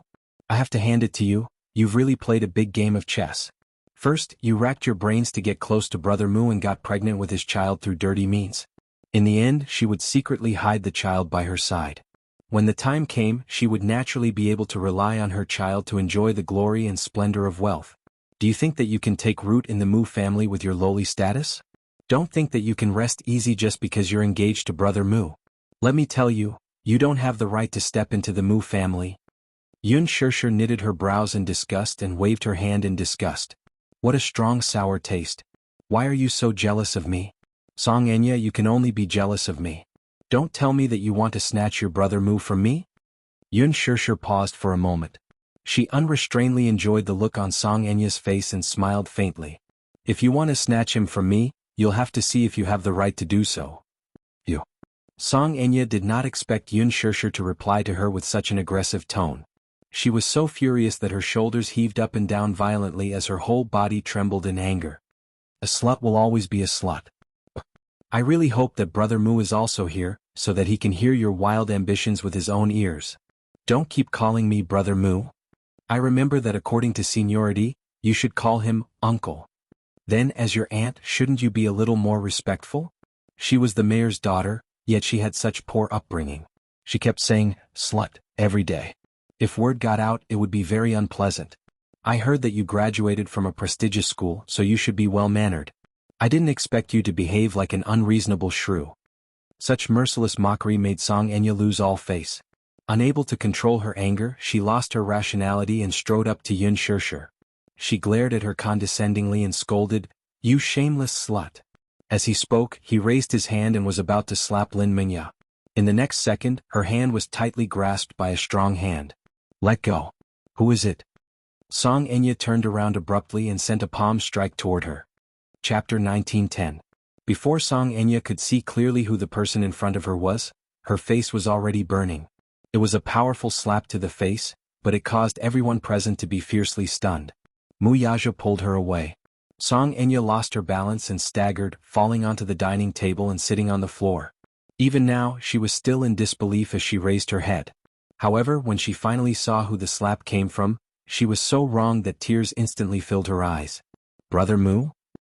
A: I have to hand it to you, you've really played a big game of chess. First, you racked your brains to get close to Brother Mu and got pregnant with his child through dirty means. In the end, she would secretly hide the child by her side. When the time came, she would naturally be able to rely on her child to enjoy the glory and splendor of wealth. Do you think that you can take root in the Mu family with your lowly status? Don't think that you can rest easy just because you're engaged to Brother Mu. Let me tell you, you don't have the right to step into the Mu family. Yun Shirshir knitted her brows in disgust and waved her hand in disgust. What a strong sour taste. Why are you so jealous of me? Song Enya, you can only be jealous of me. Don't tell me that you want to snatch your Brother Mu from me? Yun Shirshir paused for a moment. She unrestrainedly enjoyed the look on Song Enya's face and smiled faintly. If you want to snatch him from me, you'll have to see if you have the right to do so. You. Song Enya did not expect Yun Shirshir to reply to her with such an aggressive tone. She was so furious that her shoulders heaved up and down violently as her whole body trembled in anger. A slut will always be a slut. I really hope that Brother Mu is also here, so that he can hear your wild ambitions with his own ears. Don't keep calling me Brother Mu. I remember that according to seniority, you should call him uncle. Then as your aunt, shouldn't you be a little more respectful? She was the mayor's daughter, yet she had such poor upbringing. She kept saying, slut, every day. If word got out, it would be very unpleasant. I heard that you graduated from a prestigious school, so you should be well-mannered. I didn't expect you to behave like an unreasonable shrew. Such merciless mockery made Song Enya lose all face. Unable to control her anger, she lost her rationality and strode up to Yun Shirshir. She glared at her condescendingly and scolded, "You shameless slut." As he spoke, he raised his hand and was about to slap Lin Mingya. In the next second, her hand was tightly grasped by a strong hand. Let go. Who is it? Song Enya turned around abruptly and sent a palm strike toward her. Chapter 1910. Before Song Enya could see clearly who the person in front of her was, her face was already burning. It was a powerful slap to the face, but it caused everyone present to be fiercely stunned. Mu Yaja pulled her away. Song Enya lost her balance and staggered, falling onto the dining table and sitting on the floor. Even now, she was still in disbelief as she raised her head. However, when she finally saw who the slap came from, she was so wrong that tears instantly filled her eyes. Brother Mu?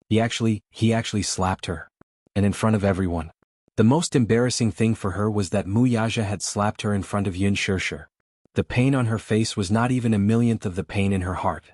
A: He actually slapped her. And in front of everyone. The most embarrassing thing for her was that Mu Yaja had slapped her in front of Yun Shirshir. The pain on her face was not even a millionth of the pain in her heart.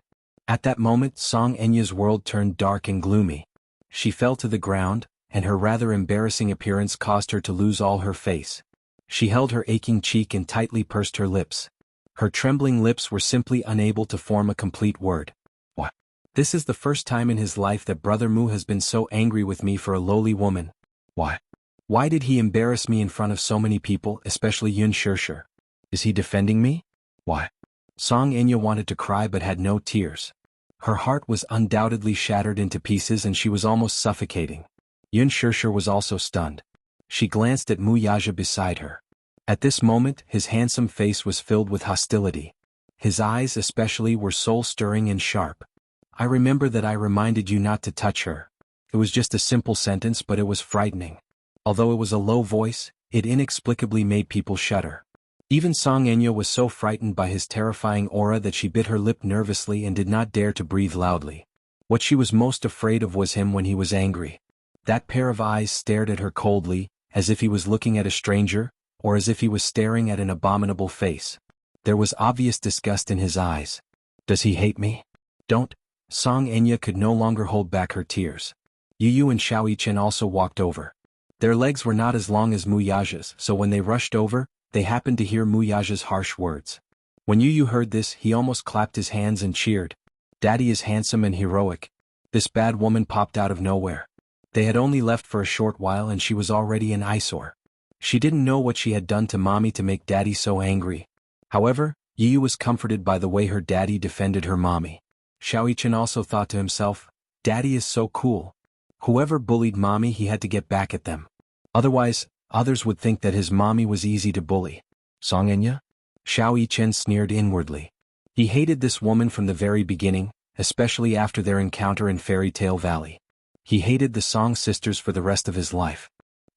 A: At that moment, Song Enya's world turned dark and gloomy. She fell to the ground, and her rather embarrassing appearance caused her to lose all her face. She held her aching cheek and tightly pursed her lips. Her trembling lips were simply unable to form a complete word. What? This is the first time in his life that Brother Mu has been so angry with me for a lowly woman. Why? Why did he embarrass me in front of so many people, especially Yun Shirshir? Is he defending me? Why? Song Enya wanted to cry but had no tears. Her heart was undoubtedly shattered into pieces and she was almost suffocating. Yun Shirshir was also stunned. She glanced at Mu Yaja beside her. At this moment, his handsome face was filled with hostility. His eyes especially were soul-stirring and sharp. I remember that I reminded you not to touch her. It was just a simple sentence but it was frightening. Although it was a low voice, it inexplicably made people shudder. Even Song Enya was so frightened by his terrifying aura that she bit her lip nervously and did not dare to breathe loudly. What she was most afraid of was him when he was angry. That pair of eyes stared at her coldly, as if he was looking at a stranger, or as if he was staring at an abominable face. There was obvious disgust in his eyes. Does he hate me? Don't. Song Enya could no longer hold back her tears. Yu and Xiao Yichen also walked over. Their legs were not as long as Mu Yaja's, so when they rushed over, they happened to hear Mu Yaja's harsh words. When Yu heard this, he almost clapped his hands and cheered. Daddy is handsome and heroic. This bad woman popped out of nowhere. They had only left for a short while and she was already an eyesore. She didn't know what she had done to Mommy to make Daddy so angry. However, Yu was comforted by the way her daddy defended her mommy. Xiao Yichen also thought to himself, Daddy is so cool. Whoever bullied Mommy he had to get back at them. Otherwise, others would think that his mommy was easy to bully. Song Enya? Xiao Yichen sneered inwardly. He hated this woman from the very beginning, especially after their encounter in Fairy Tale Valley. He hated the Song sisters for the rest of his life.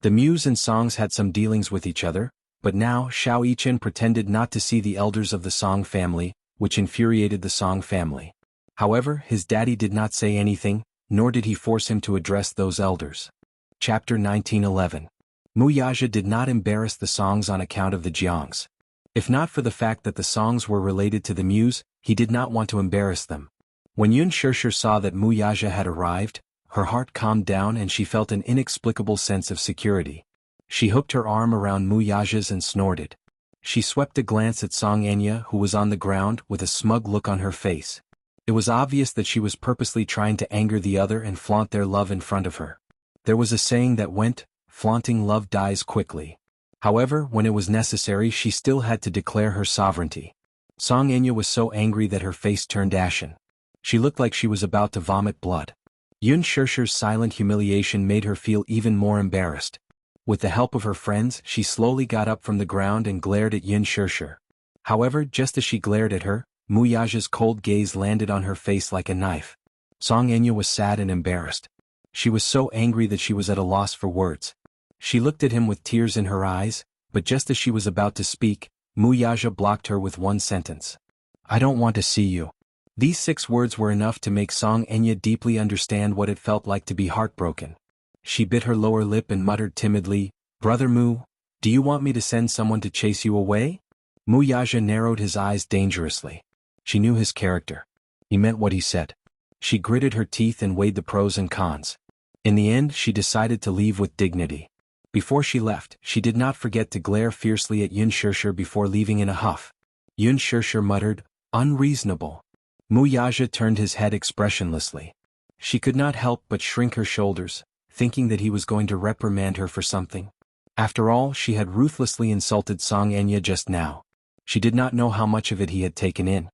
A: The Muse and Songs had some dealings with each other, but now Xiao Yichen pretended not to see the elders of the Song family, which infuriated the Song family. However, his daddy did not say anything, nor did he force him to address those elders. Chapter 1911. Mu Yaja did not embarrass the Songs on account of the Jiangs. If not for the fact that the Songs were related to the Muse, he did not want to embarrass them. When Yun Shirshir saw that Mu Yaja had arrived, her heart calmed down and she felt an inexplicable sense of security. She hooked her arm around Mu Yaja's and snorted. She swept a glance at Song Enya who was on the ground with a smug look on her face. It was obvious that she was purposely trying to anger the other and flaunt their love in front of her. There was a saying that went, flaunting love dies quickly. However, when it was necessary she still had to declare her sovereignty. Song Enya was so angry that her face turned ashen. She looked like she was about to vomit blood. Yun Shirshir's silent humiliation made her feel even more embarrassed. With the help of her friends, she slowly got up from the ground and glared at Yun Shirshir. However, just as she glared at her, Mu Yaja's cold gaze landed on her face like a knife. Song Enya was sad and embarrassed. She was so angry that she was at a loss for words. She looked at him with tears in her eyes, but just as she was about to speak, Mu Yaja blocked her with one sentence. I don't want to see you. These 6 words were enough to make Song Enya deeply understand what it felt like to be heartbroken. She bit her lower lip and muttered timidly, Brother Mu, do you want me to send someone to chase you away? Mu Yaja narrowed his eyes dangerously. She knew his character. He meant what he said. She gritted her teeth and weighed the pros and cons. In the end, she decided to leave with dignity. Before she left, she did not forget to glare fiercely at Yun Shirshir before leaving in a huff. Yun Shirshir muttered, unreasonable. Mu Yaja turned his head expressionlessly. She could not help but shrink her shoulders, thinking that he was going to reprimand her for something. After all, she had ruthlessly insulted Song Enya just now. She did not know how much of it he had taken in.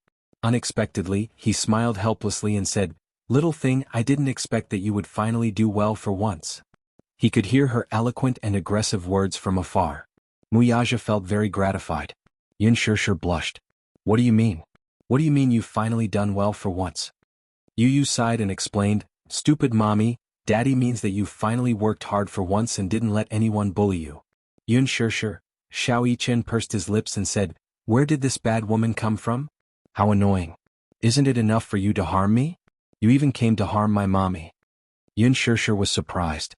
A: Unexpectedly, he smiled helplessly and said, Little thing, I didn't expect that you would finally do well for once. He could hear her eloquent and aggressive words from afar. Mu Yaja felt very gratified. Yun Shirshir blushed. What do you mean? What do you mean you've finally done well for once? Yu sighed and explained, Stupid mommy, Daddy means that you finally worked hard for once and didn't let anyone bully you. Yun Shirshir, Xiao Yichen pursed his lips and said, Where did this bad woman come from? How annoying. Isn't it enough for you to harm me? You even came to harm my mommy. Yun Shirshir was surprised.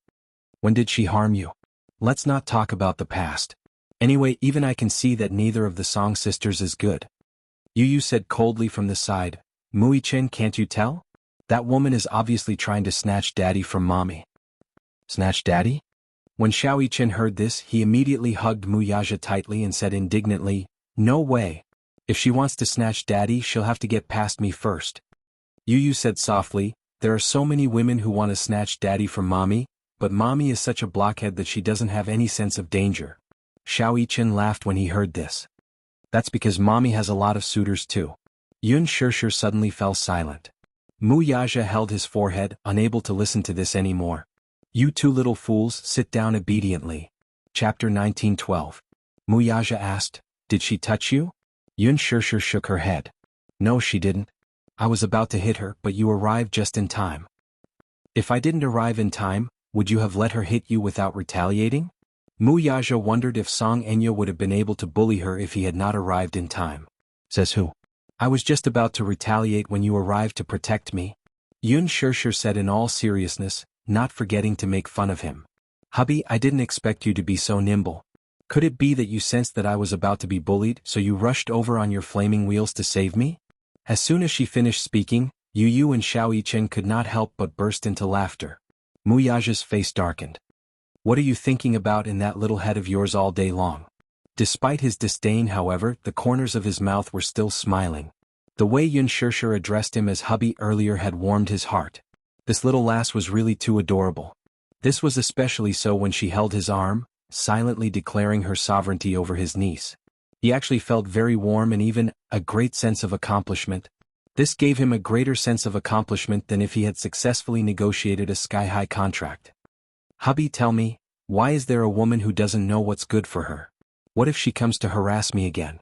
A: When did she harm you? Let's not talk about the past. Anyway, even I can see that neither of the Song sisters is good. Yu said coldly from the side, Mu Yichen, can't you tell? That woman is obviously trying to snatch Daddy from Mommy. Snatch Daddy? When Xiao Yichen heard this, he immediately hugged Mu Yaja tightly and said indignantly, No way. If she wants to snatch Daddy, she'll have to get past me first. Yu said softly, There are so many women who want to snatch Daddy from Mommy, but Mommy is such a blockhead that she doesn't have any sense of danger. Xiao Yichen laughed when he heard this. That's because mommy has a lot of suitors too. Yun Shirshir suddenly fell silent. Mu Yaja held his forehead, unable to listen to this anymore. You two little fools, sit down obediently. Chapter 1912. Mu Yaja asked, did she touch you? Yun Shirshir shook her head. No, she didn't. I was about to hit her, but you arrived just in time. If I didn't arrive in time, would you have let her hit you without retaliating? Mu Yaja wondered if Song Enya would have been able to bully her if he had not arrived in time. Says who? I was just about to retaliate when you arrived to protect me. Yun Shirshir said in all seriousness, not forgetting to make fun of him. Hubby, I didn't expect you to be so nimble. Could it be that you sensed that I was about to be bullied, so you rushed over on your flaming wheels to save me? As soon as she finished speaking, Yu and Xiao Yichen could not help but burst into laughter. Mu Yaja's face darkened. What are you thinking about in that little head of yours all day long? Despite his disdain, however, the corners of his mouth were still smiling. The way Yun Shirshir addressed him as hubby earlier had warmed his heart. This little lass was really too adorable. This was especially so when she held his arm, silently declaring her sovereignty over his niece. He actually felt very warm and even a great sense of accomplishment. This gave him a greater sense of accomplishment than if he had successfully negotiated a sky-high contract. Hubby, tell me, why is there a woman who doesn't know what's good for her? What if she comes to harass me again?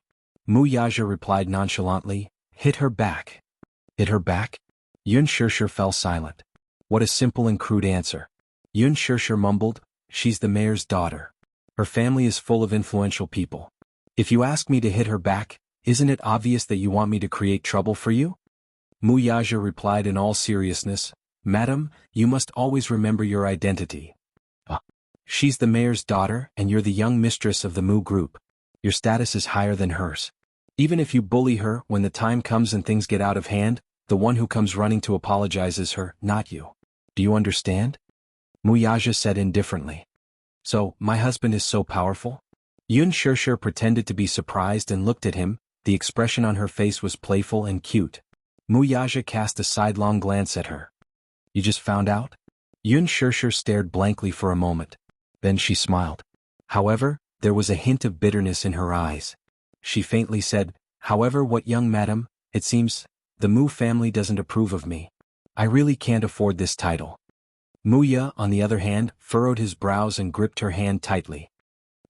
A: Mu Yaja replied nonchalantly, hit her back. Hit her back? Yun Shirshir fell silent. What a simple and crude answer. Yun Shirshir mumbled, she's the mayor's daughter. Her family is full of influential people. If you ask me to hit her back, isn't it obvious that you want me to create trouble for you? Mu Yaja replied in all seriousness, Madam, you must always remember your identity. She's the mayor's daughter and you're the young mistress of the Mu group. Your status is higher than hers. Even if you bully her, when the time comes and things get out of hand, the one who comes running to apologize is her, not you. Do you understand? Mu Yaja said indifferently. So, my husband is so powerful? Yun Shirshir pretended to be surprised and looked at him. The expression on her face was playful and cute. Mu Yaja cast a sidelong glance at her. You just found out? Yun Shirshir stared blankly for a moment. Then she smiled. However, there was a hint of bitterness in her eyes. She faintly said, however, what young madam, it seems, the Mu family doesn't approve of me. I really can't afford this title. Muya, on the other hand, furrowed his brows and gripped her hand tightly.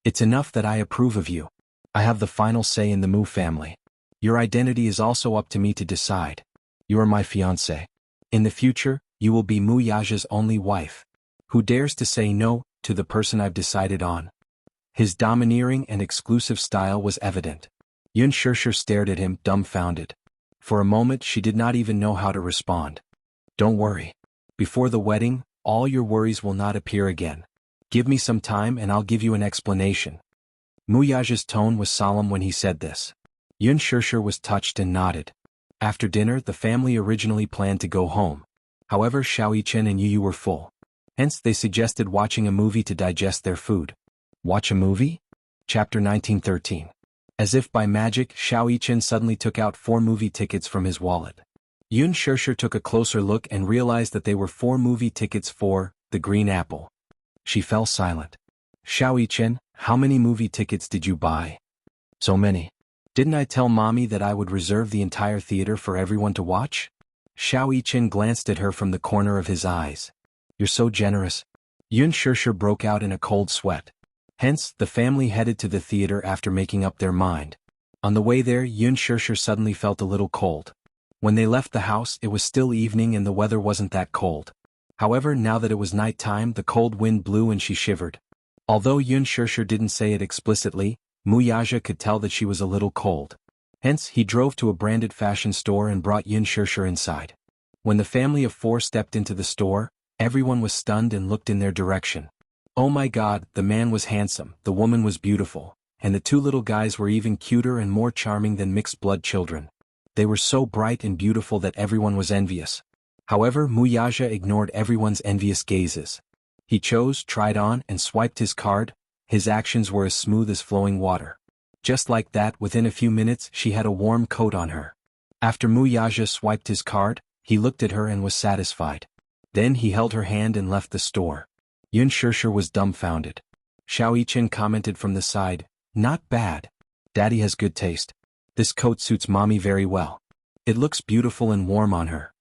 A: It's enough that I approve of you. I have the final say in the Mu family. Your identity is also up to me to decide. You are my fiancé. In the future, you will be Mu Yaja's only wife. Who dares to say no to the person I've decided on? His domineering and exclusive style was evident. Yun Shirshir stared at him, dumbfounded. For a moment she did not even know how to respond. Don't worry. Before the wedding, all your worries will not appear again. Give me some time and I'll give you an explanation. Mu Yaja's tone was solemn when he said this. Yun Shirshir was touched and nodded. After dinner, the family originally planned to go home. However, Xiao Yichen and Yu were full. Hence, they suggested watching a movie to digest their food. Watch a movie? Chapter 1913. As if by magic, Xiao Yichen suddenly took out 4 movie tickets from his wallet. Yun Shirshir took a closer look and realized that they were 4 movie tickets for The Green Apple. She fell silent. Xiao Yichen, how many movie tickets did you buy? So many. Didn't I tell mommy that I would reserve the entire theater for everyone to watch? Xiao Yichen glanced at her from the corner of his eyes. You're so generous. Yun Shirshir broke out in a cold sweat. Hence, the family headed to the theater after making up their mind. On the way there, Yun Shirshir suddenly felt a little cold. When they left the house, it was still evening and the weather wasn't that cold. However, now that it was night time, the cold wind blew and she shivered. Although Yun Shirshir didn't say it explicitly, Mu Yaja could tell that she was a little cold. Hence, he drove to a branded fashion store and brought Yun Shirshir inside. When the family of 4 stepped into the store, everyone was stunned and looked in their direction. Oh my God, the man was handsome, the woman was beautiful, and the 2 little guys were even cuter and more charming than mixed-blood children. They were so bright and beautiful that everyone was envious. However, Mu Yaja ignored everyone's envious gazes. He chose, tried on, and swiped his card. His actions were as smooth as flowing water. Just like that, within a few minutes, she had a warm coat on her. After Mu Yaja swiped his card, he looked at her and was satisfied. Then he held her hand and left the store. Yun Shirshir was dumbfounded. Xiao Yichen commented from the side, not bad. Daddy has good taste. This coat suits mommy very well. It looks beautiful and warm on her.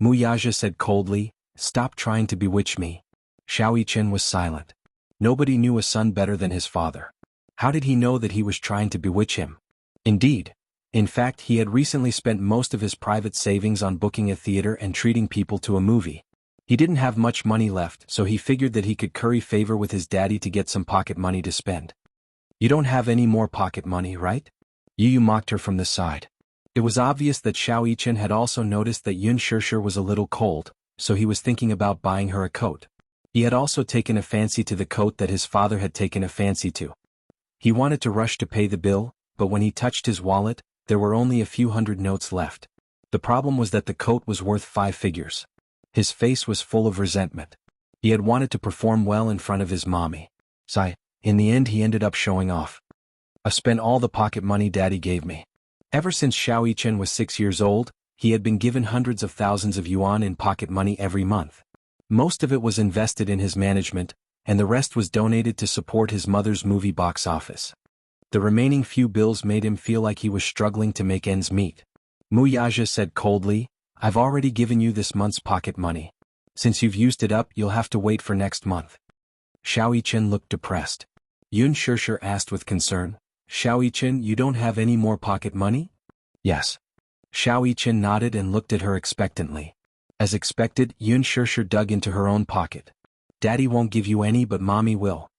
A: Muyaja said coldly, "Stop trying to bewitch me." Xiao Yichen was silent. Nobody knew a son better than his father. How did he know that he was trying to bewitch him? Indeed. In fact, he had recently spent most of his private savings on booking a theater and treating people to a movie. He didn't have much money left, so he figured that he could curry favor with his daddy to get some pocket money to spend. "You don't have any more pocket money, right?" Yu mocked her from the side. It was obvious that Xiao Yichen had also noticed that Yun Shishir was a little cold, so he was thinking about buying her a coat. He had also taken a fancy to the coat that his father had taken a fancy to. He wanted to rush to pay the bill, but when he touched his wallet, there were only a few hundred notes left. The problem was that the coat was worth 5 figures. His face was full of resentment. He had wanted to perform well in front of his mommy. In the end he ended up showing off. "I spent all the pocket money Daddy gave me." Ever since Xiao Yichen was 6 years old, he had been given hundreds of thousands of yuan in pocket money every month. Most of it was invested in his management, and the rest was donated to support his mother's movie box office. The remaining few bills made him feel like he was struggling to make ends meet. Muyaja said coldly, "I've already given you this month's pocket money. Since you've used it up, you'll have to wait for next month." Xiao Yichen looked depressed. Yun Shishir asked with concern, "Xiao Yichen, you don't have any more pocket money?" "Yes." Xiao Yichen nodded and looked at her expectantly. As expected, Yun Shishir dug into her own pocket. "Daddy won't give you any, but mommy will."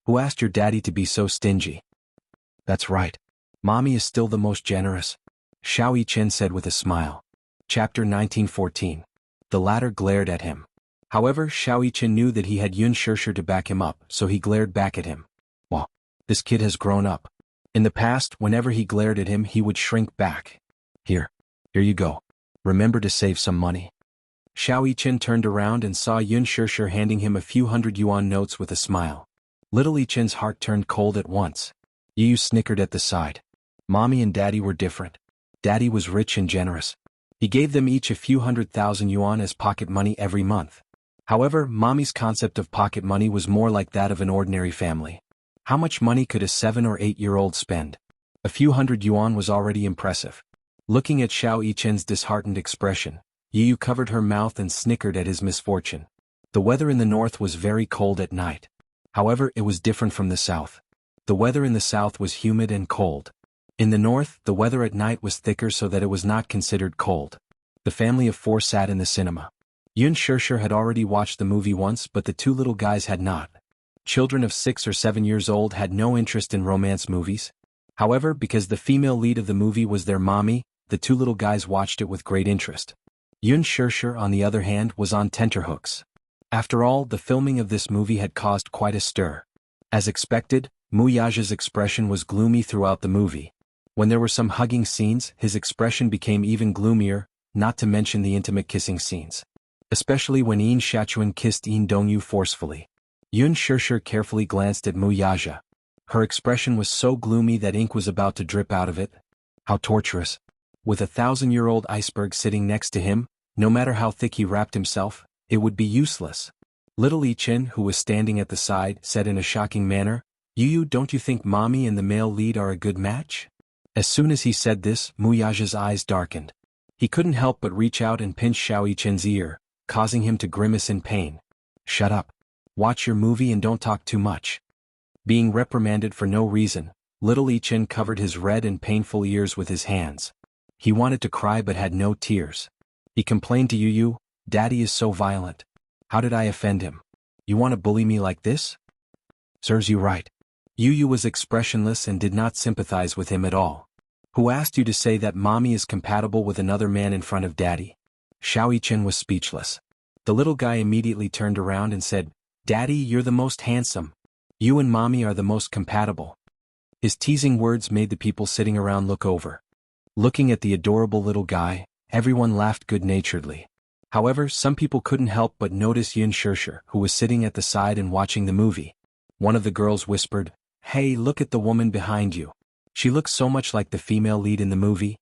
A: "Who asked your daddy to be so stingy?" "That's right. Mommy is still the most generous," Xiao Yichen said with a smile. Chapter 1914. The latter glared at him. However, Xiao Yichen knew that he had Yun Shishir to back him up, so he glared back at him. Wow, this kid has grown up. In the past, whenever he glared at him, he would shrink back. Here you go. Remember to save some money." Xiao Yichen turned around and saw Yun Shishir handing him a few hundred yuan notes with a smile. Little Yichen's heart turned cold at once. Yu snickered at the side. Mommy and Daddy were different. Daddy was rich and generous. He gave them each a few 100,000 yuan as pocket money every month. However, Mommy's concept of pocket money was more like that of an ordinary family. How much money could a 7 or 8-year-old spend? A few hundred yuan was already impressive. Looking at Xiao Yichen's disheartened expression, Yu covered her mouth and snickered at his misfortune. The weather in the north was very cold at night. However, it was different from the south. The weather in the south was humid and cold. In the north, the weather at night was thicker so that it was not considered cold. The family of 4 sat in the cinema. Yun Shishir had already watched the movie once, but the 2 little guys had not. Children of 6 or 7 years old had no interest in romance movies. However, because the female lead of the movie was their mommy, the 2 little guys watched it with great interest. Yun Shishir, on the other hand, was on tenterhooks. After all, the filming of this movie had caused quite a stir. As expected, Muyaja's expression was gloomy throughout the movie. When there were some hugging scenes, his expression became even gloomier, not to mention the intimate kissing scenes. Especially when Yin Shachuan kissed Yin Dongyu forcefully. Yun Shishir carefully glanced at Muyaja. Her expression was so gloomy that ink was about to drip out of it. How torturous. With a 1,000-year-old iceberg sitting next to him, no matter how thick he wrapped himself, it would be useless. Little Yichen, who was standing at the side, said in a shocking manner, "Yu, don't you think Mommy and the male lead are a good match?" As soon as he said this, Muyaja's eyes darkened. He couldn't help but reach out and pinch Xiao Yichen's ear, causing him to grimace in pain. "Shut up. Watch your movie and don't talk too much." Being reprimanded for no reason, little Yichen covered his red and painful ears with his hands. He wanted to cry but had no tears. He complained to Yu, "Daddy is so violent. How did I offend him? You want to bully me like this?" "Serves you right." Yu was expressionless and did not sympathize with him at all. "Who asked you to say that Mommy is compatible with another man in front of Daddy?" Xiao Yichen was speechless. The little guy immediately turned around and said, "Daddy, you're the most handsome. You and Mommy are the most compatible." His teasing words made the people sitting around look over. Looking at the adorable little guy, everyone laughed good-naturedly. However, some people couldn't help but notice Yun Shishir, who was sitting at the side and watching the movie. One of the girls whispered, "Hey, look at the woman behind you. She looks so much like the female lead in the movie."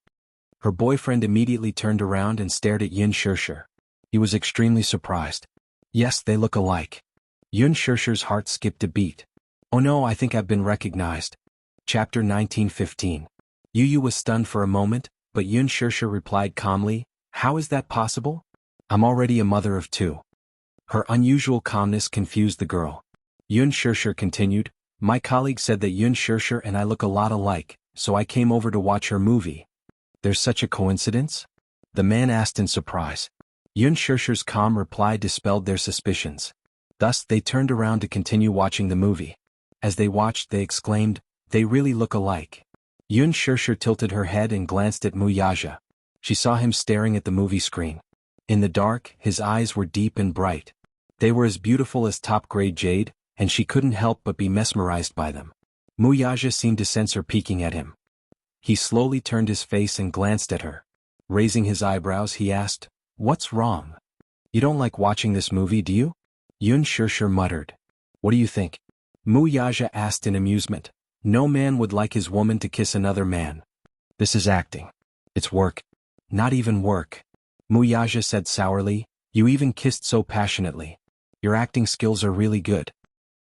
A: Her boyfriend immediately turned around and stared at Yun Shishir. He was extremely surprised. Yes, they look alike. Yun Shishir's heart skipped a beat. "Oh no, I think I've been recognized." Chapter 1915. Yu Yu was stunned for a moment, but Yun Shirsha replied calmly, "How is that possible? I'm already a mother of two." Her unusual calmness confused the girl. Yun Shirsha continued, "My colleague said that Yun Shirsha and I look a lot alike, so I came over to watch her movie." "There's such a coincidence?" the man asked in surprise. Yun Shirsha's calm reply dispelled their suspicions. Thus they turned around to continue watching the movie. As they watched, they exclaimed, "They really look alike." Yun Shirsha tilted her head and glanced at Muyaja. She saw him staring at the movie screen. In the dark, his eyes were deep and bright. They were as beautiful as top-grade jade, and she couldn't help but be mesmerized by them. Muyaja seemed to sense her peeking at him. He slowly turned his face and glanced at her. Raising his eyebrows, he asked, "What's wrong? You don't like watching this movie, do you?" Yun Shirsha muttered. "What do you think?" Muyaja asked in amusement. "No man would like his woman to kiss another man. This is acting. It's work." "Not even work," Muyaja said sourly. "You even kissed so passionately. Your acting skills are really good."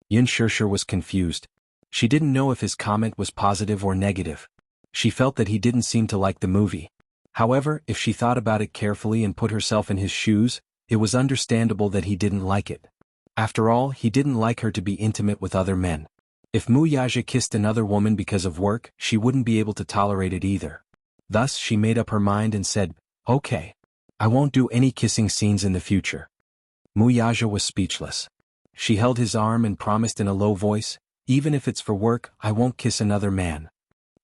A: Yun Shirsha was confused. She didn't know if his comment was positive or negative. She felt that he didn't seem to like the movie. However, if she thought about it carefully and put herself in his shoes, it was understandable that he didn't like it. After all, he didn't like her to be intimate with other men. If Muyaja kissed another woman because of work, she wouldn't be able to tolerate it either. Thus she made up her mind and said, "Okay. I won't do any kissing scenes in the future." Muyaja was speechless. She held his arm and promised in a low voice, "Even if it's for work, I won't kiss another man."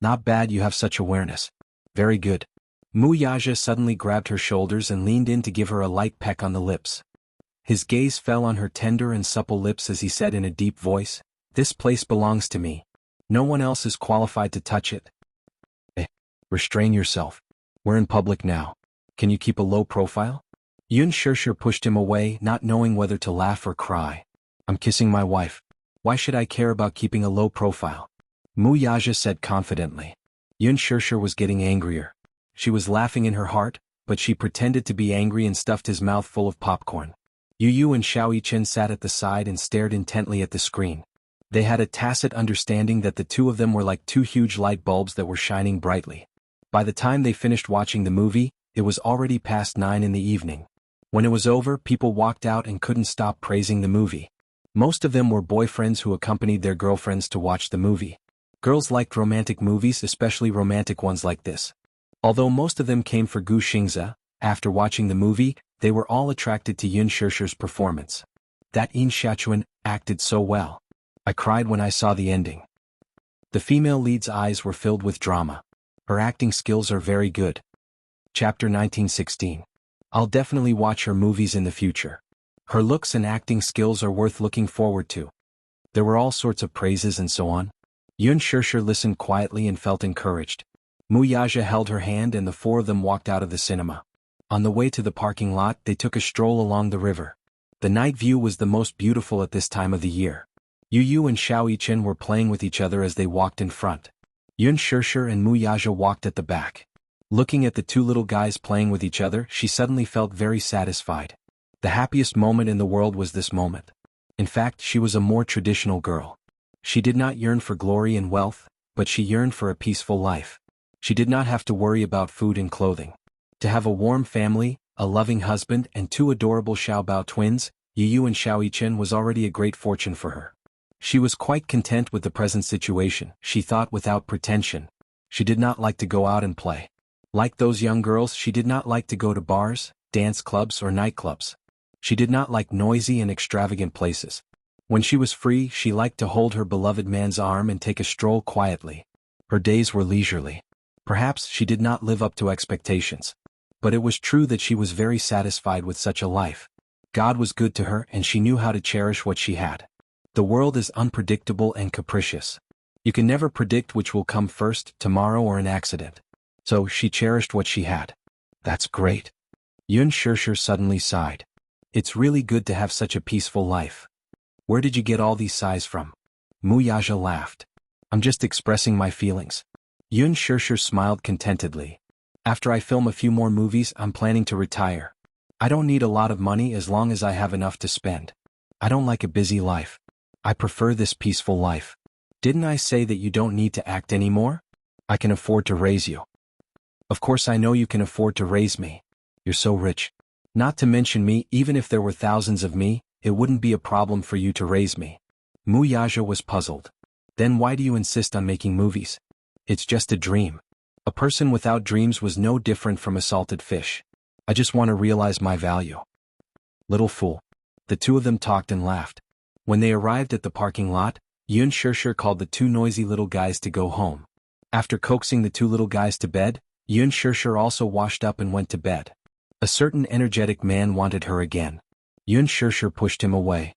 A: "Not bad, you have such awareness. Very good." Muyaja suddenly grabbed her shoulders and leaned in to give her a light peck on the lips. His gaze fell on her tender and supple lips as he said in a deep voice, "This place belongs to me. No one else is qualified to touch it." Restrain yourself. We're in public now. Can you keep a low profile?" Yun Shirsha pushed him away, not knowing whether to laugh or cry. "I'm kissing my wife. Why should I care about keeping a low profile?" Muyaja said confidently. Yun Shirsha was getting angrier. She was laughing in her heart, but she pretended to be angry and stuffed his mouth full of popcorn. Yu Yu and Xiao Yichen sat at the side and stared intently at the screen. They had a tacit understanding that the two of them were like two huge light bulbs that were shining brightly. By the time they finished watching the movie, it was already past 9 in the evening. When it was over, people walked out and couldn't stop praising the movie. Most of them were boyfriends who accompanied their girlfriends to watch the movie. Girls liked romantic movies, especially romantic ones like this. Although most of them came for Gu Xingze, after watching the movie, they were all attracted to Yun Shirsha's performance. That Yin Xiachuan acted so well. I cried when I saw the ending. The female lead's eyes were filled with drama. Her acting skills are very good. Chapter 1916. I'll definitely watch her movies in the future. Her looks and acting skills are worth looking forward to. There were all sorts of praises and so on. Yun Shirsha listened quietly and felt encouraged. Muyaja held her hand and the four of them walked out of the cinema. On the way to the parking lot, they took a stroll along the river. The night view was the most beautiful at this time of the year. Yu Yu and Xiao Yichen were playing with each other as they walked in front. Yun Shirsha and Muyaja walked at the back. Looking at the two little guys playing with each other, she suddenly felt very satisfied. The happiest moment in the world was this moment. In fact, she was a more traditional girl. She did not yearn for glory and wealth, but she yearned for a peaceful life. She did not have to worry about food and clothing. To have a warm family, a loving husband and two adorable Xiaobao twins, Yu Yu and Xiao Yichen was already a great fortune for her. She was quite content with the present situation, she thought without pretension. She did not like to go out and play. Like those young girls, she did not like to go to bars, dance clubs or nightclubs. She did not like noisy and extravagant places. When she was free, she liked to hold her beloved man's arm and take a stroll quietly. Her days were leisurely. Perhaps she did not live up to expectations. But it was true that she was very satisfied with such a life. God was good to her and she knew how to cherish what she had. The world is unpredictable and capricious. You can never predict which will come first, tomorrow or an accident. So she cherished what she had. That's great. Yun Shirsha suddenly sighed. It's really good to have such a peaceful life. Where did you get all these sighs from? Muyaja laughed. I'm just expressing my feelings. Yun Shirsha smiled contentedly. After I film a few more movies, I'm planning to retire. I don't need a lot of money as long as I have enough to spend. I don't like a busy life. I prefer this peaceful life. Didn't I say that you don't need to act anymore? I can afford to raise you. Of course I know you can afford to raise me. You're so rich. Not to mention me, even if there were thousands of me, it wouldn't be a problem for you to raise me. Mu Yaja was puzzled. Then why do you insist on making movies? It's just a dream. A person without dreams was no different from a salted fish. I just want to realize my value. Little fool. The two of them talked and laughed. When they arrived at the parking lot, Yun Shirshir called the two noisy little guys to go home. After coaxing the two little guys to bed, Yun Shirshir also washed up and went to bed. A certain energetic man wanted her again. Yun Shirshir pushed him away.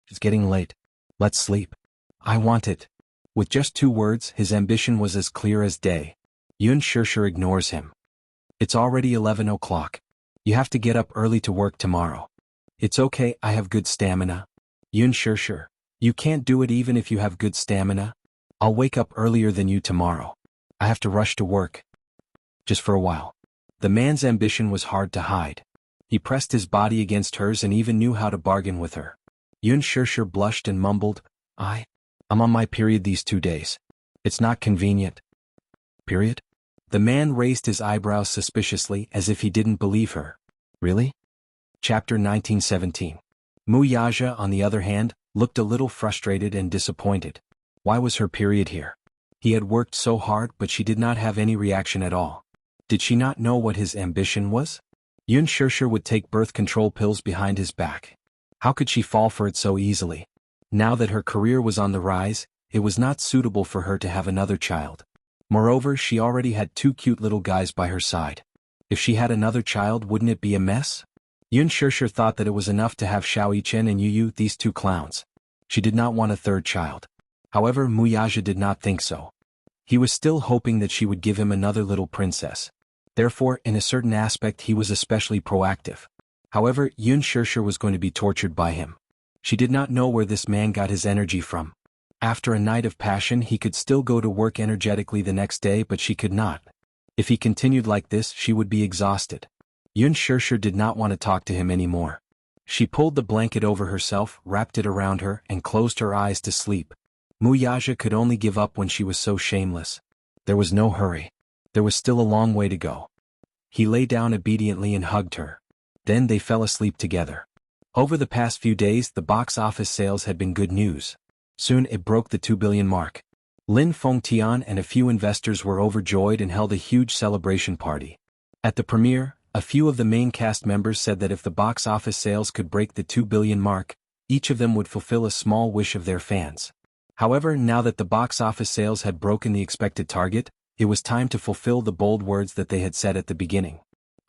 A: It's getting late. Let's sleep. I want it. With just 2 words, his ambition was as clear as day. Yun Shirshir ignores him. It's already 11 o'clock. You have to get up early to work tomorrow. It's okay, I have good stamina. Yun Shirshir, you can't do it even if you have good stamina. I'll wake up earlier than you tomorrow. I have to rush to work. Just for a while. The man's ambition was hard to hide. He pressed his body against hers and even knew how to bargain with her. Yun Shirshir blushed and mumbled, I'm on my period these 2 days. It's not convenient. Period? The man raised his eyebrows suspiciously as if he didn't believe her. Really? Chapter 1917. Mu Yaja, on the other hand, looked a little frustrated and disappointed. Why was her period here? He had worked so hard, but she did not have any reaction at all. Did she not know what his ambition was? Yun Shirshir would take birth control pills behind his back. How could she fall for it so easily? Now that her career was on the rise, it was not suitable for her to have another child. Moreover, she already had 2 cute little guys by her side. If she had another child, wouldn't it be a mess? Yun Shirshir thought that it was enough to have Xiao Yichen and Yu, these 2 clowns. She did not want a 3rd child. However, Mu Yaja did not think so. He was still hoping that she would give him another little princess. Therefore, in a certain aspect he was especially proactive. However, Yun Shirshir was going to be tortured by him. She did not know where this man got his energy from. After a night of passion he could still go to work energetically the next day, but she could not. If he continued like this, she would be exhausted. Yun Shirshir did not want to talk to him anymore. She pulled the blanket over herself, wrapped it around her, and closed her eyes to sleep. Mu Yaja could only give up when she was so shameless. There was no hurry. There was still a long way to go. He lay down obediently and hugged her. Then they fell asleep together. Over the past few days, the box office sales had been good news. Soon it broke the 2 billion mark. Lin Fengtian and a few investors were overjoyed and held a huge celebration party. At the premiere, a few of the main cast members said that if the box office sales could break the 2 billion mark, each of them would fulfill a small wish of their fans. However, now that the box office sales had broken the expected target, it was time to fulfill the bold words that they had said at the beginning.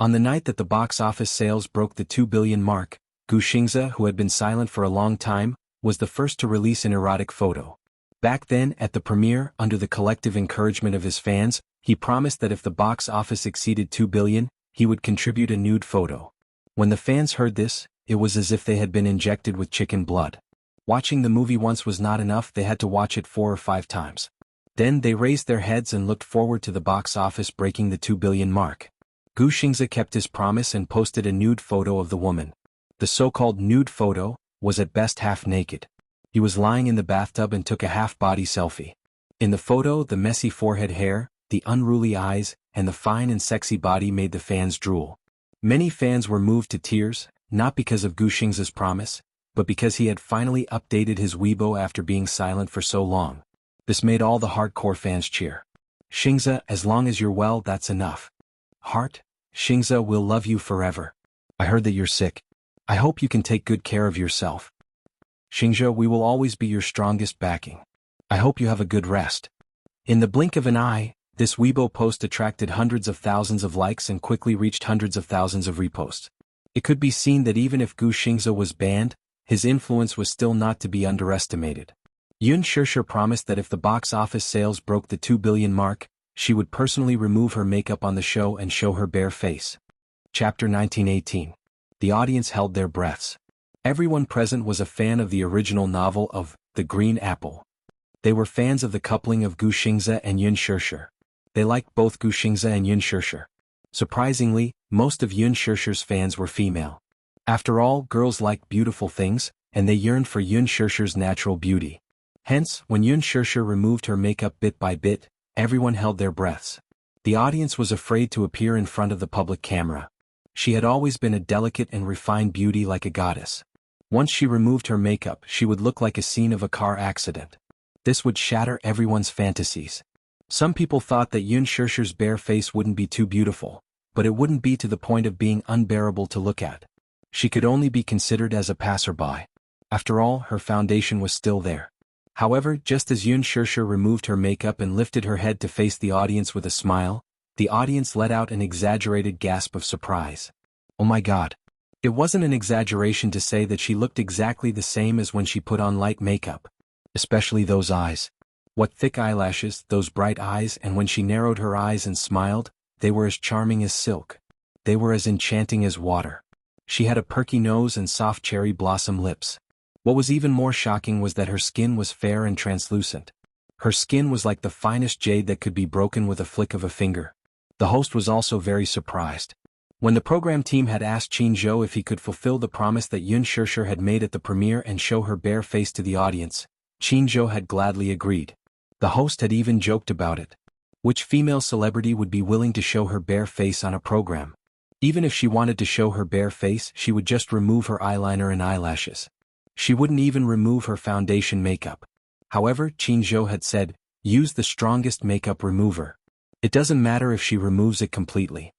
A: On the night that the box office sales broke the 2 billion mark, Gu Xingze, who had been silent for a long time, was the first to release an erotic photo. Back then, at the premiere, under the collective encouragement of his fans, he promised that if the box office exceeded 2 billion, he would contribute a nude photo. When the fans heard this, it was as if they had been injected with chicken blood. Watching the movie once was not enough, they had to watch it 4 or 5 times. Then they raised their heads and looked forward to the box office breaking the 2 billion mark. Gu Xingze kept his promise and posted a nude photo of the woman. The so-called nude photo was at best half naked. He was lying in the bathtub and took a half-body selfie. In the photo, the messy forehead hair, the unruly eyes, and the fine and sexy body made the fans drool. Many fans were moved to tears, not because of Gu Xingze's promise, but because he had finally updated his Weibo after being silent for so long. This made all the hardcore fans cheer. Xingze, as long as you're well, that's enough. Heart, Xingze will love you forever. I heard that you're sick. I hope you can take good care of yourself. Xingze, we will always be your strongest backing. I hope you have a good rest. In the blink of an eye, this Weibo post attracted hundreds of thousands of likes and quickly reached hundreds of thousands of reposts. It could be seen that even if Gu Xingze was banned, his influence was still not to be underestimated. Yun Shirshir promised that if the box office sales broke the 2 billion mark, she would personally remove her makeup on the show and show her bare face. Chapter 1918. The audience held their breaths. Everyone present was a fan of the original novel of The Green Apple. They were fans of the coupling of Gu Xingze and Yun Shirshir. They liked both Gu Xingze and Yun Shirshir. Surprisingly, most of Yun Shirshir's fans were female. After all, girls like beautiful things, and they yearned for Yun Shirshir's natural beauty. Hence, when Yun Shirshir removed her makeup bit by bit, everyone held their breaths. The audience was afraid to appear in front of the public camera. She had always been a delicate and refined beauty like a goddess. Once she removed her makeup, she would look like a scene of a car accident. This would shatter everyone's fantasies. Some people thought that Yun Shirshir's bare face wouldn't be too beautiful, but it wouldn't be to the point of being unbearable to look at. She could only be considered as a passerby. After all, her foundation was still there. However, just as Yun Shirshir removed her makeup and lifted her head to face the audience with a smile, the audience let out an exaggerated gasp of surprise. Oh my God! It wasn't an exaggeration to say that she looked exactly the same as when she put on light makeup. Especially those eyes. What thick eyelashes, those bright eyes, and when she narrowed her eyes and smiled, they were as charming as silk. They were as enchanting as water. She had a perky nose and soft cherry blossom lips. What was even more shocking was that her skin was fair and translucent. Her skin was like the finest jade that could be broken with a flick of a finger. The host was also very surprised. When the program team had asked Qin Zhou if he could fulfill the promise that Yun Shirshir had made at the premiere and show her bare face to the audience, Qin Zhou had gladly agreed. The host had even joked about it. Which female celebrity would be willing to show her bare face on a program? Even if she wanted to show her bare face, she would just remove her eyeliner and eyelashes. She wouldn't even remove her foundation makeup. However, Qin Zhou had said, use the strongest makeup remover. It doesn't matter if she removes it completely.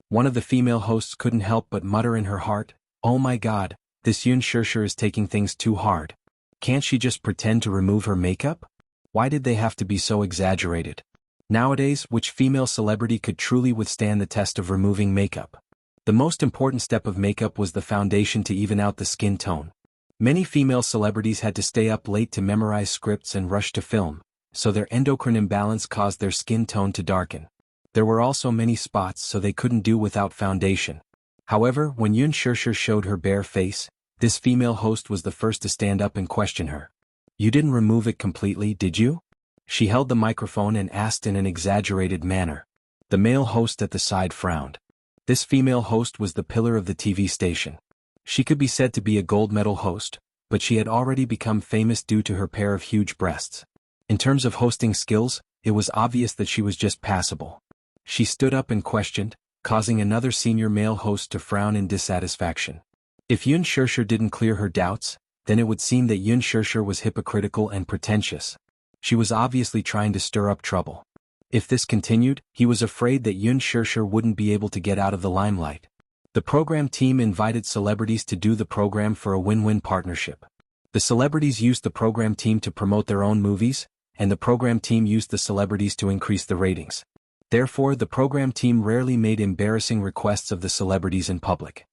A: One of the female hosts couldn't help but mutter in her heart, oh my God, this Yun Shirshir is taking things too hard. Can't she just pretend to remove her makeup? Why did they have to be so exaggerated? Nowadays, which female celebrity could truly withstand the test of removing makeup? The most important step of makeup was the foundation to even out the skin tone. Many female celebrities had to stay up late to memorize scripts and rush to film, so their endocrine imbalance caused their skin tone to darken. There were also many spots so they couldn't do without foundation. However, when Yun Shirshir showed her bare face, this female host was the first to stand up and question her. You didn't remove it completely, did you? She held the microphone and asked in an exaggerated manner. The male host at the side frowned. This female host was the pillar of the TV station. She could be said to be a gold medal host, but she had already become famous due to her pair of huge breasts. In terms of hosting skills, it was obvious that she was just passable. She stood up and questioned, causing another senior male host to frown in dissatisfaction. If Yun Shirshir didn't clear her doubts, then it would seem that Yun Shirshir was hypocritical and pretentious. She was obviously trying to stir up trouble. If this continued, he was afraid that Yun Shirshir wouldn't be able to get out of the limelight. The program team invited celebrities to do the program for a win-win partnership. The celebrities used the program team to promote their own movies, and the program team used the celebrities to increase the ratings. Therefore, the program team rarely made embarrassing requests of the celebrities in public.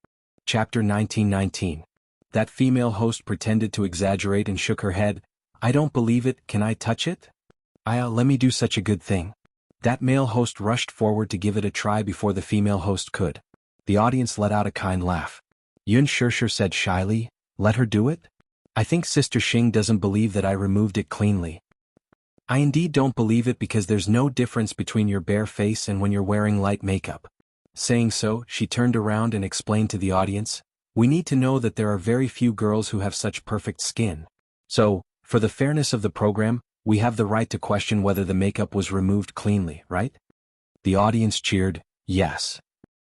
A: Chapter 1919. That female host pretended to exaggerate and shook her head. I don't believe it, can I touch it? Let me do such a good thing. That male host rushed forward to give it a try before the female host could. The audience let out a kind laugh. Yun Shirshir said shyly, let her do it? I think Sister Xing doesn't believe that I removed it cleanly. I indeed don't believe it because there's no difference between your bare face and when you're wearing light makeup. Saying so, she turned around and explained to the audience, we need to know that there are very few girls who have such perfect skin. So, for the fairness of the program, we have the right to question whether the makeup was removed cleanly, right? The audience cheered, yes.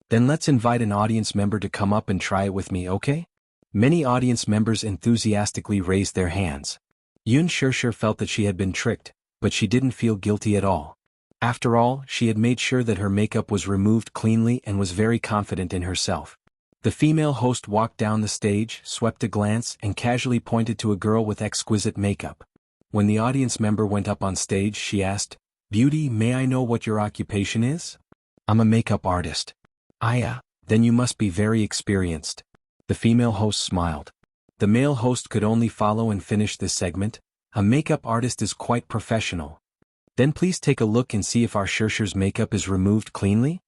A: Then let's invite an audience member to come up and try it with me, okay? Many audience members enthusiastically raised their hands. Yun Shirshir felt that she had been tricked, but she didn't feel guilty at all. After all, she had made sure that her makeup was removed cleanly and was very confident in herself. The female host walked down the stage, swept a glance, and casually pointed to a girl with exquisite makeup. When the audience member went up on stage, she asked, Beauty, may I know what your occupation is? I'm a makeup artist. Then you must be very experienced. The female host smiled. The male host could only follow and finish this segment. A makeup artist is quite professional. Then please take a look and see if our Shirshir's makeup is removed cleanly?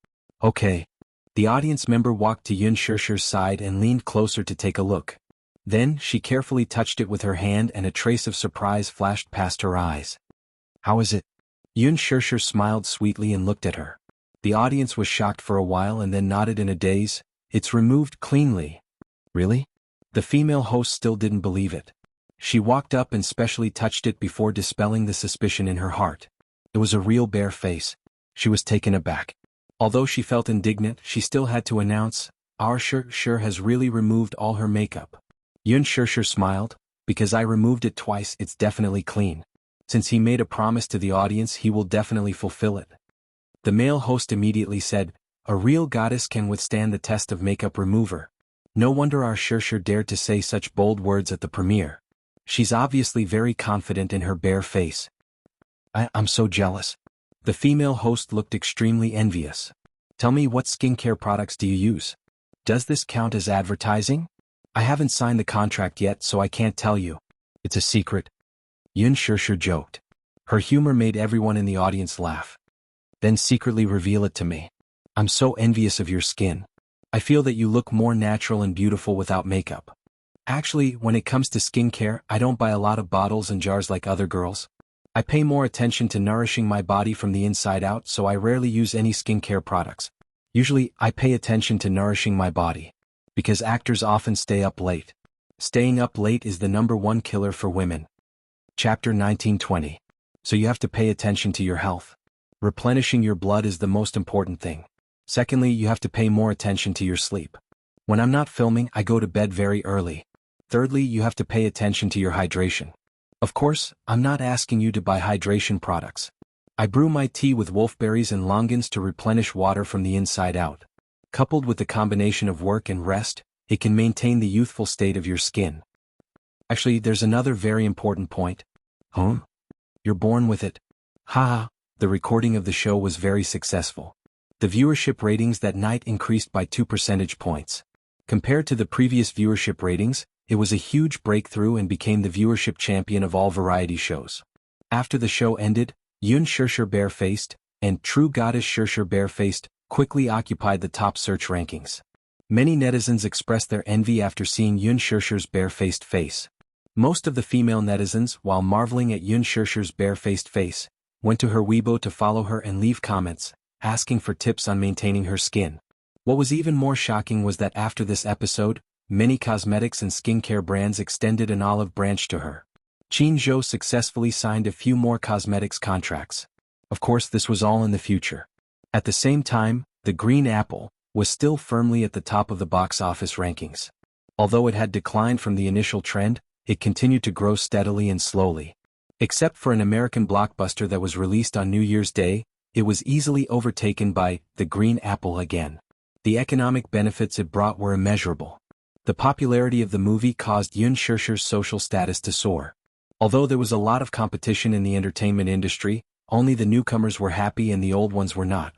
A: Okay. The audience member walked to Yun Shirshir's side and leaned closer to take a look. Then, she carefully touched it with her hand and a trace of surprise flashed past her eyes. How is it? Yun Shirshir smiled sweetly and looked at her. The audience was shocked for a while and then nodded in a daze. It's removed cleanly. Really? The female host still didn't believe it. She walked up and specially touched it before dispelling the suspicion in her heart. It was a real bare face. She was taken aback. Although she felt indignant, she still had to announce, "Our Shur has really removed all her makeup." Yun Shur smiled, "Because I removed it twice, it's definitely clean. Since he made a promise to the audience, he will definitely fulfill it." The male host immediately said, "A real goddess can withstand the test of makeup remover. No wonder our Shur dared to say such bold words at the premiere. She's obviously very confident in her bare face." I'm so jealous." The female host looked extremely envious. "Tell me, what skincare products do you use? Does this count as advertising?" "I haven't signed the contract yet, so I can't tell you. It's a secret." Yun Shur joked. Her humor made everyone in the audience laugh. "Then secretly reveal it to me. I'm so envious of your skin. I feel that you look more natural and beautiful without makeup. Actually, when it comes to skincare, I don't buy a lot of bottles and jars like other girls. I pay more attention to nourishing my body from the inside out, so I rarely use any skincare products. Usually, I pay attention to nourishing my body. Because actors often stay up late. Staying up late is the #1 killer for women." Chapter 1920. So you have to pay attention to your health. Replenishing your blood is the most important thing. Secondly, you have to pay more attention to your sleep. When I'm not filming, I go to bed very early. Thirdly, you have to pay attention to your hydration. Of course, I'm not asking you to buy hydration products. I brew my tea with wolfberries and longans to replenish water from the inside out. Coupled with the combination of work and rest, it can maintain the youthful state of your skin. Actually, there's another very important point. Huh? You're born with it. Haha, the recording of the show was very successful. The viewership ratings that night increased by 2 percentage points. Compared to the previous viewership ratings, it was a huge breakthrough and became the viewership champion of all variety shows. After the show ended, Yun Shur barefaced, and True Goddess Shur barefaced, quickly occupied the top search rankings. Many netizens expressed their envy after seeing Yun Shur's barefaced face. Most of the female netizens, while marveling at Yun Shur's barefaced face, went to her Weibo to follow her and leave comments, asking for tips on maintaining her skin. What was even more shocking was that after this episode, many cosmetics and skincare brands extended an olive branch to her. Qin Zhou successfully signed a few more cosmetics contracts. Of course, this was all in the future. At the same time, The Green Apple was still firmly at the top of the box office rankings. Although it had declined from the initial trend, it continued to grow steadily and slowly. Except for an American blockbuster that was released on New Year's Day, it was easily overtaken by The Green Apple again. The economic benefits it brought were immeasurable. The popularity of the movie caused Yun Shur's social status to soar. Although there was a lot of competition in the entertainment industry, only the newcomers were happy and the old ones were not.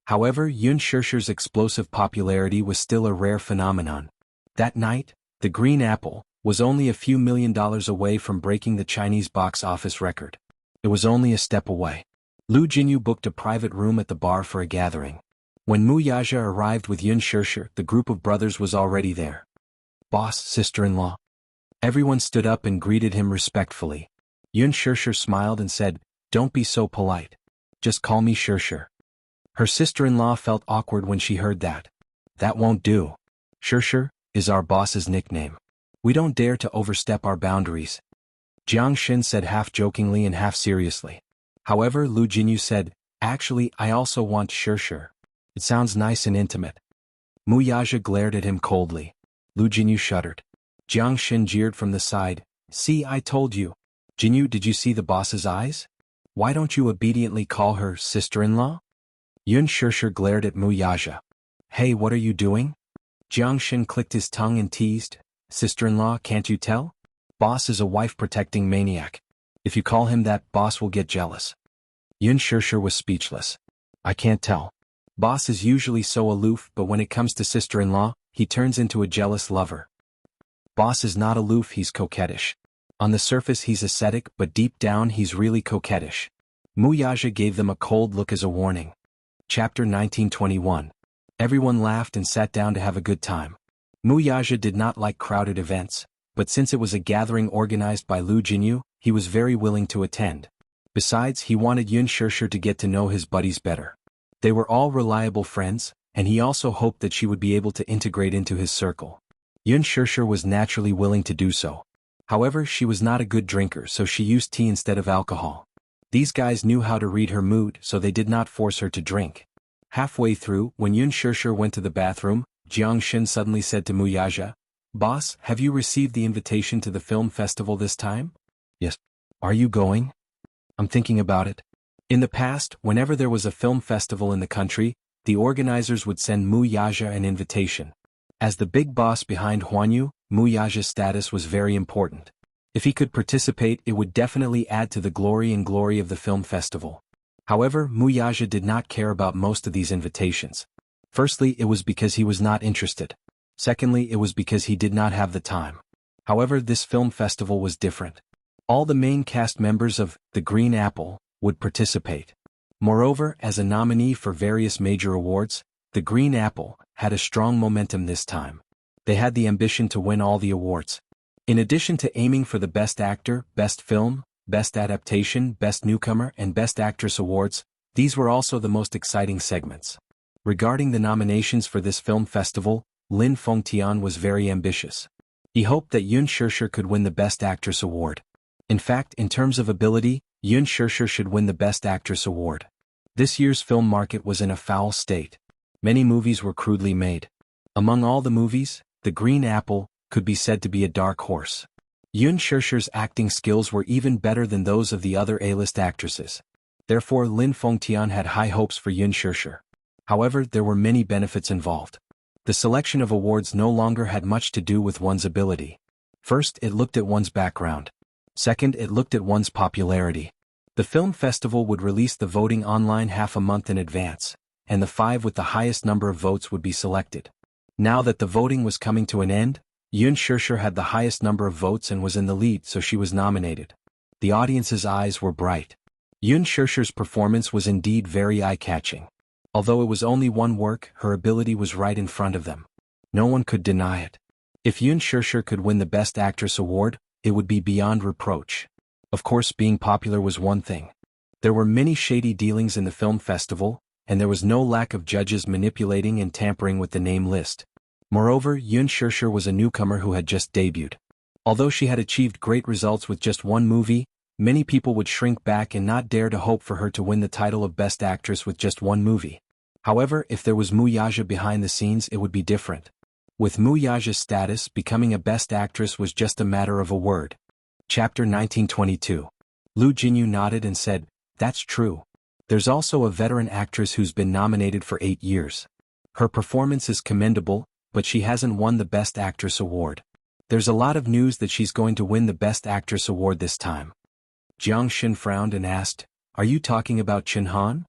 A: However, Yun Shur's explosive popularity was still a rare phenomenon. That night, The Green Apple was only a few $1 million away from breaking the Chinese box office record. It was only a step away. Lu Jinyu booked a private room at the bar for a gathering. When Mu Yaja arrived with Yun Shur, the group of brothers was already there. "Boss, sister-in-law." Everyone stood up and greeted him respectfully. Yun Shur smiled and said, "Don't be so polite. Just call me Shur." Her sister-in-law felt awkward when she heard that. "That won't do. Shur is our boss's nickname. We don't dare to overstep our boundaries." Jianghu said half jokingly and half seriously. However, Lu Jinyu said, "Actually, I also want Shur. It sounds nice and intimate." Mu Yaja glared at him coldly. Lu Jinyu shuddered. Jianghu jeered from the side, "See, I told you. Jinyu, did you see the boss's eyes? Why don't you obediently call her sister-in-law?" Yun Shur glared at Mu Yaja. "Hey, what are you doing?" Jianghu clicked his tongue and teased, "Sister-in-law, can't you tell? Boss is a wife-protecting maniac. If you call him that, boss will get jealous." Yun Shur was speechless. "I can't tell. Boss is usually so aloof, but when it comes to sister-in-law, he turns into a jealous lover. Boss is not aloof, he's coquettish. On the surface he's ascetic, but deep down he's really coquettish." Mu Yaja gave them a cold look as a warning. Chapter 1921. Everyone laughed and sat down to have a good time. Mu Yaja did not like crowded events, but since it was a gathering organized by Lu Jinyu, he was very willing to attend. Besides, he wanted Yun Shur to get to know his buddies better. They were all reliable friends, and he also hoped that she would be able to integrate into his circle. Yun Shur was naturally willing to do so. However, she was not a good drinker, so she used tea instead of alcohol. These guys knew how to read her mood, so they did not force her to drink. Halfway through, when Yun Shirshir went to the bathroom, Jiang Shin suddenly said to Muyaja, "Boss, have you received the invitation to the film festival this time?" "Yes." "Are you going?" "I'm thinking about it." In the past, whenever there was a film festival in the country, the organizers would send Muyaja an invitation. As the big boss behind Huanyu, Muyaja's status was very important. If he could participate, it would definitely add to the glory of the film festival. However, Muyaja did not care about most of these invitations. Firstly, it was because he was not interested. Secondly, it was because he did not have the time. However, this film festival was different. All the main cast members of The Green Apple would participate. Moreover, as a nominee for various major awards, The Green Apple had a strong momentum this time. They had the ambition to win all the awards. In addition to aiming for the Best Actor, Best Film, Best Adaptation, Best Newcomer, and Best Actress awards, these were also the most exciting segments. Regarding the nominations for this film festival, Lin Fengtian was very ambitious. He hoped that Yun Shirshir could win the Best Actress award. In fact, in terms of ability, Yun Shirshir should win the Best Actress award. This year's film market was in a foul state. Many movies were crudely made. Among all the movies, The Green Apple could be said to be a dark horse. Yun Shirshir's acting skills were even better than those of the other A-list actresses. Therefore, Lin Fengtian had high hopes for Yun Shirshir. However, there were many benefits involved. The selection of awards no longer had much to do with one's ability. First, it looked at one's background. Second, it looked at one's popularity. The film festival would release the voting online half a month in advance, and the 5 with the highest number of votes would be selected. Now that the voting was coming to an end, Yun Shirshir had the highest number of votes and was in the lead, so she was nominated. The audience's eyes were bright. Yun Shirshir's performance was indeed very eye-catching. Although it was only one work, her ability was right in front of them. No one could deny it. If Yun Shirshir could win the Best Actress award, it would be beyond reproach. Of course, being popular was one thing. There were many shady dealings in the film festival, and there was no lack of judges manipulating and tampering with the name list. Moreover, Yun Shirshir was a newcomer who had just debuted. Although she had achieved great results with just one movie, many people would shrink back and not dare to hope for her to win the title of Best Actress with just one movie. However, if there was Muyaja behind the scenes, it would be different. With Muyaja's status, becoming a Best Actress was just a matter of a word. Chapter 1922. Lu Jinyu nodded and said, "That's true. There's also a veteran actress who's been nominated for 8 years. Her performance is commendable, but she hasn't won the Best Actress award. There's a lot of news that she's going to win the Best Actress award this time." Jiang Shin frowned and asked, "Are you talking about Chen Han?"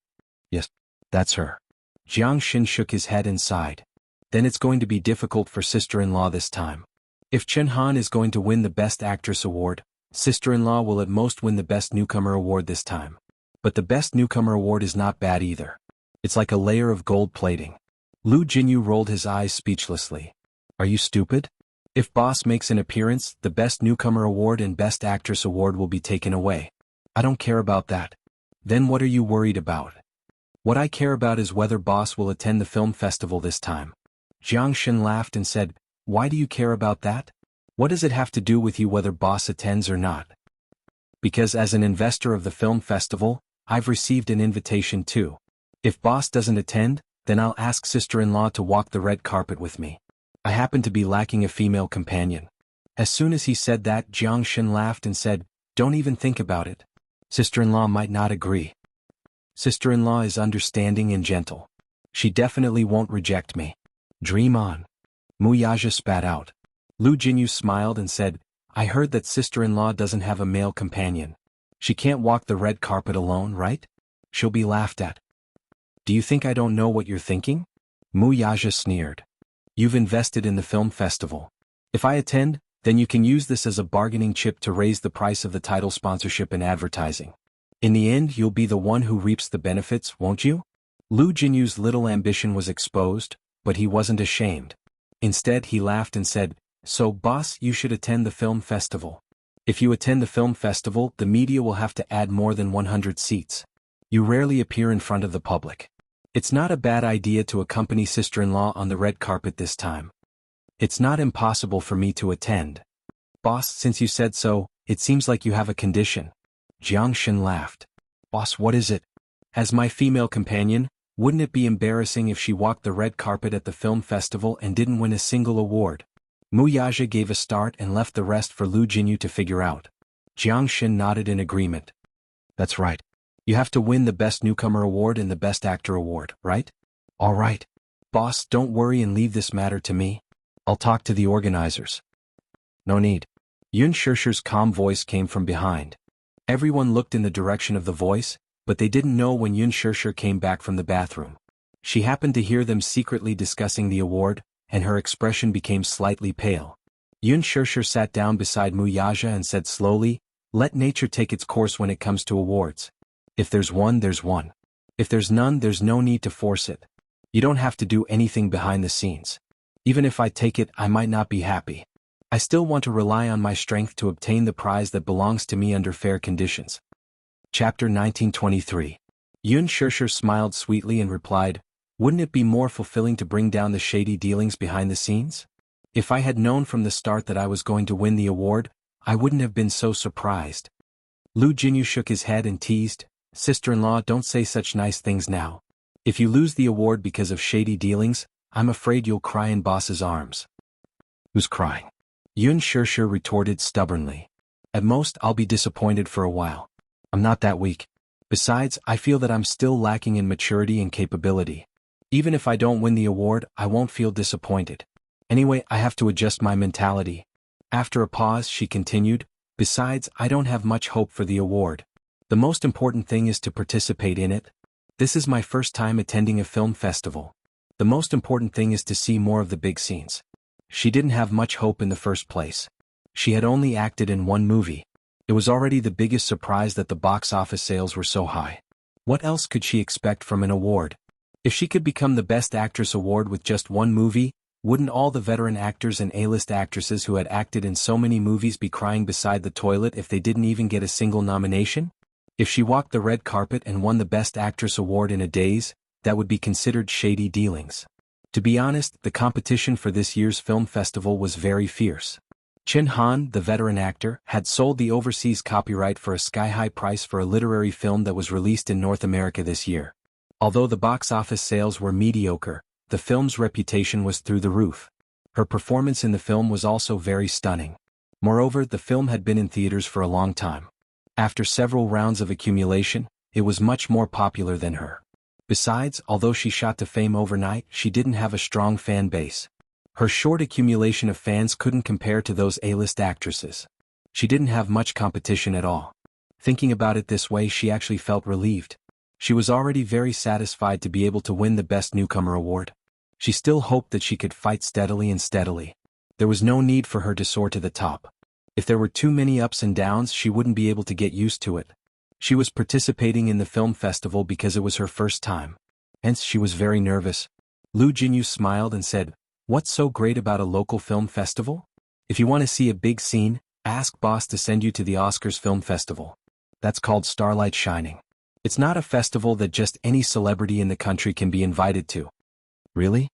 A: "Yes, that's her." Jiang Shin shook his head and sighed. "Then it's going to be difficult for sister-in-law this time. If Chen Han is going to win the Best Actress award, sister-in-law will at most win the Best Newcomer award this time. But the Best Newcomer award is not bad either. It's like a layer of gold plating." Lu Jinyu rolled his eyes speechlessly. "Are you stupid? If Boss makes an appearance, the Best Newcomer award and Best Actress award will be taken away. I don't care about that." "Then what are you worried about?" "What I care about is whether Boss will attend the film festival this time." Jiang Shin laughed and said, "Why do you care about that? What does it have to do with you whether Boss attends or not?" "Because as an investor of the film festival, I've received an invitation too. If Boss doesn't attend, then I'll ask sister-in-law to walk the red carpet with me. I happen to be lacking a female companion." As soon as he said that, Jiang Shin laughed and said, "Don't even think about it. Sister-in-law might not agree. Sister-in-law is understanding and gentle. She definitely won't reject me. Dream on." Muyaja spat out. Lu Jinyu smiled and said, "I heard that sister-in-law doesn't have a male companion. She can't walk the red carpet alone, right? She'll be laughed at." "Do you think I don't know what you're thinking?" Muyaja sneered. "You've invested in the film festival. If I attend, then you can use this as a bargaining chip to raise the price of the title sponsorship and advertising. In the end, you'll be the one who reaps the benefits, won't you?" Lu Jinyu's little ambition was exposed, but he wasn't ashamed. Instead, he laughed and said, "So, Boss, you should attend the film festival. If you attend the film festival, the media will have to add more than 100 seats. You rarely appear in front of the public. It's not a bad idea to accompany sister-in-law on the red carpet this time. It's not impossible for me to attend. Boss, since you said so, it seems like you have a condition. Jianghu laughed. Boss, what is it? As my female companion, wouldn't it be embarrassing if she walked the red carpet at the film festival and didn't win a single award? Wuxia gave a start and left the rest for Lu Jinyu to figure out. Jianghu nodded in agreement. That's right. You have to win the Best Newcomer Award and the Best Actor Award, right? All right. Boss, don't worry and leave this matter to me. I'll talk to the organizers. No need. Yun Shirshir's calm voice came from behind. Everyone looked in the direction of the voice, but they didn't know when Yun Shirshir came back from the bathroom. She happened to hear them secretly discussing the award, and her expression became slightly pale. Yun Shirshir sat down beside Wuxia and said slowly, "Let nature take its course when it comes to awards. If there's one, there's one. If there's none, there's no need to force it. You don't have to do anything behind the scenes. Even if I take it, I might not be happy. I still want to rely on my strength to obtain the prize that belongs to me under fair conditions." Chapter 1923. Yun Shirshir smiled sweetly and replied, "Wouldn't it be more fulfilling to bring down the shady dealings behind the scenes? If I had known from the start that I was going to win the award, I wouldn't have been so surprised." Lu Jinyu shook his head and teased, "Sister-in-law, don't say such nice things now. If you lose the award because of shady dealings, I'm afraid you'll cry in boss's arms." "Who's crying?" Yun Shirshir retorted stubbornly. "At most, I'll be disappointed for a while. I'm not that weak. Besides, I feel that I'm still lacking in maturity and capability. Even if I don't win the award, I won't feel disappointed. Anyway, I have to adjust my mentality." After a pause, she continued, "Besides, I don't have much hope for the award. The most important thing is to participate in it. This is my first time attending a film festival. The most important thing is to see more of the big scenes." She didn't have much hope in the first place. She had only acted in one movie. It was already the biggest surprise that the box office sales were so high. What else could she expect from an award? If she could become the Best Actress award with just one movie, wouldn't all the veteran actors and A-list actresses who had acted in so many movies be crying beside the toilet if they didn't even get a single nomination? If she walked the red carpet and won the Best Actress award in a daze, that would be considered shady dealings. To be honest, the competition for this year's film festival was very fierce. Chen Han, the veteran actor, had sold the overseas copyright for a sky-high price for a literary film that was released in North America this year. Although the box office sales were mediocre, the film's reputation was through the roof. Her performance in the film was also very stunning. Moreover, the film had been in theaters for a long time. After several rounds of accumulation, it was much more popular than her. Besides, although she shot to fame overnight, she didn't have a strong fan base. Her short accumulation of fans couldn't compare to those A-list actresses. She didn't have much competition at all. Thinking about it this way, she actually felt relieved. She was already very satisfied to be able to win the Best Newcomer award. She still hoped that she could fight steadily and steadily. There was no need for her to soar to the top. If there were too many ups and downs, she wouldn't be able to get used to it. She was participating in the film festival because it was her first time. Hence, she was very nervous. Lu Jinyu smiled and said, "What's so great about a local film festival? If you want to see a big scene, ask boss to send you to the Oscars Film Festival. That's called Starlight Shining. It's not a festival that just any celebrity in the country can be invited to." Really?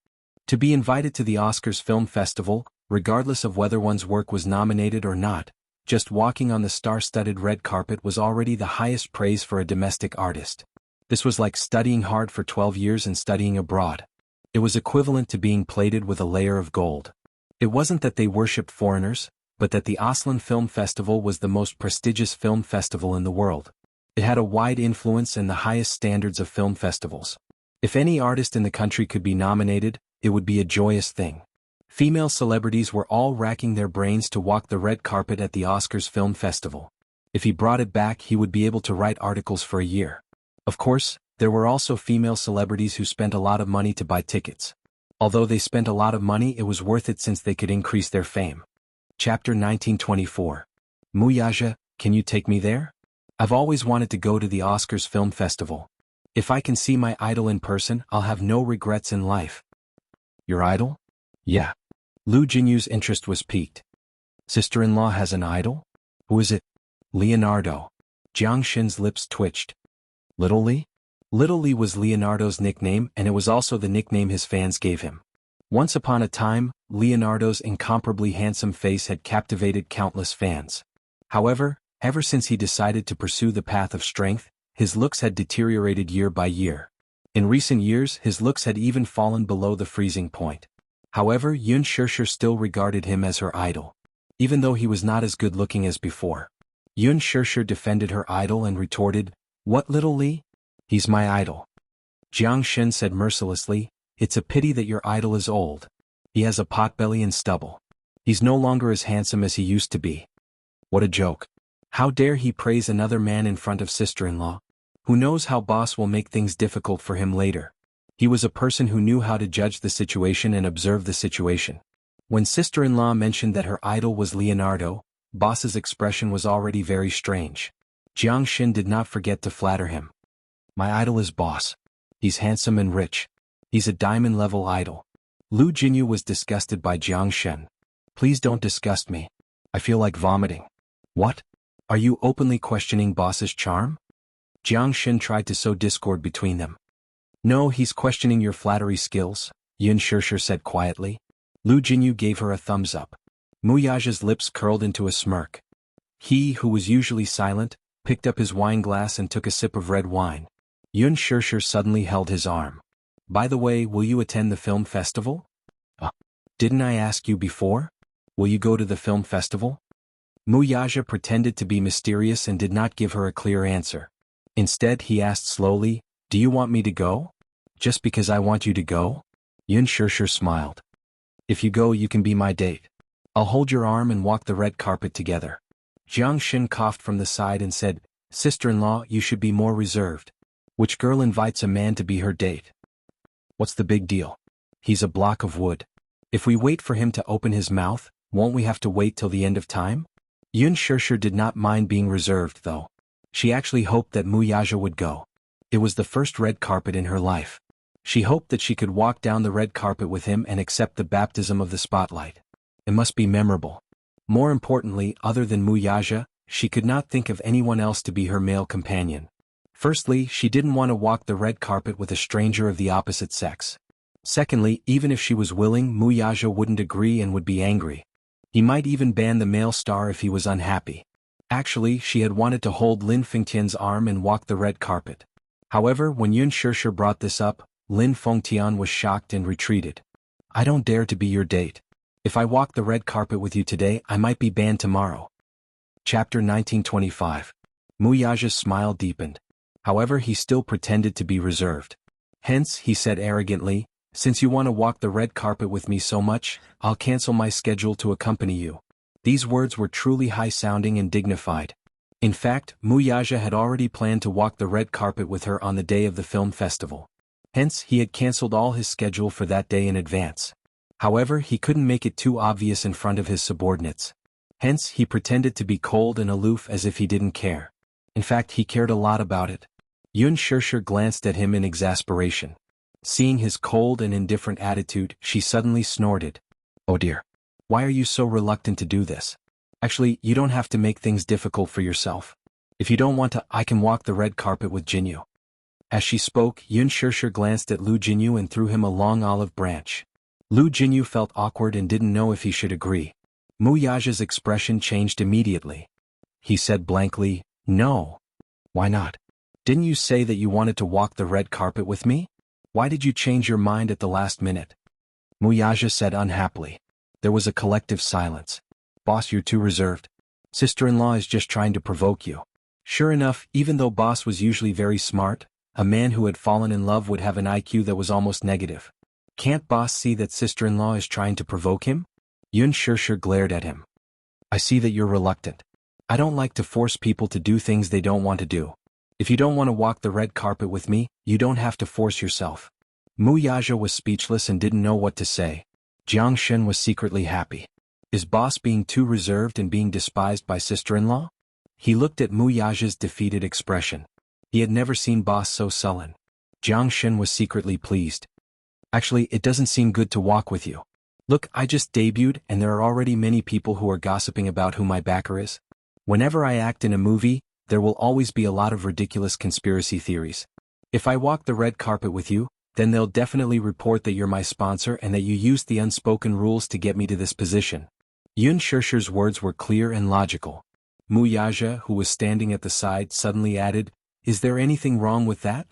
A: To be invited to the Oscars Film Festival, regardless of whether one's work was nominated or not, just walking on the star-studded red carpet was already the highest praise for a domestic artist. This was like studying hard for 12 years and studying abroad. It was equivalent to being plated with a layer of gold. It wasn't that they worshipped foreigners, but that the Aslan Film Festival was the most prestigious film festival in the world. It had a wide influence and the highest standards of film festivals. If any artist in the country could be nominated, it would be a joyous thing. Female celebrities were all racking their brains to walk the red carpet at the Oscars Film Festival. If he brought it back, he would be able to write articles for a year. Of course, there were also female celebrities who spent a lot of money to buy tickets. Although they spent a lot of money, it was worth it since they could increase their fame. Chapter 1924. Wuxia, can you take me there? I've always wanted to go to the Oscars Film Festival. If I can see my idol in person, I'll have no regrets in life. Your idol? Yeah. Lu Jinyu's interest was piqued. Sister-in-law has an idol? Who is it? Leonardo. Jiangxin's lips twitched. Little Li? Little Li was Leonardo's nickname, and it was also the nickname his fans gave him. Once upon a time, Leonardo's incomparably handsome face had captivated countless fans. However, ever since he decided to pursue the path of strength, his looks had deteriorated year by year. In recent years, his looks had even fallen below the freezing point. However, Yun Shirshir still regarded him as her idol, even though he was not as good-looking as before. Yun Shirshir defended her idol and retorted, "What, little Li? He's my idol." Jiang Shen said mercilessly, "It's a pity that your idol is old. He has a potbelly and stubble. He's no longer as handsome as he used to be." What a joke. How dare he praise another man in front of sister-in-law? Who knows how boss will make things difficult for him later. He was a person who knew how to judge the situation and observe the situation. When sister-in-law mentioned that her idol was Leonardo, boss's expression was already very strange. Jiang Shen did not forget to flatter him. "My idol is boss. He's handsome and rich. He's a diamond-level idol." Lu Jinyu was disgusted by Jiang Shen. "Please don't disgust me. I feel like vomiting." "What? Are you openly questioning boss's charm?" Jiang Shen tried to sow discord between them. "No, he's questioning your flattery skills," Yun Shirshir said quietly. Lu Jinyu gave her a thumbs up. Muyaja's lips curled into a smirk. He, who was usually silent, picked up his wineglass and took a sip of red wine. Yun Shirshir suddenly held his arm. "By the way, will you attend the film festival?" Didn't I ask you before? Will you go to the film festival?" Muyaja pretended to be mysterious and did not give her a clear answer. Instead, he asked slowly, "Do you want me to go? Just because I want you to go?" Yun Shirshir smiled. "If you go, you can be my date. I'll hold your arm and walk the red carpet together." Jiang Shen coughed from the side and said, "Sister-in-law, you should be more reserved. Which girl invites a man to be her date? What's the big deal? He's a block of wood. If we wait for him to open his mouth, won't we have to wait till the end of time?" Yun Shirshir did not mind being reserved, though. She actually hoped that Muyaja would go. It was the first red carpet in her life. She hoped that she could walk down the red carpet with him and accept the baptism of the spotlight. It must be memorable. More importantly, other than Muyaja, she could not think of anyone else to be her male companion. Firstly, she didn't want to walk the red carpet with a stranger of the opposite sex. Secondly, even if she was willing, Muyaja wouldn't agree and would be angry. He might even ban the male star if he was unhappy. Actually, she had wanted to hold Lin Fengtian's arm and walk the red carpet. However, when Yun Shirshir brought this up, Lin Fengtian was shocked and retreated. "I don't dare to be your date. If I walk the red carpet with you today, I might be banned tomorrow." Chapter 1925. Muyaja's smile deepened. However, he still pretended to be reserved. "Hence," he said arrogantly, "since you want to walk the red carpet with me so much, I'll cancel my schedule to accompany you." These words were truly high-sounding and dignified. In fact, Muyaja had already planned to walk the red carpet with her on the day of the film festival. Hence, he had cancelled all his schedule for that day in advance. However, he couldn't make it too obvious in front of his subordinates. Hence, he pretended to be cold and aloof as if he didn't care. In fact, he cared a lot about it. Yun Shirshir glanced at him in exasperation. Seeing his cold and indifferent attitude, she suddenly snorted. "Oh dear. Why are you so reluctant to do this? Actually, you don't have to make things difficult for yourself. If you don't want to, I can walk the red carpet with Jinyu." As she spoke, Yun Shirshir glanced at Lu Jinyu and threw him a long olive branch. Lu Jinyu felt awkward and didn't know if he should agree. Muyaja's expression changed immediately. He said blankly, "No. Why not? Didn't you say that you wanted to walk the red carpet with me? Why did you change your mind at the last minute?" Muyaja said unhappily. There was a collective silence. "Boss, you're too reserved. Sister-in-law is just trying to provoke you." Sure enough, even though boss was usually very smart, a man who had fallen in love would have an IQ that was almost negative. Can't boss see that sister-in-law is trying to provoke him? Yun Shirshir glared at him. "I see that you're reluctant. I don't like to force people to do things they don't want to do. If you don't want to walk the red carpet with me, you don't have to force yourself." Muyaja was speechless and didn't know what to say. Jiang Shen was secretly happy. Is boss being too reserved and being despised by sister-in-law? He looked at Muyaja's defeated expression. He had never seen boss so sullen. Jiang Shen was secretly pleased. "Actually, it doesn't seem good to walk with you. Look, I just debuted and there are already many people who are gossiping about who my backer is. Whenever I act in a movie, there will always be a lot of ridiculous conspiracy theories. If I walk the red carpet with you, then they'll definitely report that you're my sponsor and that you used the unspoken rules to get me to this position. Yun Shishir's words were clear and logical. Mu Yaja, who was standing at the side, suddenly added, "Is there anything wrong with that?"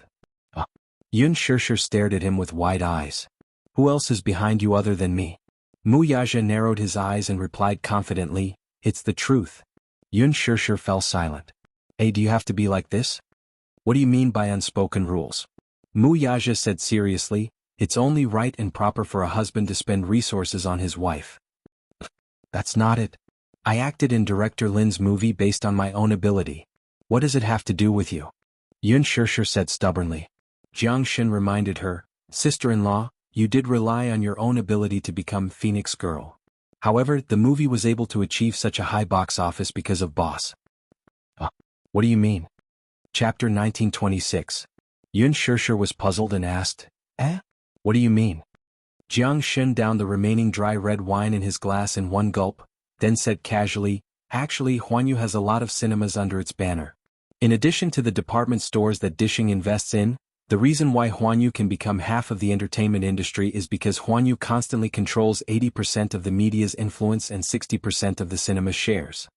A: Yun Shishir stared at him with wide eyes. "Who else is behind you other than me?" Mu Yaja narrowed his eyes and replied confidently, "It's the truth." Yun Shishir fell silent. "Hey, do you have to be like this? What do you mean by unspoken rules?" Mu Yaja said seriously, "It's only right and proper for a husband to spend resources on his wife." "That's not it. I acted in Director Lin's movie based on my own ability. What does it have to do with you?" Yun Shishir said stubbornly. Jiang Shin reminded her, "Sister-in-law, you did rely on your own ability to become Phoenix Girl. However, the movie was able to achieve such a high box office because of Boss." What do you mean? Chapter 1926. Yun Shishir was puzzled and asked, What do you mean? Jiang Shin downed the remaining dry red wine in his glass in one gulp, then said casually, "Actually, Huanyu has a lot of cinemas under its banner. In addition to the department stores that Dishing invests in, the reason why Huanyu can become half of the entertainment industry is because Huanyu constantly controls 80% of the media's influence and 60% of the cinema's shares.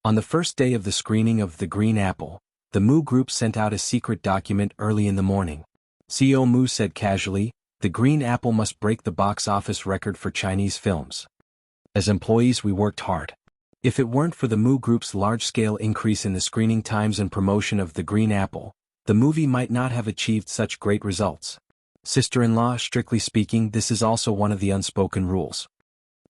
A: On the first day of the screening of The Green Apple, the Mu Group sent out a secret document early in the morning. CEO Mu said casually, "The Green Apple must break the box office record for Chinese films. As employees, we worked hard. If it weren't for the Mu Group's large-scale increase in the screening times and promotion of The Green Apple, the movie might not have achieved such great results. Sister-in-law, strictly speaking, this is also one of the unspoken rules."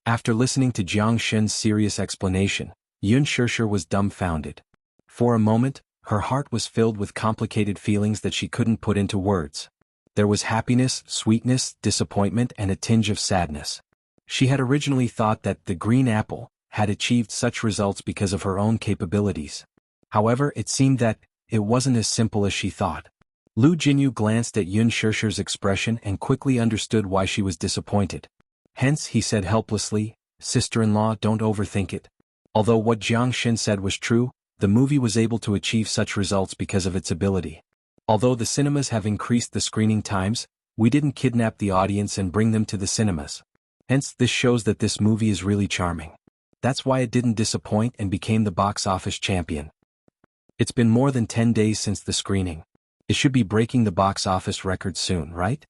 A: After listening to Jiang Shin's serious explanation, Yun Shishir was dumbfounded. For a moment, her heart was filled with complicated feelings that she couldn't put into words. There was happiness, sweetness, disappointment, and a tinge of sadness. She had originally thought that The Green Apple had achieved such results because of her own capabilities. However, it seemed that it wasn't as simple as she thought. Lu Jinyu glanced at Yun Shishir's expression and quickly understood why she was disappointed. Hence, he said helplessly, "Sister-in-law, don't overthink it. Although what Jiang Shin said was true, the movie was able to achieve such results because of its ability. Although the cinemas have increased the screening times, we didn't kidnap the audience and bring them to the cinemas. Hence, this shows that this movie is really charming. That's why it didn't disappoint and became the box office champion. It's been more than 10 days since the screening. It should be breaking the box office record soon, right?"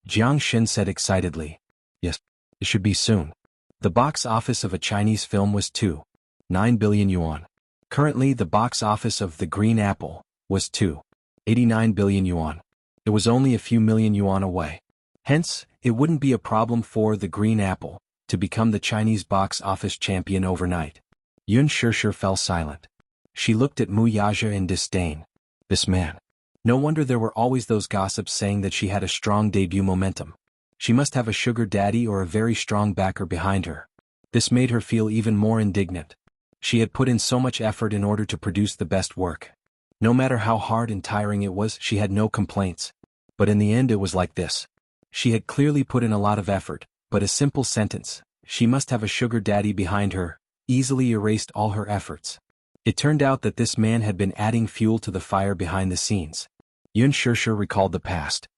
A: Jiang Shin said excitedly. "Yes, it should be soon. The box office of a Chinese film was 2.9 billion yuan. Currently, the box office of The Green Apple was 2.89 billion yuan. It was only a few million yuan away. Hence, it wouldn't be a problem for The Green Apple to become the Chinese box office champion overnight." Yun Shishir fell silent. She looked at Mu Yaja in disdain. This man. No wonder there were always those gossips saying that she had a strong debut momentum. She must have a sugar daddy or a very strong backer behind her. This made her feel even more indignant. She had put in so much effort in order to produce the best work. No matter how hard and tiring it was, she had no complaints. But in the end it was like this. She had clearly put in a lot of effort, but a simple sentence, "She must have a sugar daddy behind her," easily erased all her efforts. It turned out that this man had been adding fuel to the fire behind the scenes. Yun Shishir recalled the past.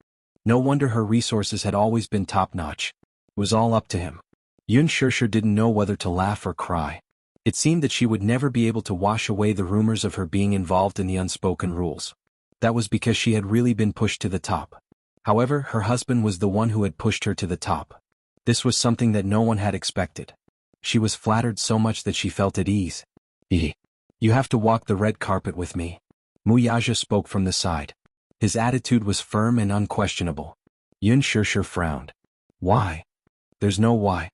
A: No wonder her resources had always been top-notch. It was all up to him. Yun Shishir didn't know whether to laugh or cry. It seemed that she would never be able to wash away the rumors of her being involved in the unspoken rules. That was because she had really been pushed to the top. However, her husband was the one who had pushed her to the top. This was something that no one had expected. She was flattered so much that she felt at ease. "You have to walk the red carpet with me." Mu Yaja spoke from the side. His attitude was firm and unquestionable. Yun Shishir frowned. "Why?" "There's no why."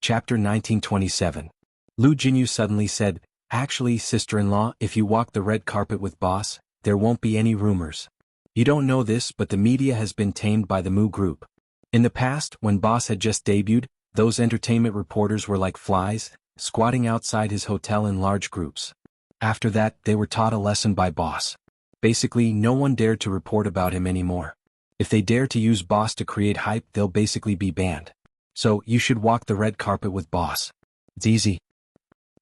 A: Chapter 1927. Lu Jinyu suddenly said, "Actually, sister-in-law, if you walk the red carpet with Boss, there won't be any rumors. You don't know this, but the media has been tamed by the Mu Group. In the past, when Boss had just debuted, those entertainment reporters were like flies, squatting outside his hotel in large groups. After that, they were taught a lesson by Boss. Basically, no one dared to report about him anymore. If they dare to use Boss to create hype, they'll basically be banned. So, you should walk the red carpet with Boss. It's easy.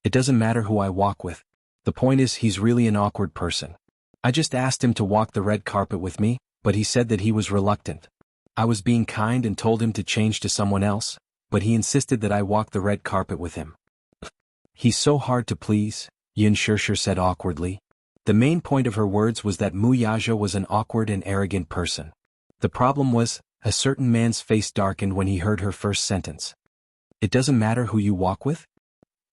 A: It doesn't matter who I walk with. The point is, he's really an awkward person. I just asked him to walk the red carpet with me, but he said that he was reluctant. I was being kind and told him to change to someone else, but he insisted that I walk the red carpet with him. He's so hard to please, Yun Shirshir said awkwardly. The main point of her words was that Mu Yaja was an awkward and arrogant person. The problem was, a certain man's face darkened when he heard her first sentence. It doesn't matter who you walk with?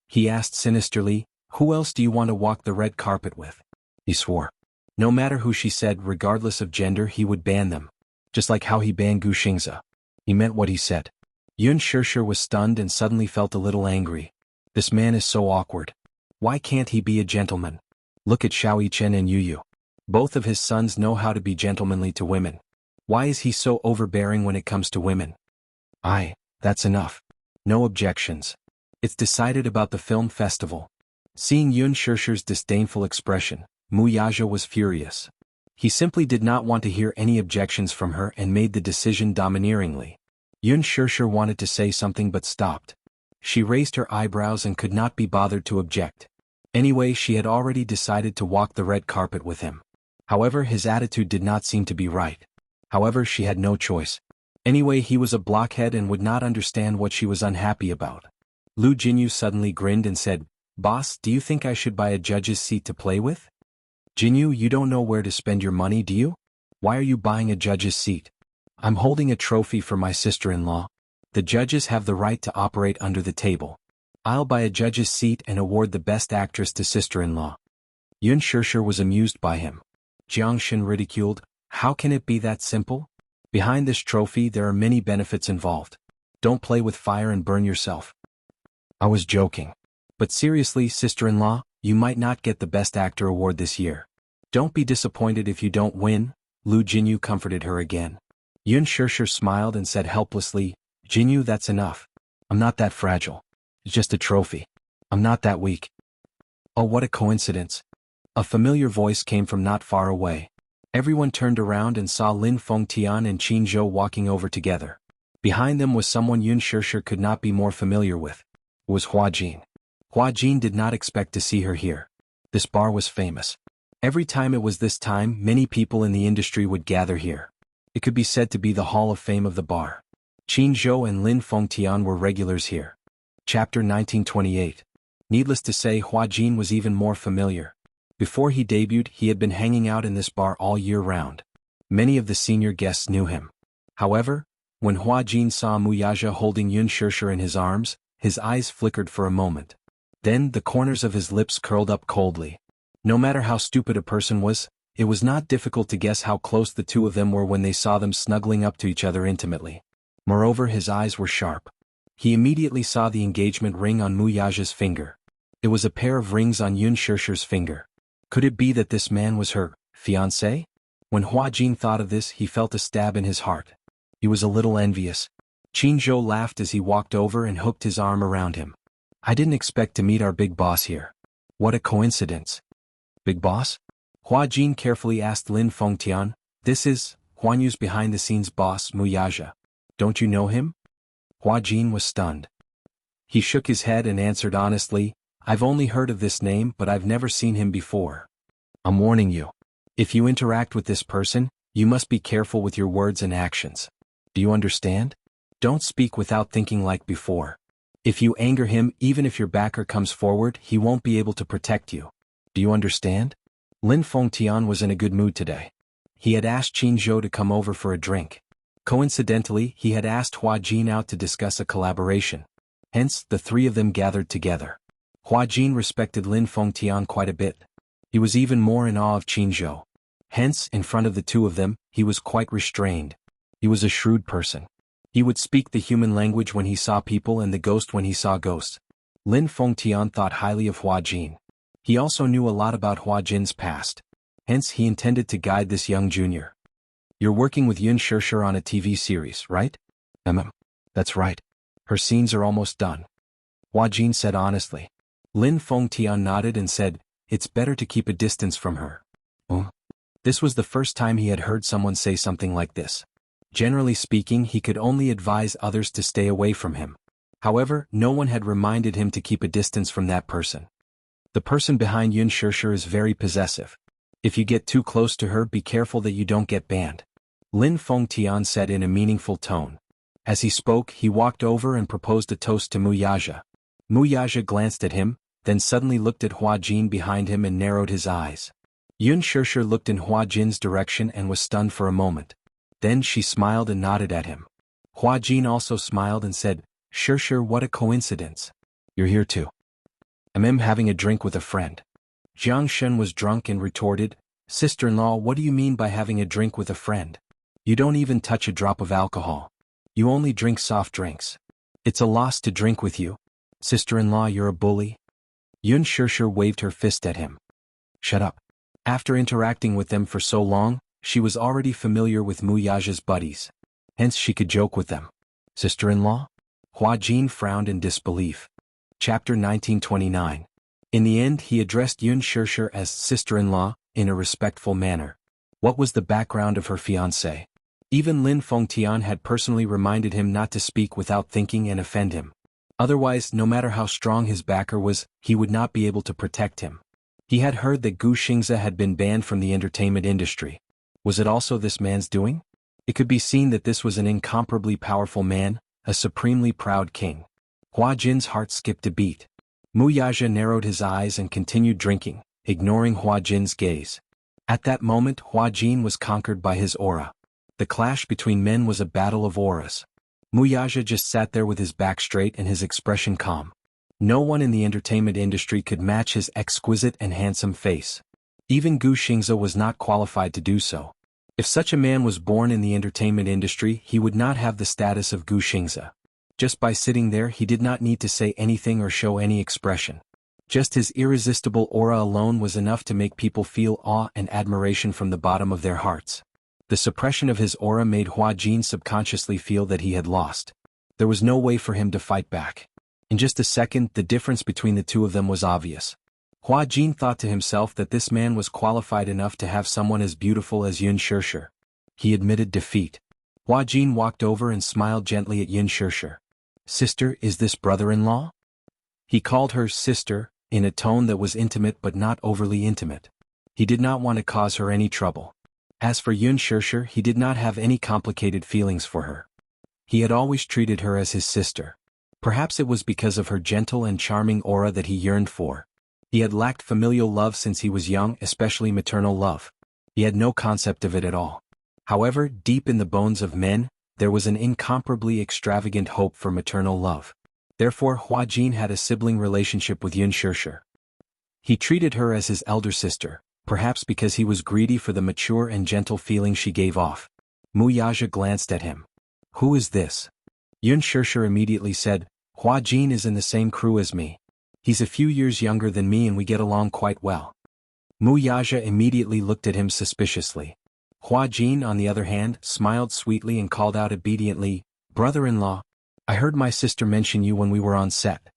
A: He asked sinisterly, who else do you want to walk the red carpet with? He swore. No matter who she said, regardless of gender, he would ban them. Just like how he banned Gu Xingze. He meant what he said. Yun Shirshir was stunned and suddenly felt a little angry. This man is so awkward. Why can't he be a gentleman? Look at Xiao Yichen and Yu Yu. Both of his sons know how to be gentlemanly to women. Why is he so overbearing when it comes to women? That's enough. No objections. It's decided about the film festival. Seeing Yun Shirshir's disdainful expression, Mu Yaja was furious. He simply did not want to hear any objections from her and made the decision domineeringly. Yun Shirshir wanted to say something but stopped. She raised her eyebrows and could not be bothered to object. Anyway, she had already decided to walk the red carpet with him. However, his attitude did not seem to be right. However, she had no choice. Anyway, he was a blockhead and would not understand what she was unhappy about. Lu Jinyu suddenly grinned and said, Boss, do you think I should buy a judge's seat to play with? Jinyu, you don't know where to spend your money, do you? Why are you buying a judge's seat? I'm holding a trophy for my sister-in-law. The judges have the right to operate under the table. I'll buy a judge's seat and award the best actress to sister-in-law. Yun Shirshir was amused by him. Jianghu ridiculed, how can it be that simple? Behind this trophy there are many benefits involved. Don't play with fire and burn yourself. I was joking. But seriously, sister-in-law, you might not get the Best Actor award this year. Don't be disappointed if you don't win, Lu Jinyu comforted her again. Yun Shirshir smiled and said helplessly, Jinyu, that's enough. I'm not that fragile. It's just a trophy. I'm not that weak. Oh, what a coincidence. A familiar voice came from not far away. Everyone turned around and saw Lin Fengtian and Qin Zhou walking over together. Behind them was someone Yun Shirshir could not be more familiar with. It was Hua Jin. Hua Jin did not expect to see her here. This bar was famous. Every time it was this time, many people in the industry would gather here. It could be said to be the Hall of Fame of the bar. Qin Zhou and Lin Fengtian were regulars here. Chapter 1928. Needless to say, Hua Jin was even more familiar. Before he debuted, he had been hanging out in this bar all year round. Many of the senior guests knew him. However, when Hua Jin saw Mu Yaja holding Yun Shirshir in his arms, his eyes flickered for a moment. Then the corners of his lips curled up coldly. No matter how stupid a person was, it was not difficult to guess how close the two of them were when they saw them snuggling up to each other intimately. Moreover, his eyes were sharp. He immediately saw the engagement ring on Mu Yaja's finger. It was a pair of rings on Yun Shirshir's finger. Could it be that this man was her fiancé? When Hua Jin thought of this, he felt a stab in his heart. He was a little envious. Qin Zhou laughed as he walked over and hooked his arm around him. I didn't expect to meet our big boss here. What a coincidence. Big boss? Hua Jin carefully asked Lin Fengtian. This is Huan Yu's behind-the-scenes boss, Mu Yaja. Don't you know him? Hua Jin was stunned. He shook his head and answered honestly, I've only heard of this name but I've never seen him before. I'm warning you. If you interact with this person, you must be careful with your words and actions. Do you understand? Don't speak without thinking like before. If you anger him, even if your backer comes forward, he won't be able to protect you. Do you understand? Lin Fengtian was in a good mood today. He had asked Qin Zhou to come over for a drink. Coincidentally, he had asked Hua Jin out to discuss a collaboration. Hence, the three of them gathered together. Hua Jin respected Lin Fengtian quite a bit. He was even more in awe of Qin Zhou. Hence, in front of the two of them, he was quite restrained. He was a shrewd person. He would speak the human language when he saw people and the ghost when he saw ghosts. Lin Fengtian thought highly of Hua Jin. He also knew a lot about Hua Jin's past. Hence, he intended to guide this young junior. You're working with Yun Shirshir on a TV series, right? That's right. Her scenes are almost done. Hua Jin said honestly. Lin Fengtian nodded and said, it's better to keep a distance from her. Oh. This was the first time he had heard someone say something like this. Generally speaking, he could only advise others to stay away from him. However, no one had reminded him to keep a distance from that person. The person behind Yun Shirshir is very possessive. If you get too close to her, be careful that you don't get banned. Lin Fengtian said in a meaningful tone. As he spoke, he walked over and proposed a toast to Mu Yaja. Mu Yaja glanced at him, then suddenly looked at Hua Jin behind him and narrowed his eyes. Yun Shirshir looked in Hua Jin's direction and was stunned for a moment. Then she smiled and nodded at him. Hua Jin also smiled and said, "Shirshir, what a coincidence. You're here too." "I'm having a drink with a friend." Jiang Shen was drunk and retorted, "Sister-in-law, what do you mean by having a drink with a friend? You don't even touch a drop of alcohol. You only drink soft drinks. It's a loss to drink with you. Sister-in-law, you're a bully." Yun Shirshir waved her fist at him. "Shut up." After interacting with them for so long, she was already familiar with Mu Yaja's buddies. Hence she could joke with them. "Sister-in-law?" Hua Jin frowned in disbelief. Chapter 1929. In the end he addressed Yun Shirshir as sister-in-law, in a respectful manner. What was the background of her fiancé? Even Lin Fengtian had personally reminded him not to speak without thinking and offend him. Otherwise, no matter how strong his backer was, he would not be able to protect him. He had heard that Gu Xingze had been banned from the entertainment industry. Was it also this man's doing? It could be seen that this was an incomparably powerful man, a supremely proud king. Hua Jin's heart skipped a beat. Mu Yaja narrowed his eyes and continued drinking, ignoring Hua Jin's gaze. At that moment Hua Jin was conquered by his aura. The clash between men was a battle of auras. Mu Yaja just sat there with his back straight and his expression calm. No one in the entertainment industry could match his exquisite and handsome face. Even Gu Xingze was not qualified to do so. If such a man was born in the entertainment industry, he would not have the status of Gu Xingze. Just by sitting there he did not need to say anything or show any expression. Just his irresistible aura alone was enough to make people feel awe and admiration from the bottom of their hearts. The suppression of his aura made Hua Jin subconsciously feel that he had lost. There was no way for him to fight back. In just a second, the difference between the two of them was obvious. Hua Jin thought to himself that this man was qualified enough to have someone as beautiful as Yun Shirshir. He admitted defeat. Hua Jin walked over and smiled gently at Yun Shirshir. "Sister, is this brother-in-law?" He called her sister, in a tone that was intimate but not overly intimate. He did not want to cause her any trouble. As for Yun Shirshir, he did not have any complicated feelings for her. He had always treated her as his sister. Perhaps it was because of her gentle and charming aura that he yearned for. He had lacked familial love since he was young, especially maternal love. He had no concept of it at all. However, deep in the bones of men, there was an incomparably extravagant hope for maternal love. Therefore Hua Jin had a sibling relationship with Yun Shirshir. He treated her as his elder sister, perhaps because he was greedy for the mature and gentle feeling she gave off. Mu Yaja glanced at him. "Who is this?" Yun Shirshir immediately said, "Hua Jin is in the same crew as me. He's a few years younger than me and we get along quite well." Mu Yaja immediately looked at him suspiciously. Hua Jin, on the other hand, smiled sweetly and called out obediently, "Brother-in-law, I heard my sister mention you when we were on set."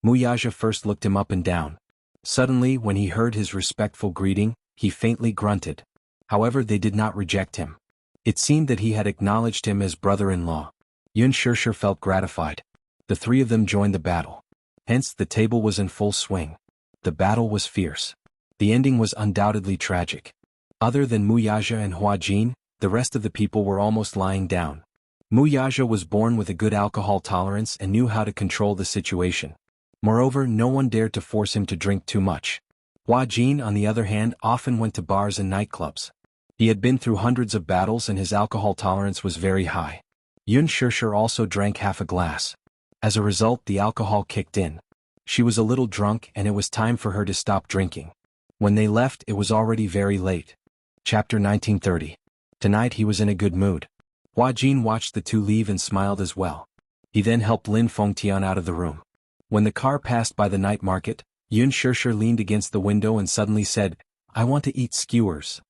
A: Mu Yaja first looked him up and down. Suddenly, when he heard his respectful greeting, he faintly grunted. However, they did not reject him. It seemed that he had acknowledged him as brother-in-law. Yun Shirshir felt gratified. The three of them joined the battle. Hence, the table was in full swing. The battle was fierce. The ending was undoubtedly tragic. Other than Mu Yaja and Hua Jin, the rest of the people were almost lying down. Mu Yaja was born with a good alcohol tolerance and knew how to control the situation. Moreover, no one dared to force him to drink too much. Hua Jin, on the other hand, often went to bars and nightclubs. He had been through hundreds of battles and his alcohol tolerance was very high. Yun Shirshir also drank half a glass. As a result, the alcohol kicked in. She was a little drunk and it was time for her to stop drinking. When they left, it was already very late. Chapter 1930. Tonight he was in a good mood. Hua Jin watched the two leave and smiled as well. He then helped Lin Fengtian out of the room. When the car passed by the night market, Yun Shirshir leaned against the window and suddenly said, "I want to eat skewers."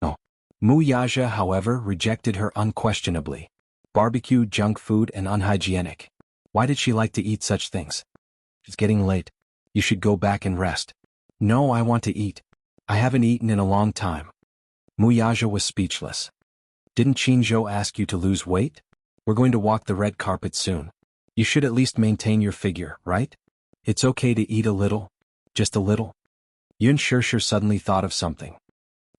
A: No. Mu Yaja, however, rejected her unquestionably. Barbecue, junk food, and unhygienic. Why did she like to eat such things? It's getting late. You should go back and rest. No, I want to eat. I haven't eaten in a long time. Mu Yaja was speechless. Didn't Qinzhou ask you to lose weight? We're going to walk the red carpet soon. You should at least maintain your figure, right? It's okay to eat a little. Just a little. Yun Shirshir suddenly thought of something.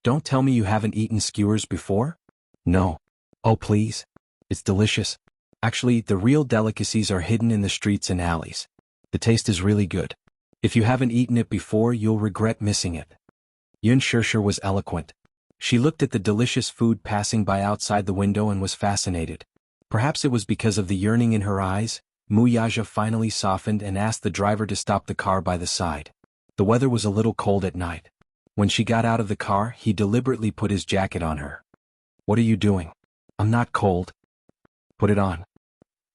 A: Don't tell me you haven't eaten skewers before? No. Oh please. It's delicious. Actually, the real delicacies are hidden in the streets and alleys. The taste is really good. If you haven't eaten it before, you'll regret missing it. Yun Shirshir was eloquent. She looked at the delicious food passing by outside the window and was fascinated. Perhaps it was because of the yearning in her eyes. Muyaja finally softened and asked the driver to stop the car by the side. The weather was a little cold at night. When she got out of the car, he deliberately put his jacket on her. What are you doing? I'm not cold. Put it on.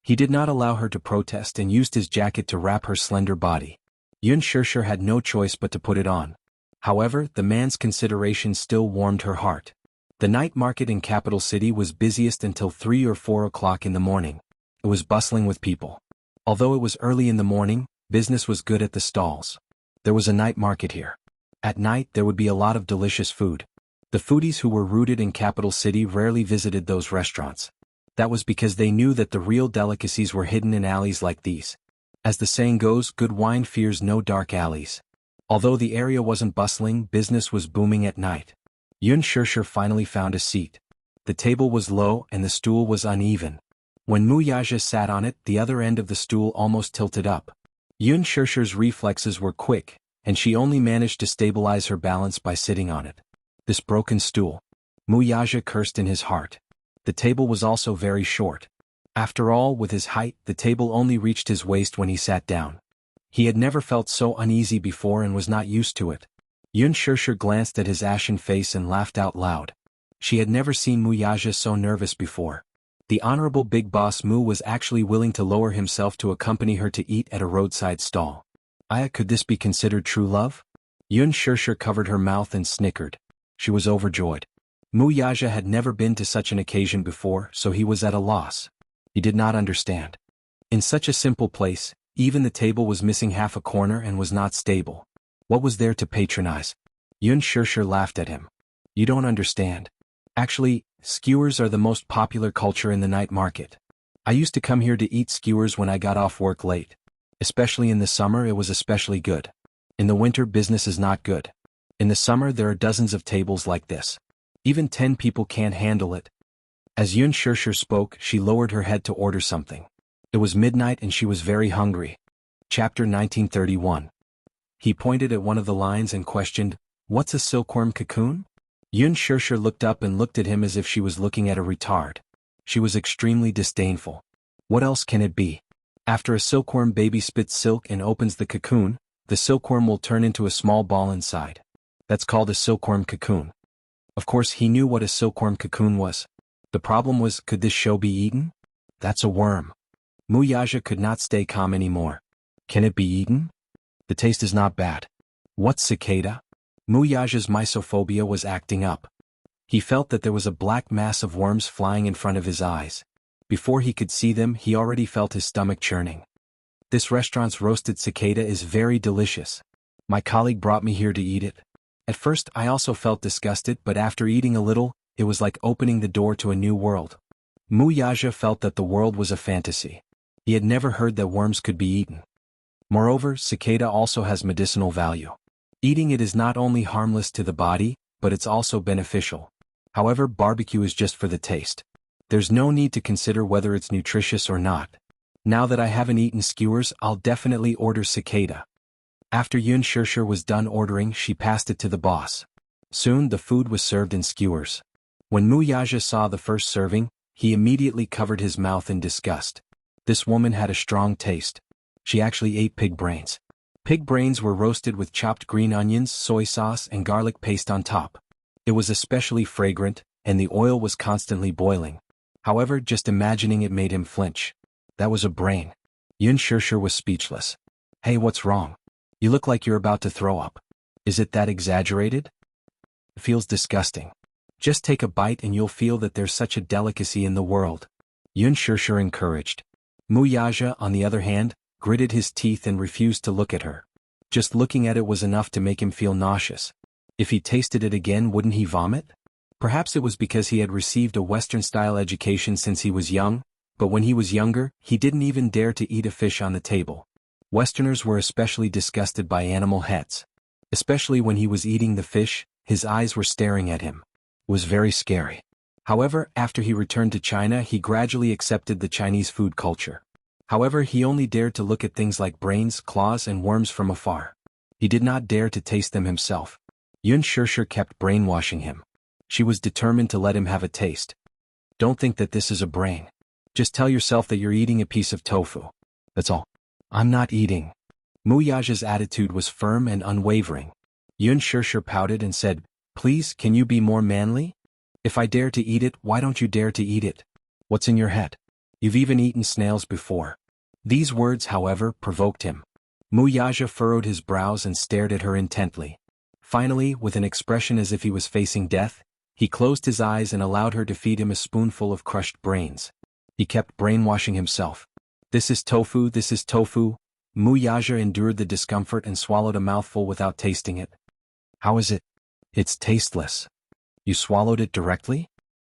A: He did not allow her to protest and used his jacket to wrap her slender body. Yun Shirshir had no choice but to put it on. However, the man's consideration still warmed her heart. The night market in capital city was busiest until 3 or 4 o'clock in the morning. It was bustling with people. Although it was early in the morning, business was good at the stalls. There was a night market here. At night there would be a lot of delicious food. The foodies who were rooted in capital city rarely visited those restaurants. That was because they knew that the real delicacies were hidden in alleys like these. As the saying goes, good wine fears no dark alleys. Although the area wasn't bustling, business was booming at night. Yun Shirshir finally found a seat. The table was low and the stool was uneven. When Muyaja sat on it, the other end of the stool almost tilted up. Yun Shirshir's reflexes were quick, and she only managed to stabilize her balance by sitting on it. This broken stool. Muyaja cursed in his heart. The table was also very short. After all, with his height, the table only reached his waist when he sat down. He had never felt so uneasy before and was not used to it. Yun Shirshir glanced at his ashen face and laughed out loud. She had never seen Muyaja so nervous before. The honorable big boss Mu was actually willing to lower himself to accompany her to eat at a roadside stall. Could this be considered true love? Yun Shirshir covered her mouth and snickered. She was overjoyed. Muyaja had never been to such an occasion before, so he was at a loss. He did not understand. In such a simple place, even the table was missing half a corner and was not stable. What was there to patronize? Yun Shirshir laughed at him. You don't understand. Actually, skewers are the most popular culture in the night market. I used to come here to eat skewers when I got off work late. Especially in the summer, it was especially good. In the winter, business is not good. In the summer, there are dozens of tables like this. Even 10 people can't handle it. As Yun Shirshir spoke, she lowered her head to order something. It was midnight and she was very hungry. Chapter 1931. He pointed at one of the lines and questioned, "What's a silkworm cocoon?" Yun Shirshir looked up and looked at him as if she was looking at a retard. She was extremely disdainful. What else can it be? After a silkworm baby spits silk and opens the cocoon, the silkworm will turn into a small ball inside. That's called a silkworm cocoon. Of course, he knew what a silkworm cocoon was. The problem was, could this show be eaten? That's a worm. Muyaja could not stay calm anymore. Can it be eaten? The taste is not bad. What's cicada? Muyaja's mysophobia was acting up. He felt that there was a black mass of worms flying in front of his eyes. Before he could see them, he already felt his stomach churning. This restaurant's roasted cicada is very delicious. My colleague brought me here to eat it. At first, I also felt disgusted, but after eating a little, it was like opening the door to a new world. Muyaja felt that the world was a fantasy. He had never heard that worms could be eaten. Moreover, cicada also has medicinal value. Eating it is not only harmless to the body, but it's also beneficial. However, barbecue is just for the taste. There's no need to consider whether it's nutritious or not. Now that I haven't eaten skewers, I'll definitely order cicada. After Yun Shirshir was done ordering, she passed it to the boss. Soon the food was served in skewers. When Muyaja saw the first serving, he immediately covered his mouth in disgust. This woman had a strong taste. She actually ate pig brains. Pig brains were roasted with chopped green onions, soy sauce, and garlic paste on top. It was especially fragrant, and the oil was constantly boiling. However, just imagining it made him flinch. That was a brain. Yun Shirshir was speechless. Hey, what's wrong? You look like you're about to throw up. Is it that exaggerated? It feels disgusting. Just take a bite and you'll feel that there's such a delicacy in the world. Yun Shirshir encouraged. Muyaja, on the other hand, gritted his teeth and refused to look at her. Just looking at it was enough to make him feel nauseous. If he tasted it again, wouldn't he vomit? Perhaps it was because he had received a Western-style education since he was young, but when he was younger, he didn't even dare to eat a fish on the table. Westerners were especially disgusted by animal heads. Especially when he was eating the fish, his eyes were staring at him. It was very scary. However, after he returned to China, he gradually accepted the Chinese food culture. However, he only dared to look at things like brains, claws, and worms from afar. He did not dare to taste them himself. Yun Shishir kept brainwashing him. She was determined to let him have a taste. Don't think that this is a brain. Just tell yourself that you're eating a piece of tofu. That's all. I'm not eating. Mu Yaja's attitude was firm and unwavering. Yun Shishir pouted and said, "Please, can you be more manly? If I dare to eat it, why don't you dare to eat it? What's in your head? You've even eaten snails before." These words, however, provoked him. Mu Yaja furrowed his brows and stared at her intently. Finally, with an expression as if he was facing death, he closed his eyes and allowed her to feed him a spoonful of crushed brains. He kept brainwashing himself. This is tofu, this is tofu. Mu Yaja endured the discomfort and swallowed a mouthful without tasting it. How is it? It's tasteless. You swallowed it directly?